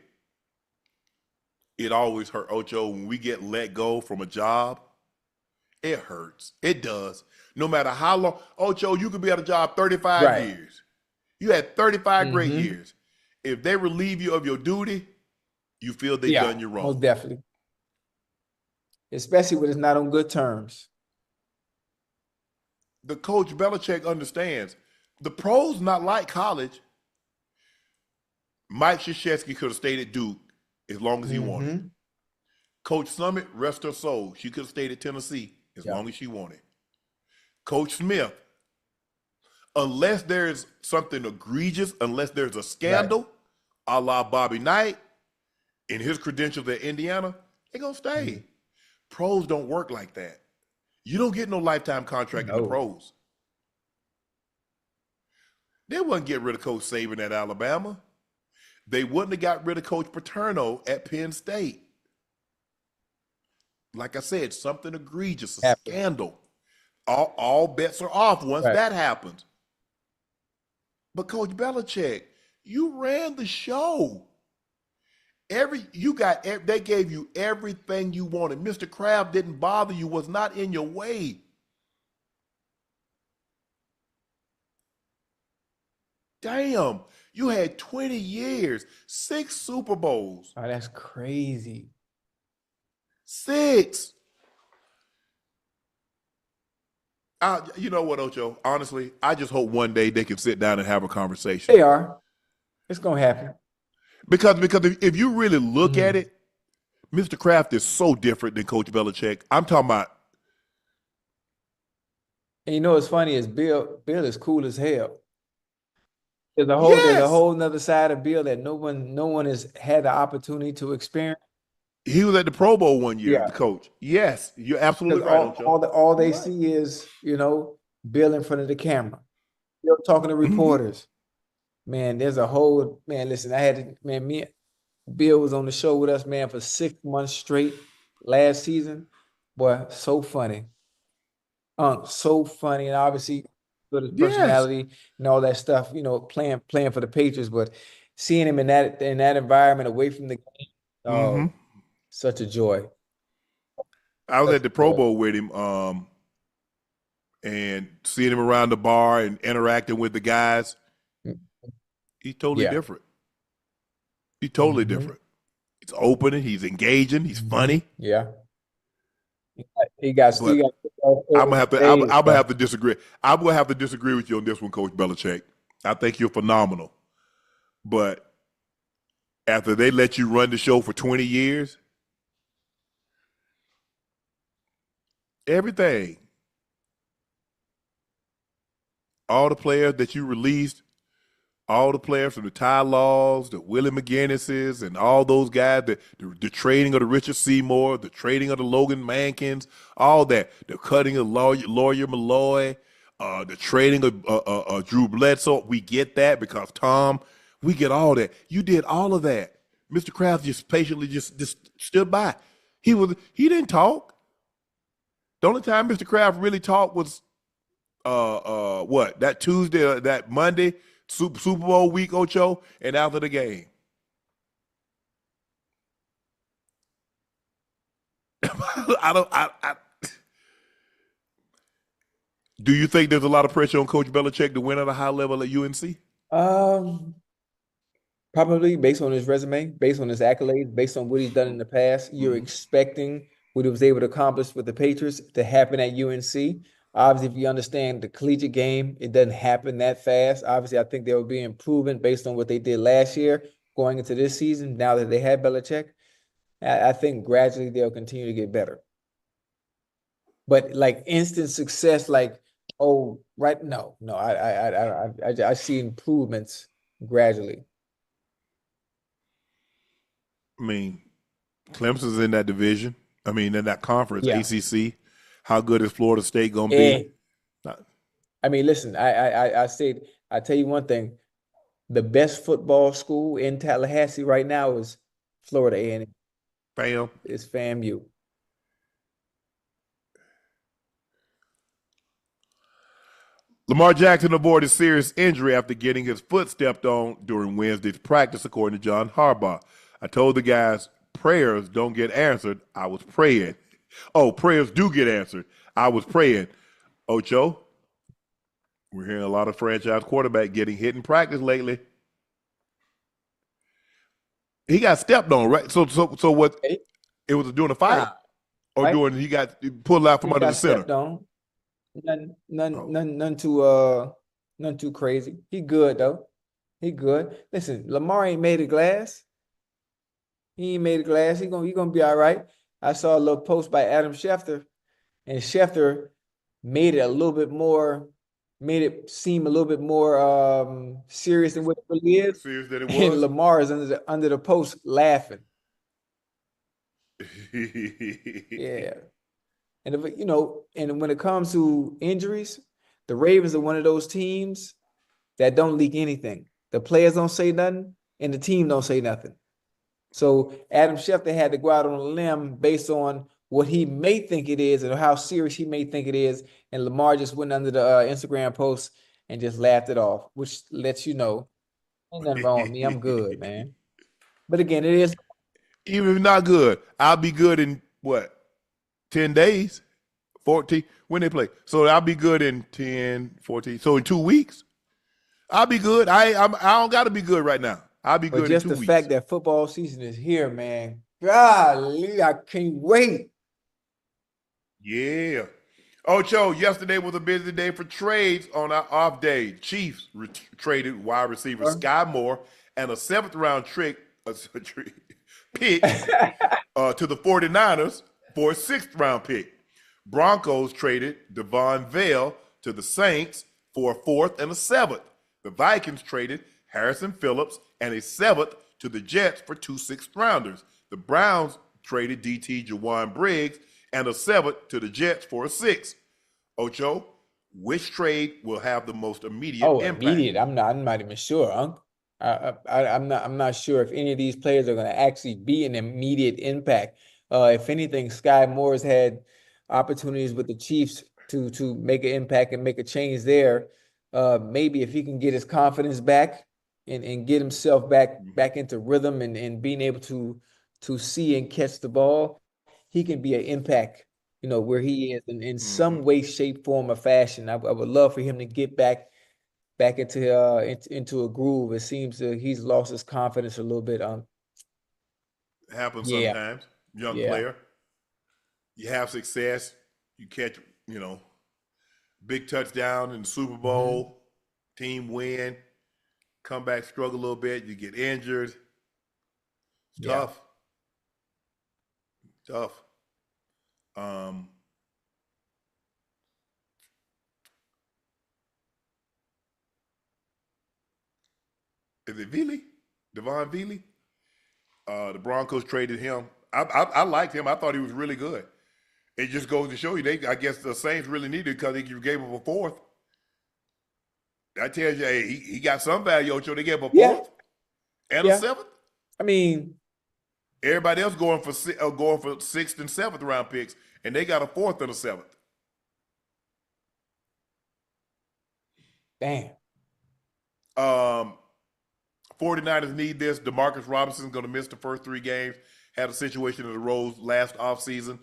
Speaker 1: It always hurt, Ocho, when we get let go from a job. It hurts. It does. No matter how long. Ocho, you could be at a job 35 years. You had 35 great years. If they relieve you of your duty, you feel they've done you wrong.
Speaker 2: Most definitely. Especially when it's not on good terms.
Speaker 1: The coach Belichick understands. The pros not like college. Mike Krzyzewski could have stayed at Duke as long as he wanted. Coach Summit, rest her soul, she could have stayed at Tennessee as long as she wanted. Coach Smith, unless there's something egregious, unless there's a scandal, a la Bobby Knight, in his credentials at Indiana, they're going to stay. Pros don't work like that. You don't get no lifetime contract in the pros. They wouldn't get rid of Coach Saban at Alabama. they wouldn't have got rid of Coach Paterno at Penn State. Like I said, something egregious, a
Speaker 2: Happened.
Speaker 1: scandal. All bets are off once
Speaker 2: Right.
Speaker 1: that happens. But Coach Belichick, you ran the show. They gave you everything you wanted. Mr. Kraft didn't bother you, was not in your way. Damn, you had 20 years, 6 Super Bowls.
Speaker 2: Oh, that's crazy.
Speaker 1: 6. You know what, Ocho? Honestly, I just hope one day they can sit down and have a conversation.
Speaker 2: They are. It's gonna happen.
Speaker 1: Because if you really look at it, Mr. Kraft is so different than Coach Belichick. I'm talking about.
Speaker 2: And you know what's funny is Bill is cool as hell. There's a whole nother side of Bill that no one has had the opportunity to experience.
Speaker 1: He was at the Pro Bowl one year,
Speaker 2: Yeah.
Speaker 1: the coach. Yes, you're absolutely
Speaker 2: Because
Speaker 1: right, Ocho.
Speaker 2: all they see is, Bill in front of the camera. Bill talking to reporters. Man, there's a whole listen, Bill was on the show with us, man, for 6 months straight last season. Boy, so funny. So funny, and obviously with his personality and all that stuff, playing for the Patriots, but seeing him in that environment away from the game, such a joy.
Speaker 1: I was at the Pro Bowl with him, and seeing him around the bar and interacting with the guys. He's totally different. He's totally different. He's open, he's engaging, he's funny.
Speaker 2: Yeah. He got
Speaker 1: I'm gonna have to disagree. I'm gonna have to disagree with you on this one, Coach Belichick. I think you're phenomenal. But after they let you run the show for 20 years, everything, all the players that you released, all the players from the Ty Laws, the Willie McGinnises, and all those guys, the trading of the Richard Seymour, the trading of the Logan Mankins, all that, the cutting of Lawyer Malloy, the trading of Drew Bledsoe. We get that because Tom, we get all that. You did all of that. Mr. Kraft just patiently just stood by. He didn't talk. The only time Mr. Kraft really talked was that Tuesday or that Monday, Super Bowl week, Ocho, and after the game. Do you think there's a lot of pressure on Coach Belichick to win at a high level at UNC?
Speaker 2: Probably based on his resume, based on his accolades, based on what he's done in the past. You're expecting what he was able to accomplish with the Patriots to happen at UNC. Obviously, if you understand the collegiate game, it doesn't happen that fast. Obviously, I think there will be improvement based on what they did last year going into this season. Now that they have Belichick, I think gradually they'll continue to get better. But like instant success, no. I see improvements gradually.
Speaker 1: I mean, Clemson's in that division. I mean, in that conference, ACC. How good is Florida State going to be?
Speaker 2: I mean, listen, I tell you one thing. The best football school in Tallahassee right now is Florida A&M.
Speaker 1: Fam.
Speaker 2: It's FAMU.
Speaker 1: Lamar Jackson avoided serious injury after getting his foot stepped on during Wednesday's practice, according to John Harbaugh. I told the guys, prayers don't get answered. I was praying. Oh, prayers do get answered. I was praying. Ocho, we're hearing a lot of franchise quarterback getting hit in practice lately. He got stepped on, right? So what? It was during a fight, or he got pulled out from under the center.
Speaker 2: Stepped on. None too crazy. He good though. He good. Listen, Lamar ain't made of glass. He ain't made of glass. He gonna be all right. I saw a little post by Adam Schefter, and Schefter made it seem a little bit more serious than what it really is.
Speaker 1: Serious than it was.
Speaker 2: And Lamar is under the post laughing. Yeah. And and when it comes to injuries, the Ravens are one of those teams that don't leak anything. The players don't say nothing. and the team don't say nothing. So Adam Schefter had to go out on a limb based on what he may think it is and how serious he may think it is. And Lamar just went under the Instagram post and just laughed it off, which lets you know ain't nothing wrong with me. I'm good, man. But again, it is.
Speaker 1: Even if not good, I'll be good in what? 10 days? 14? When they play. So I'll be good in 10, 14. So in 2 weeks, I'll be good. I don't got to be good right now. I'll be
Speaker 2: But
Speaker 1: good
Speaker 2: just
Speaker 1: in 2
Speaker 2: the
Speaker 1: weeks.
Speaker 2: fact that football season is here, man. Golly, I can't wait.
Speaker 1: Yeah. Ocho, yesterday was a busy day for trades on our off day. Chiefs traded wide receiver Sky Moore and a 7th-round pick to the 49ers for a 6th-round pick. Broncos traded Devon Vale to the Saints for a 4th and a 7th. The Vikings traded Harrison Phillips and a 7th to the Jets for 2 6th-rounders. The Browns traded DT Jawan Briggs and a 7th to the Jets for a 6th. Ocho, which trade will have the most immediate impact?
Speaker 2: Immediate. I'm not even sure, Unc. I'm not sure if any of these players are going to actually be an immediate impact. If anything, Sky Moore's had opportunities with the Chiefs to make an impact and make a change there. Maybe if he can get his confidence back and get himself back into rhythm and being able to see and catch the ball, he can be an impact, where he is in some way, shape, form, or fashion. I would love for him to get back into a groove. It seems that he's lost his confidence a little bit.
Speaker 1: Happens
Speaker 2: Yeah.
Speaker 1: sometimes. Young
Speaker 2: Yeah.
Speaker 1: player. You have success. You catch, big touchdown in the Super Bowl. Team win. Come back, struggle a little bit. You get injured. It's
Speaker 2: Yeah.
Speaker 1: tough. Is it Veely? Devon Veely? The Broncos traded him. I liked him. I thought he was really good. It just goes to show you, I guess the Saints really needed because you gave him a 4th. That tells you, hey, he got some value, Ocho. They gave him a 4th and a 7th.
Speaker 2: I mean,
Speaker 1: everybody else going for 6th and 7th round picks, and they got a 4th and a 7th.
Speaker 2: Damn.
Speaker 1: 49ers need this. Demarcus Robinson's going to miss the first 3 games. Had a situation that arose last offseason.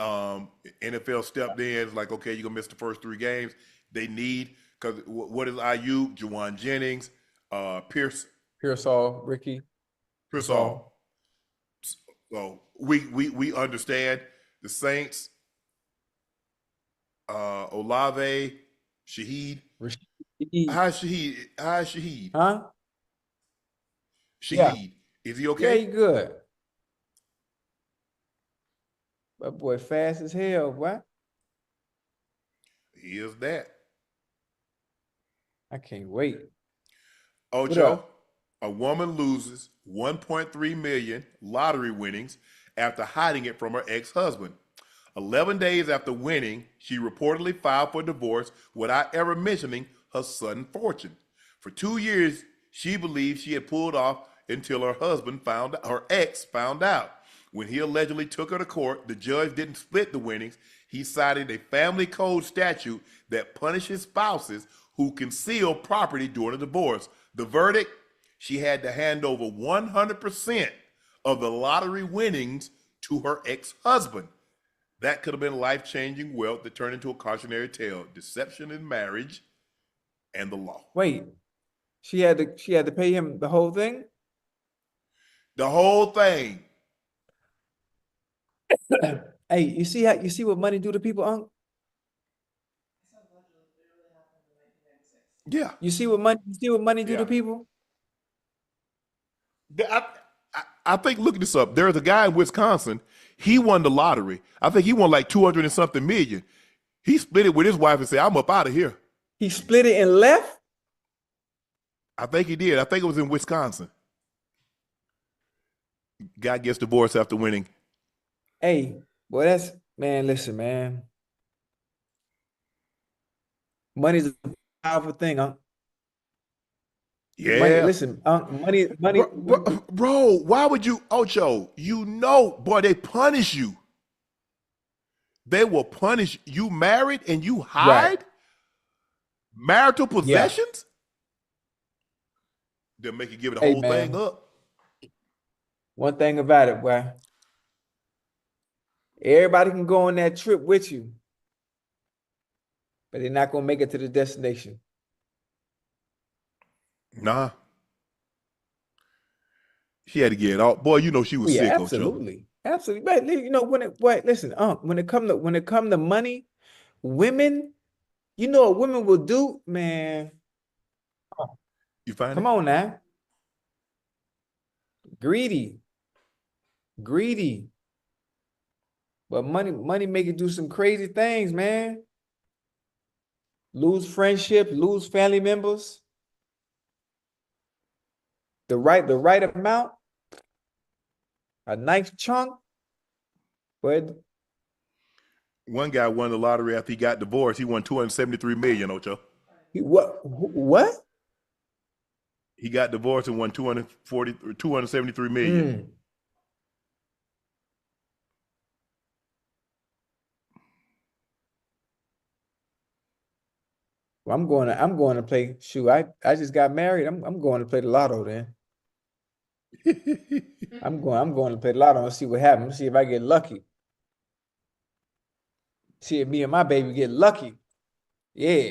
Speaker 1: NFL stepped in. It's like, okay, you're going to miss the first 3 games. They need, because what is Ayyy, Juwan Jennings,
Speaker 2: Pearsall, Ricky.
Speaker 1: Pearsall. So we understand the Saints, Olave, Shaheed. How's Shaheed?
Speaker 2: Huh?
Speaker 1: Shaheed. Is he okay?
Speaker 2: Yeah, he good. That boy fast as hell, boy.
Speaker 1: He is that.
Speaker 2: I can't wait.
Speaker 1: Ocho, a woman loses 1.3 million lottery winnings after hiding it from her ex-husband. 11 days after winning, she reportedly filed for divorce without ever mentioning her sudden fortune. For 2 years, she believed she had pulled off until her ex found out. When he allegedly took her to court, the judge didn't split the winnings. He cited a family code statute that punishes spouses who conceal property during a divorce. The verdict, she had to hand over 100% of the lottery winnings to her ex-husband. That could have been life-changing wealth that turned into a cautionary tale: deception in marriage and the law.
Speaker 2: Wait, she had to pay him the whole thing?
Speaker 1: The whole thing.
Speaker 2: Hey, you see what money do to people, Unc?
Speaker 1: Yeah.
Speaker 2: You see what money do to people?
Speaker 1: I think, look this up. There's a guy in Wisconsin. He won the lottery. I think he won like 200 and something million. He split it with his wife and said, "I'm up out of here."
Speaker 2: He split it and left?
Speaker 1: I think he did. I think it was in Wisconsin. Guy gets divorced after winning.
Speaker 2: Hey, boy, listen, man. Money's a powerful thing, Unc. Money,
Speaker 1: Yeah.
Speaker 2: listen, money,
Speaker 1: Bro, why would you, Ocho? You know, boy, they punish you. They will punish you. Married and you
Speaker 2: right?
Speaker 1: hide marital
Speaker 2: Yeah.
Speaker 1: possessions? They'll make you give the
Speaker 2: Hey,
Speaker 1: whole thing
Speaker 2: man,
Speaker 1: up.
Speaker 2: one thing about it, boy, everybody can go on that trip with you, but they're not gonna make it to the destination.
Speaker 1: Nah. She had to get it out. Boy, you know she was
Speaker 2: Yeah,
Speaker 1: sick, Ocho.
Speaker 2: absolutely, absolutely. But you know, listen, when it come to money, women, you know what women will do, man.
Speaker 1: You find
Speaker 2: Come
Speaker 1: it?
Speaker 2: on now, greedy, greedy. But money make you do some crazy things, man. Lose friendship, lose family members. The right amount, a nice chunk, but
Speaker 1: One guy won the lottery after he got divorced. He won 273 million, Ocho.
Speaker 2: what?
Speaker 1: He got divorced and won 273 million.
Speaker 2: Mm. Well, I'm going to play. Shoot, I just got married. I'm going to play the lotto then. I'm going to play the lotto and see what happens. See if I get lucky. See if me and my baby get lucky. Yeah.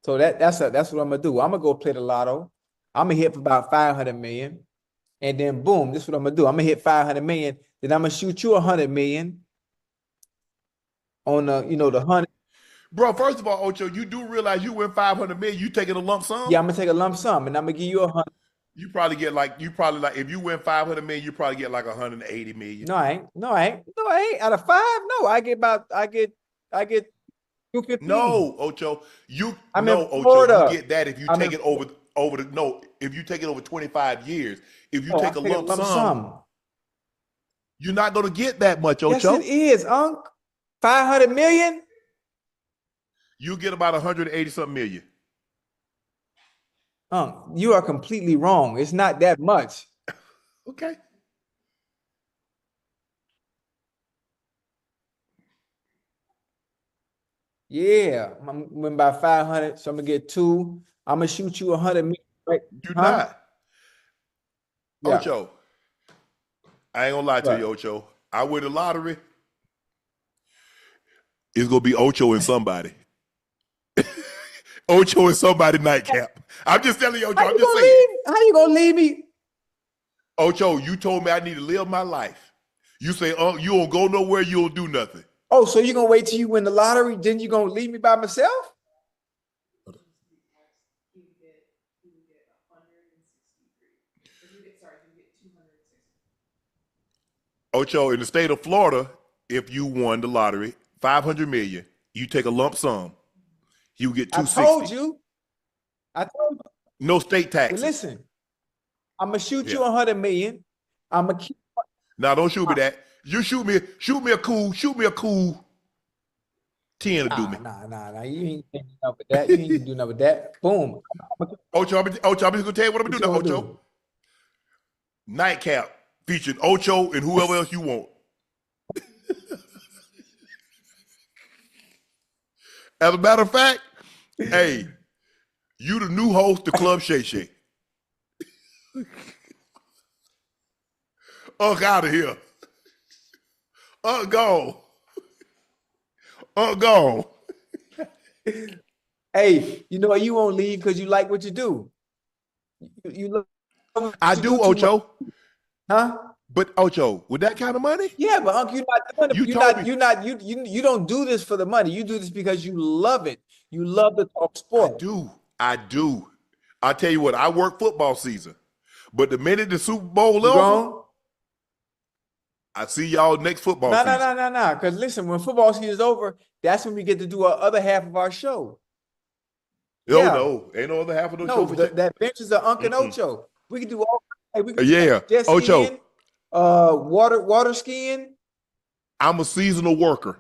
Speaker 2: So that's what I'm gonna do. I'm gonna go play the lotto. I'm gonna hit for about 500 million, and then boom, this is what I'm gonna do. I'm gonna hit 500 million. Then I'm gonna shoot you 100 million on the the 100.
Speaker 1: Bro, first of all, Ocho, you do realize you win 500 million, you taking a lump sum?
Speaker 2: Yeah, I'm gonna take a lump sum, and I'm gonna give you 100.
Speaker 1: You probably get like if you win 500 million, you probably get like 180 million.
Speaker 2: No, I ain't. No, I ain't. No, I ain't. Out of 5, no, I get 215.
Speaker 1: No, Ocho.
Speaker 2: I'm in
Speaker 1: Ocho,
Speaker 2: Florida.
Speaker 1: you get that if you take it over if you take it over 25 years. If you take a lump sum, you're not gonna get that much, Ocho.
Speaker 2: Yes, it is, Unc. 500 million?
Speaker 1: You get about 180 something million.
Speaker 2: You are completely wrong. It's not that much.
Speaker 1: Okay.
Speaker 2: Yeah, I'm win by 500, so I'm gonna get 2. I'm gonna shoot you 100 million, right?
Speaker 1: You're not.
Speaker 2: Yeah.
Speaker 1: Ocho, I ain't gonna lie to you, Ocho. I win the lottery. It's gonna be Ocho and somebody. Ocho and somebody nightcap. I'm just telling you, Ocho. I'm just saying.
Speaker 2: How you gonna leave me?
Speaker 1: Ocho, you told me I need to live my life. You say, you don't go nowhere, you don't do nothing.
Speaker 2: Oh, so you gonna wait till you win the lottery, then you gonna leave me by myself?
Speaker 8: He would get 163. He would get 260.
Speaker 1: Ocho, in the state of Florida, if you won the lottery, 500 million, you take a lump sum, you get 260.
Speaker 2: I told you.
Speaker 1: No state taxes.
Speaker 2: Well, listen, I'm gonna shoot you 100 million. I'm gonna keep.
Speaker 1: Now don't shoot me that. You shoot me a cool 10 to do me.
Speaker 2: Nah. You ain't doing nothing with that. You ain't gonna do nothing with that. Boom.
Speaker 1: Ocho, I'm just gonna tell you what I'm gonna do now, Ocho. Nightcap featuring Ocho and whoever else you want. As a matter of fact, hey, you the new host of Club Shay Shay. Unc out of here. Unc gone. Unc gone.
Speaker 2: Hey, you know what? You won't leave because you like what you do. You look.
Speaker 1: I do, Ocho.
Speaker 2: Huh?
Speaker 1: But Ocho, with that kind of money?
Speaker 2: Yeah, but Unc, you're not doing it. You don't do this for the money. You do this because you love it. You love to talk sport.
Speaker 1: I do. I tell you what, I work football season. But the minute the Super Bowl
Speaker 2: You
Speaker 1: over,
Speaker 2: gone?
Speaker 1: I see y'all next football season.
Speaker 2: No. Because listen, when football season is over, that's when we get to do our other half of our show.
Speaker 1: No, ain't no other half of the show.
Speaker 2: That benches of Unc and Ocho. We can do all. We can jet
Speaker 1: Ocho.
Speaker 2: skiing, water skiing.
Speaker 1: I'm a seasonal worker.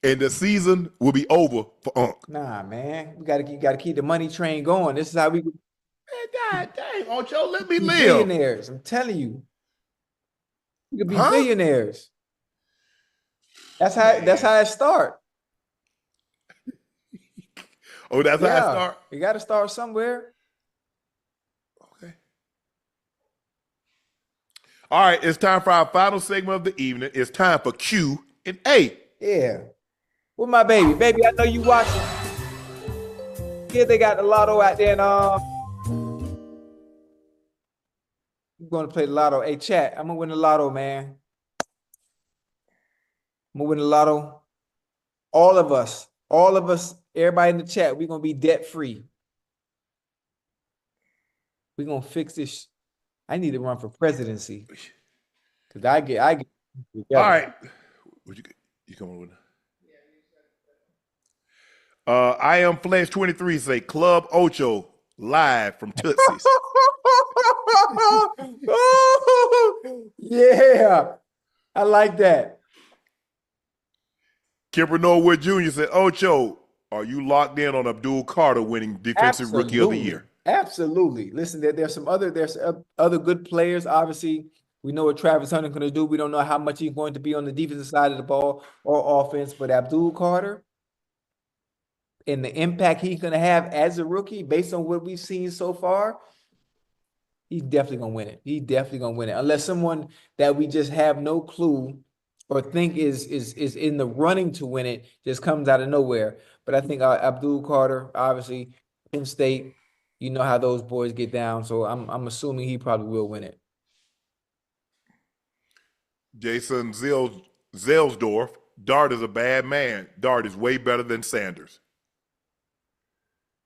Speaker 1: and the season will be over for Unc.
Speaker 2: Nah, man. We gotta keep the money train going. This is how we
Speaker 1: Man, God dang, Ocho, let me
Speaker 2: be
Speaker 1: live.
Speaker 2: billionaires. I'm telling you. We could be
Speaker 1: Huh?
Speaker 2: billionaires. That's how it start.
Speaker 1: Oh, that's how it
Speaker 2: Yeah.
Speaker 1: start?
Speaker 2: You gotta start somewhere.
Speaker 1: Okay. All right, it's time for our final segment of the evening. It's time for Q and A.
Speaker 2: Yeah. With my baby. Baby, I know you watching. Here they got the lotto out there and we're gonna play the lotto. Hey, chat, I'm gonna win the lotto, man. I'm gonna win the lotto. All of us, everybody in the chat, we're gonna be debt free. We're gonna fix this. I need to run for presidency. Cause I get
Speaker 1: All right. What you coming with? I am Flash 23 say Club Ocho live from Tootsie's.
Speaker 2: Yeah, I like that.
Speaker 1: Kimber Norwood Jr. said, Ocho, are you locked in on Abdul Carter winning Defensive Rookie of the Year?
Speaker 2: Absolutely. Listen, there's other good players. Obviously, we know what Travis Hunter going to do. We don't know how much he's going to be on the defensive side of the ball or offense, but Abdul Carter and the impact he's going to have as a rookie, based on what we've seen so far, he's definitely going to win it. He's definitely going to win it, unless someone that we just have no clue or think is in the running to win it just comes out of nowhere. But I think Abdul Carter, obviously, Penn State, you know how those boys get down, so I'm assuming he probably will win it.
Speaker 1: Jason Zelsdorf, Dart is a bad man. Dart is way better than Sanders.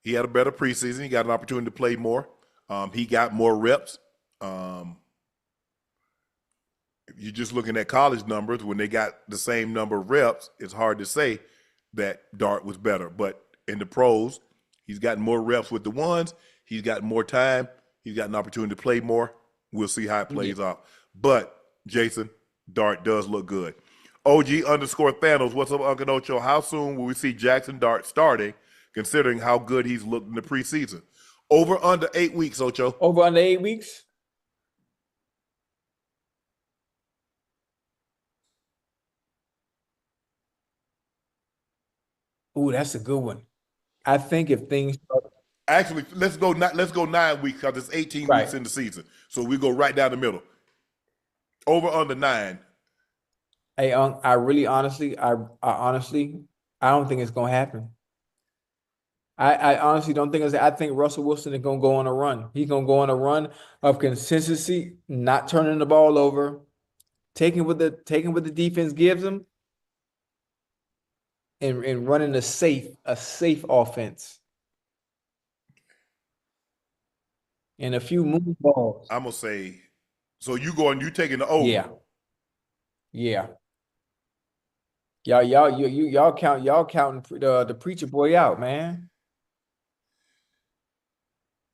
Speaker 1: He had a better preseason. He got an opportunity to play more. He got more reps. If you're just looking at college numbers, when they got the same number of reps, it's hard to say that Dart was better. But in the pros, he's gotten more reps with the ones. He's got more time. He's got an opportunity to play more. We'll see how it plays out. But, Jason, Dart does look good. OG_Thanos, what's up, Unc Ocho? How soon will we see Jackson Dart starting, considering how good he's looked in the preseason? Over under 8 weeks, Ocho.
Speaker 2: Over under 8 weeks? Ooh, that's a good one. I think if things
Speaker 1: Actually, let's go 9 weeks because it's 18 weeks in the season. So we go right down the middle. Over under 9.
Speaker 2: Hey, I really honestly, I don't think it's gonna happen. I honestly don't think I think Russell Wilson is gonna go on a run. He's gonna go on a run of consistency, not turning the ball over, taking what the defense gives him, and running a safe offense. And a few move balls.
Speaker 1: I'm gonna say, so you taking the over?
Speaker 2: Yeah. Y'all counting the preacher boy out, man.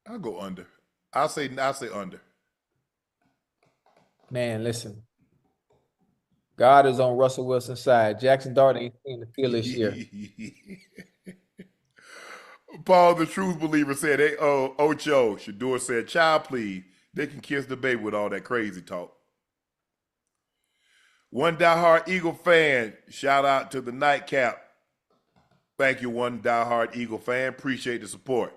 Speaker 1: I'll go under. I'll say under.
Speaker 2: Man, listen. God is on Russell Wilson's side. Jackson Dart ain't seen the field this year.
Speaker 1: Paul, the truth believer, said, hey, Ocho, Shedeur said, child, please. They can kiss the baby with all that crazy talk. One diehard Eagle fan, shout out to the Nightcap. Thank you, one diehard Eagle fan. Appreciate the support.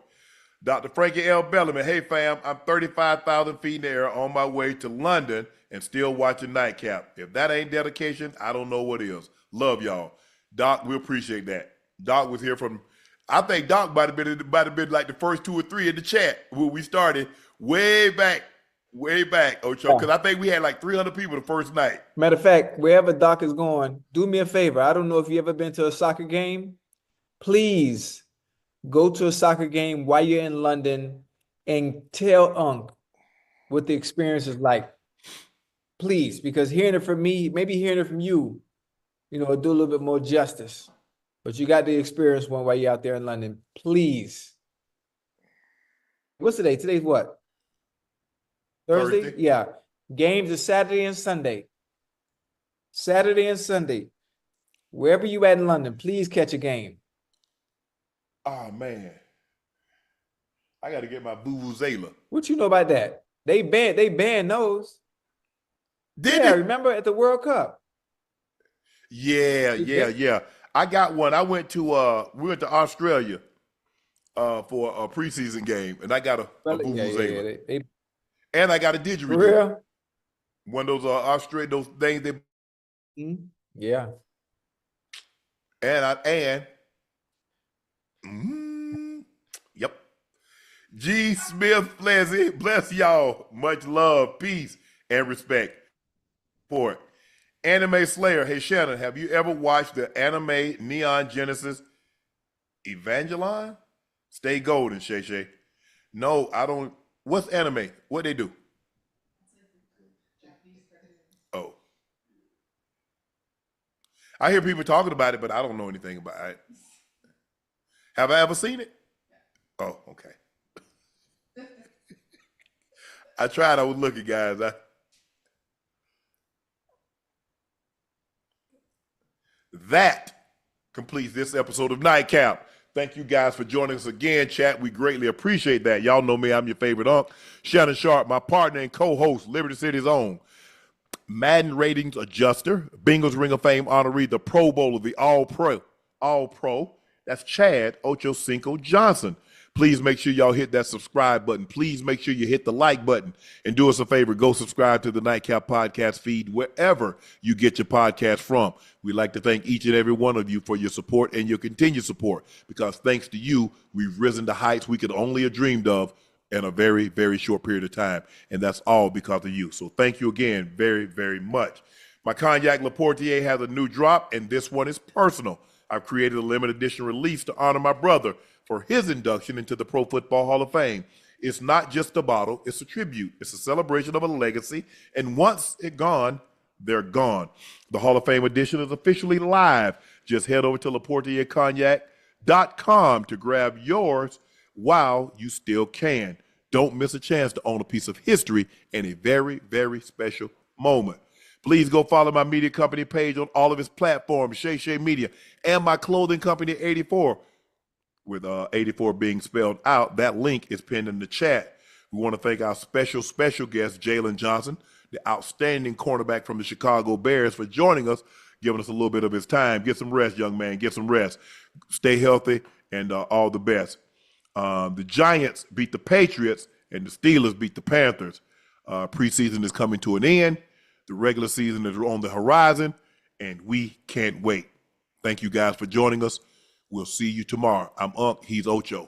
Speaker 1: Dr. Frankie L. Bellamy, hey, fam, I'm 35,000 feet in the air on my way to London and still watching Nightcap. If that ain't dedication, I don't know what is. Love y'all. Doc, we appreciate that. Doc was here from, I think Doc might have been like the first 2 or 3 in the chat when we started way back, Ocho, because I think we had like 300 people the first night.
Speaker 2: Matter of fact, wherever Doc is going, do me a favor. I don't know if you ever been to a soccer game. Please go to a soccer game while you're in London and tell Unc what the experience is like. Please, because hearing it from me, maybe hearing it from you, do a little bit more justice. But you got the experience one while you're out there in London. Please. What's today? Today's what? Thursday? Yeah. Games are Saturday and Sunday. Saturday and Sunday. Wherever you at in London, please catch a game.
Speaker 1: Oh man, I got to get my vuvuzela.
Speaker 2: What you know about that? They banned those.
Speaker 1: Did
Speaker 2: Yeah,
Speaker 1: it?
Speaker 2: remember at the World Cup?
Speaker 1: Yeah. I got one. I went to we went to Australia for a preseason game, and I got a vuvuzela,
Speaker 2: They
Speaker 1: and I got a
Speaker 2: for
Speaker 1: didgeridoo.
Speaker 2: real?
Speaker 1: One of those Australian those things they
Speaker 2: Yeah.
Speaker 1: yep. G. Smith Flezzy, bless y'all. Much love, peace, and respect for it. Anime Slayer, hey Shannon, have you ever watched the anime Neon Genesis Evangelion? Stay golden, Shay Shay. No, I don't. What's anime? What they do? Oh. I hear people talking about it, but I don't know anything about it. Have I ever seen it? Oh, okay. I tried. I was looking, guys. That completes this episode of Nightcap. Thank you guys for joining us again, chat. We greatly appreciate that. Y'all know me. I'm your favorite Unc. Shannon Sharpe, my partner and co-host, Liberty City's own Madden ratings adjuster, Bengals Ring of Fame honoree, the Pro Bowler, the All-Pro. That's Chad Ochocinco Johnson. Please make sure y'all hit that subscribe button. Please make sure you hit the like button. And do us a favor, go subscribe to the Nightcap podcast feed wherever you get your podcast from. We'd like to thank each and every one of you for your support and your continued support, because thanks to you, we've risen to heights we could only have dreamed of in a very, very short period of time. And that's all because of you. So thank you again very, very much. My Cognac Laportier has a new drop, and this one is personal. I've created a limited edition release to honor my brother for his induction into the Pro Football Hall of Fame. It's not just a bottle, it's a tribute. It's a celebration of a legacy, and once it's gone, they're gone. The Hall of Fame edition is officially live. Just head over to LaportierCognac.com to grab yours while you still can. Don't miss a chance to own a piece of history and a very, very special moment. Please go follow my media company page on all of its platforms, Shay Shay Media, and my clothing company, 84, with 84 being spelled out. That link is pinned in the chat. We want to thank our special guest, Jaylon Johnson, the outstanding cornerback from the Chicago Bears, for joining us, giving us a little bit of his time. Get some rest, young man. Get some rest. Stay healthy, and all the best. The Giants beat the Patriots, and the Steelers beat the Panthers. Preseason is coming to an end. The regular season is on the horizon, and we can't wait. Thank you guys for joining us. We'll see you tomorrow. I'm Unc. He's Ocho.